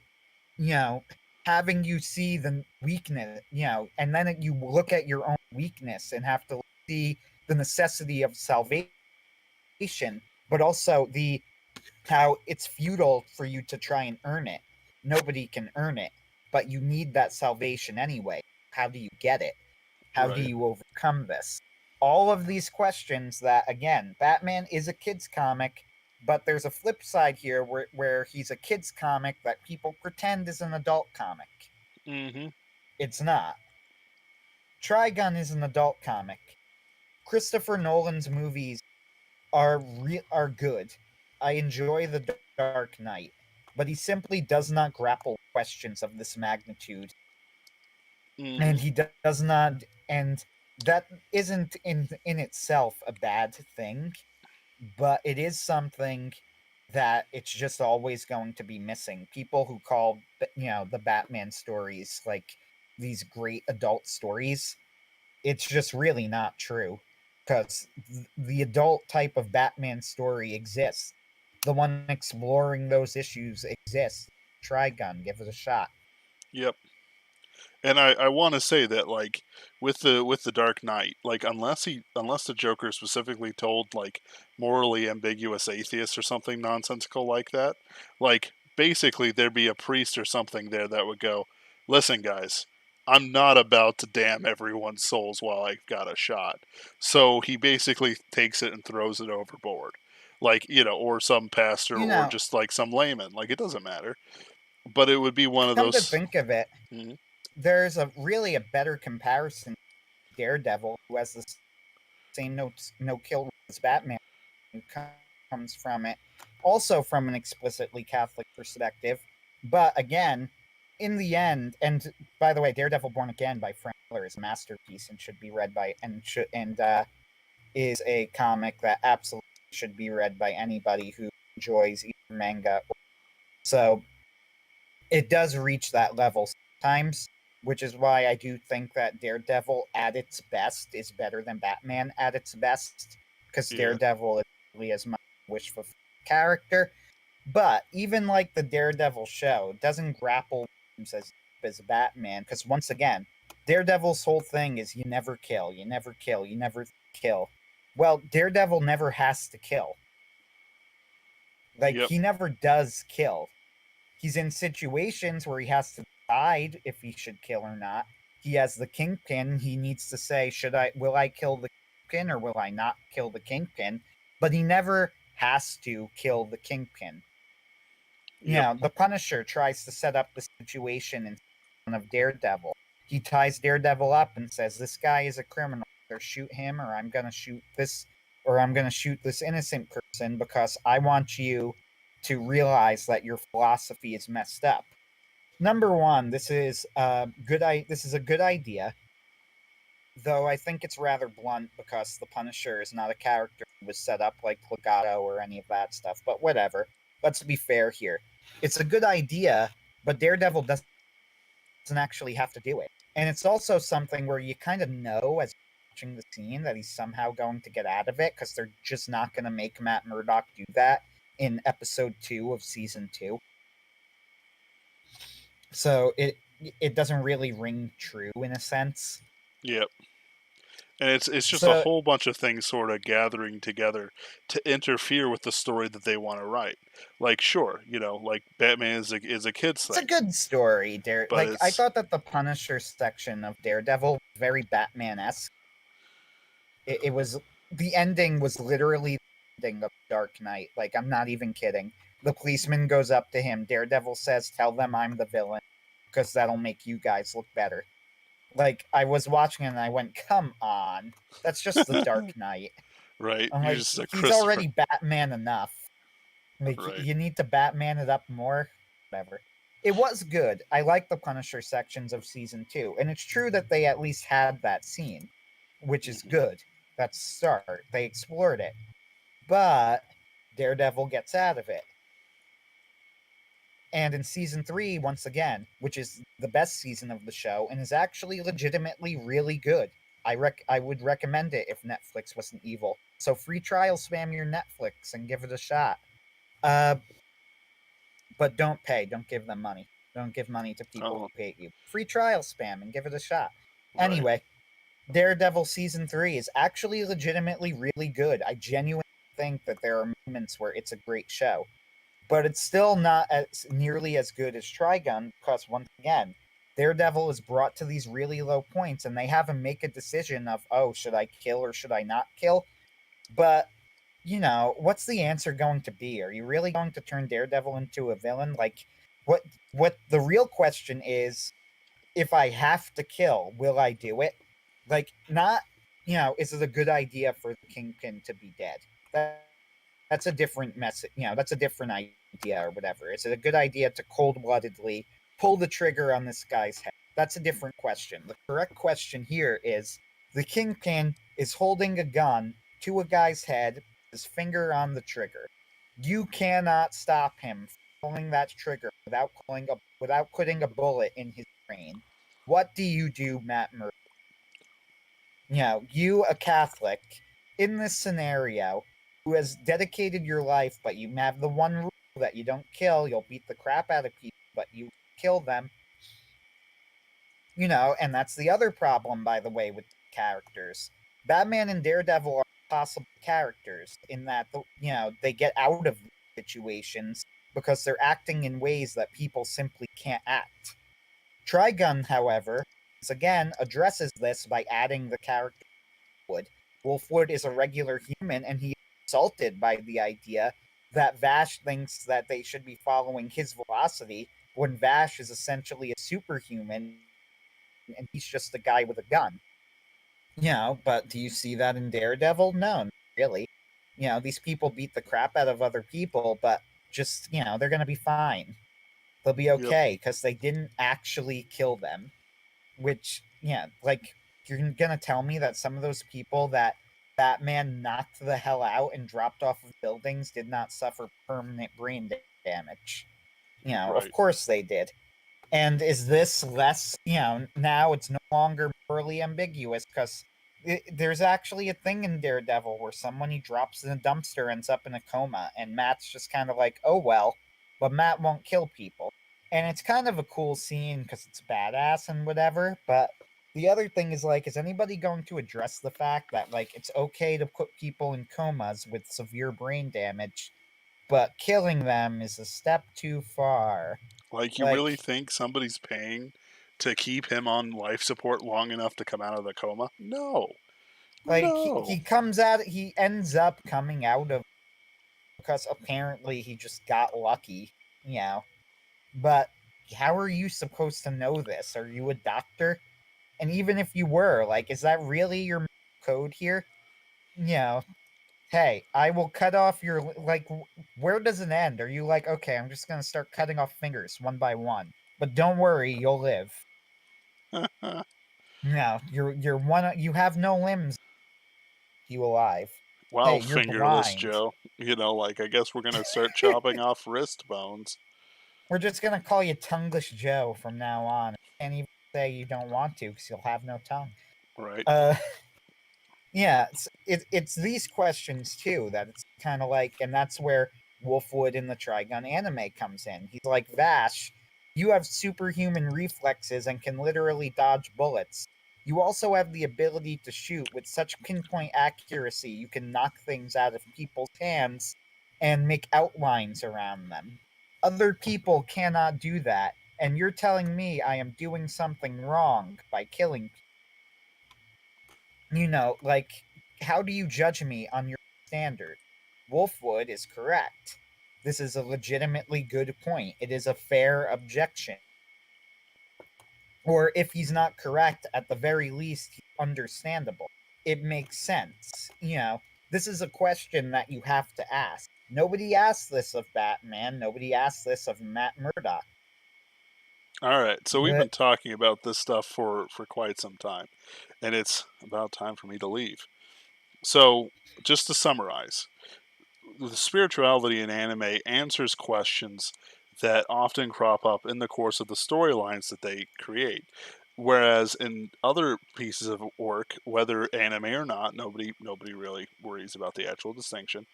you know, having you see the weakness, and then you look at your own weakness and have to see the necessity of salvation, but also the how it's futile for you to try and earn it. Nobody can earn it, but you need that salvation anyway. How do you get it? How do Right. you overcome this? All of these questions that, again, Batman is a kid's comic, but there's a flip side here where he's a kid's comic that people pretend is an adult comic. Hmm. It's not. Trigun is an adult comic. Christopher Nolan's movies are good. I enjoy The Dark Knight, but he simply does not grapple questions of this magnitude, Hmm. and he does not, and that isn't in itself a bad thing, but it is something that it's just always going to be missing. People who call the Batman stories like these great adult stories, it's just really not true because the adult type of Batman story exists. The one exploring those issues exists. Trigun, give it a shot. Yep. And I want to say that like with the Dark Knight, like unless the Joker specifically told like morally ambiguous atheists or something nonsensical like that, like basically there'd be a priest or something there that would go, "Listen, guys, I'm not about to damn everyone's souls while I've got a shot." So he basically takes it and throws it overboard. Like, or some pastor You or know, just like some layman. Like, it doesn't matter. But it would be one of come to those. think of it, Mhm. there's a better comparison. Daredevil, who has the same no kill as Batman, who comes from it, also from an explicitly Catholic perspective. But again, in the end, and by the way, Daredevil Born Again by Frank Miller is a masterpiece and should be read by and is a comic that absolutely should be read by anybody who enjoys either manga. So it does reach that level sometimes, which is why I do think that Daredevil at its best is better than Batman at its best, because Yeah. Daredevil is really as much a wish fulfillment character. But even like the Daredevil show doesn't grapple as Batman, because once again, Daredevil's whole thing is you never kill, you never kill, you never kill. Well, Daredevil never has to kill. Like Yep. he never does kill. He's in situations where he has to decide if he should kill or not. He has the kingpin. He needs to say, will I kill the kingpin or will I not kill the kingpin? But he never has to kill the kingpin. Yep. The Punisher tries to set up the situation in front of Daredevil. He ties Daredevil up and says, "This guy is a criminal. Either shoot him, or I'm going to shoot this innocent person because I want you to realize that your philosophy is messed up." Number one, this is a good idea, though I think it's rather blunt because the Punisher is not a character who was set up like Legato or any of that stuff. But whatever. Let's be fair here. It's a good idea, but Daredevil doesn't actually have to do it. And it's also something where you kind of know as watching the scene that he's somehow going to get out of it because they're just not going to make Matt Murdock do that in episode 2 of season 2. So it doesn't really ring true in a sense. Yep. And it's just a So whole bunch of things sort of gathering together to interfere with the story that they want to write. Like, sure, like Batman is a kid's it's a thing, good story. but Like I it's thought that the Punisher section of Daredevil was very Batman esque. It was the ending was literally the ending of Dark Knight. Like I'm not even kidding. The policeman goes up to him. Daredevil says, "Tell them I'm the villain, because that'll make you guys look better." Like I was watching it and I went, "Come on, that's just the Dark Knight." right. I'm You're like, just a he's Christopher, already Batman enough. Like right? you need to Batman it up more. Whatever. It was good. I like the Punisher sections of season 2, and it's true that they at least had that scene, which is Hmm. good. That's a start. They explored it, but Daredevil gets out of it. And in season 3, once again, which is the best season of the show and is actually legitimately really good. I would recommend it if Netflix wasn't evil. So free trial spam your Netflix and give it a shot. Uh, but don't pay. Don't give them money. Don't give money to people Oh, who hate you. Free trial spam and give it a shot. right. Anyway, Daredevil season 3 is actually legitimately really good. I genuinely think that there are moments where it's a great show, but it's still not as nearly as good as Trigun because once again, Daredevil is brought to these really low points and they have to make a decision of, oh, should I kill or should I not kill? But what's the answer going to be? Are you really going to turn Daredevil into a villain? Like what what the real question is, if I have to kill, will I do it? Like not, is it a good idea for the Kingpin to be dead? That's a different message. That's a different idea or whatever. Is it a good idea to cold-bloodedly pull the trigger on this guy's head? That's a different question. The correct question here is the Kingpin is holding a gun to a guy's head, his finger on the trigger. You cannot stop him from pulling that trigger without putting a bullet in his brain. What do you do, Matt Murray? You, a Catholic, in this scenario, who has dedicated your life, but you have the one rule that you don't kill, you'll beat the crap out of people, but you kill them. And that's the other problem, by the way, with characters. Batman and Daredevil are possible characters in that they get out of situations because they're acting in ways that people simply can't act. Trigun, however, again addresses this by adding the character Wolfwood. Wolfwood is a regular human, and he is insulted by the idea that Vash thinks that they should be following his velocity when Vash is essentially a superhuman and he's just a guy with a gun. But do you see that in Daredevil? No, not really. These people beat the crap out of other people, but just, they're going to be fine. They'll be Yep. okay because they didn't actually kill them. Which, like, you're going to tell me that some of those people that Batman knocked the hell out and dropped off of buildings did not suffer permanent brain damage. Of Right. course they did. And is this less, now it's no longer morally ambiguous because there's actually a thing in Daredevil where someone he drops in a dumpster ends up in a coma, and Matt's just kind of like, oh well, but Matt won't kill people. And it's kind of a cool scene because it's badass and whatever, but the other thing is, like, is anybody going to address the fact that, like, it's okay to put people in comas with severe brain damage, but killing them is a step too far? Like, you Like, really think somebody's paying to keep him on life support long enough to come out of the coma? No. Like No. he comes out, he ends up coming out of because apparently he just got lucky, you know. But how are you supposed to know this? Are you a doctor? And even if you were, like, is that really your code here? You know, hey, I will cut off your like. Where does it end? Are you like, okay, I'm just gonna start cutting off fingers one by one, but don't worry, you'll live. No, you're one. You have no limbs. You alive? Wow, Hey, you're fingerless blind. Joe. Like, I guess we're gonna start chopping off wrist bones. We're just gonna call you Tongueless Joe from now on. Can't even say you don't want to because you'll have no tongue. Right. Uh, yeah, it's these questions too that it's kind of like, and that's where Wolfwood in the Trigun anime comes in. He's like, Vash, you have superhuman reflexes and can literally dodge bullets. You also have the ability to shoot with such pinpoint accuracy. You can knock things out of people's hands and make outlines around them. Other people cannot do that, and you're telling me I am doing something wrong by killing people. Like, how do you judge me on your standard? Wolfwood is correct. This is a legitimately good point. It is a fair objection. Or if he's not correct, at the very least, he's understandable. It makes sense. This is a question that you have to ask. Nobody asked this of Batman. Nobody asked this of Matt Murdock. All right. So we've been But talking about this stuff for quite some time, and it's about time for me to leave. So, just to summarize, the spirituality in anime answers questions that often crop up in the course of the storylines that they create. Whereas in other pieces of work, whether anime or not, nobody really worries about the actual distinction.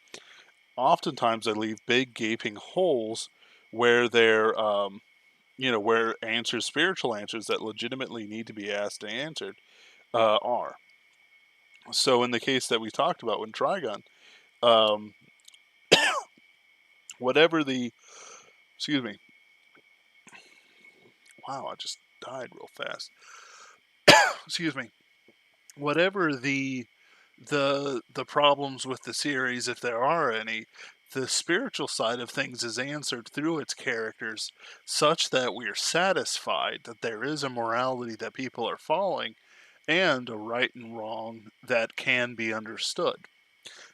Oftentimes, they leave big gaping holes where where spiritual answers that legitimately need to be asked and answered, are. So, in the case that we talked about with Trigun, um, whatever the excuse me, wow, I just died real fast. Excuse me. Whatever the problems with the series, if there are any, the spiritual side of things is answered through its characters, such that we're satisfied that there is a morality that people are following, and a right and wrong that can be understood.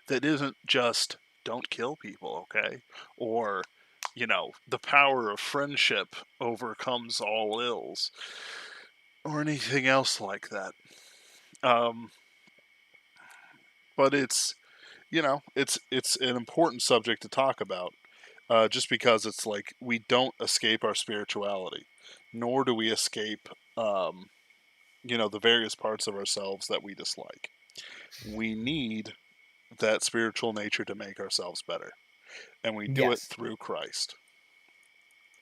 That isn't just don't kill people, okay? Or, the power of friendship overcomes all ills, or anything else like that. Um, but it's an important subject to talk about, just because it's like we don't escape our spirituality, nor do we escape, um, the various parts of ourselves that we dislike. We need that spiritual nature to make ourselves better, and we do it yes, through Christ.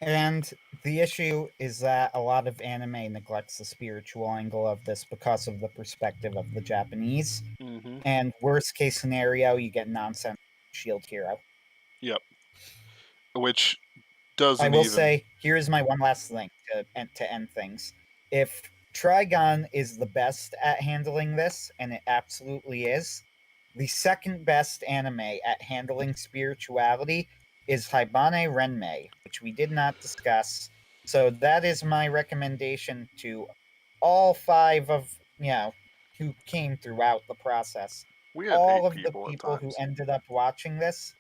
And the issue is that a lot of anime neglects the spiritual angle of this because of the perspective of the Japanese. Mm-hmm. And worst case scenario, you get nonsense shield hero. Yep. Which I doesn't will even. say, here's my one last thing to end things. If Trigon is the best at handling this, and it absolutely is, the second best anime at handling spirituality is Haibane Renmei, which we did not discuss. So that is my recommendation to all five of who came throughout the process. We had All 8 of the people at people who times. ended up watching this,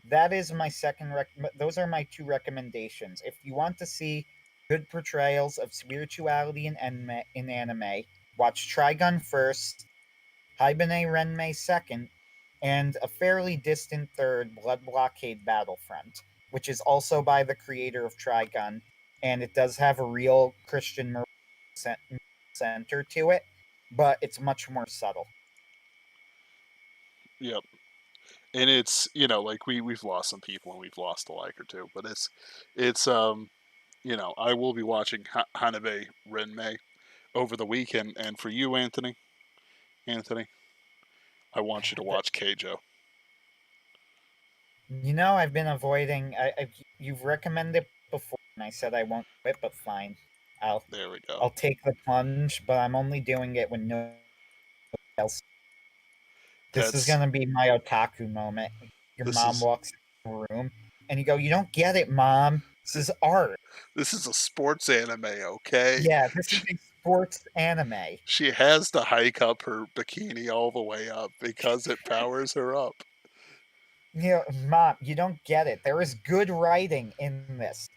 that is my second those are my two recommendations. If you want to see good portrayals of spirituality in anime, watch Trigun first, Hibine Renmei second, and a fairly distant third, Blood Blockade Battlefront, which is also by the creator of Trigun, and it does have a real Christian center to it, but it's much more subtle. Yep. And it's, like we've lost some people and we've lost a like or two, but it's I will be watching Hanabe Renmei over the weekend, and for you, Anthony, I want you to watch Keijo. I've been avoiding. You've recommended before, and I said I won't do it, but fine. I'll There we go. I'll take the plunge, but I'm only doing it when no one else. This is That's gonna be my otaku moment. Your this mom is walks in the room, and you go, "You don't get it, mom. This is art." this is a sports anime, okay? Yeah, this is She, a sports anime. she has to hike up her bikini all the way up because it powers her up. Mom, you don't get it. There is good writing in this.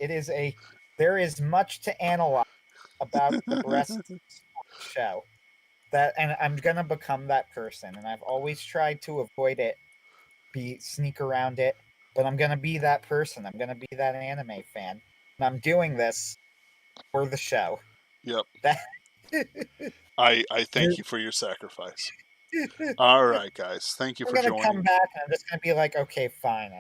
There is much to analyze about the breast show. That and I'm gonna become that person, and I've always tried to avoid it, be sneak around it, but I'm gonna be that person. I'm gonna be that anime fan, and I'm doing this for the show. Yep. That I thank you for your sacrifice. All right, guys. Thank you I'm for gonna come joining. back, and I'm just gonna be like, okay, fine.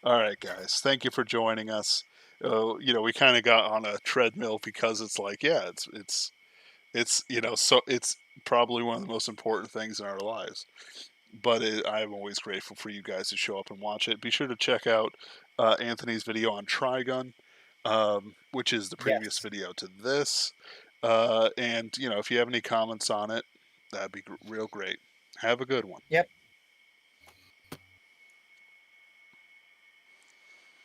All right, guys. Thank you for joining us. We kind of got on a treadmill because it's like, yeah, so it's probably one of the most important things in our lives. But I'm always grateful for you guys to show up and watch it. Be sure to check out Anthony's video on Trigun, which is the previous Yes. video to this. And if you have any comments on it, that'd be real great. Have a good one. Yep.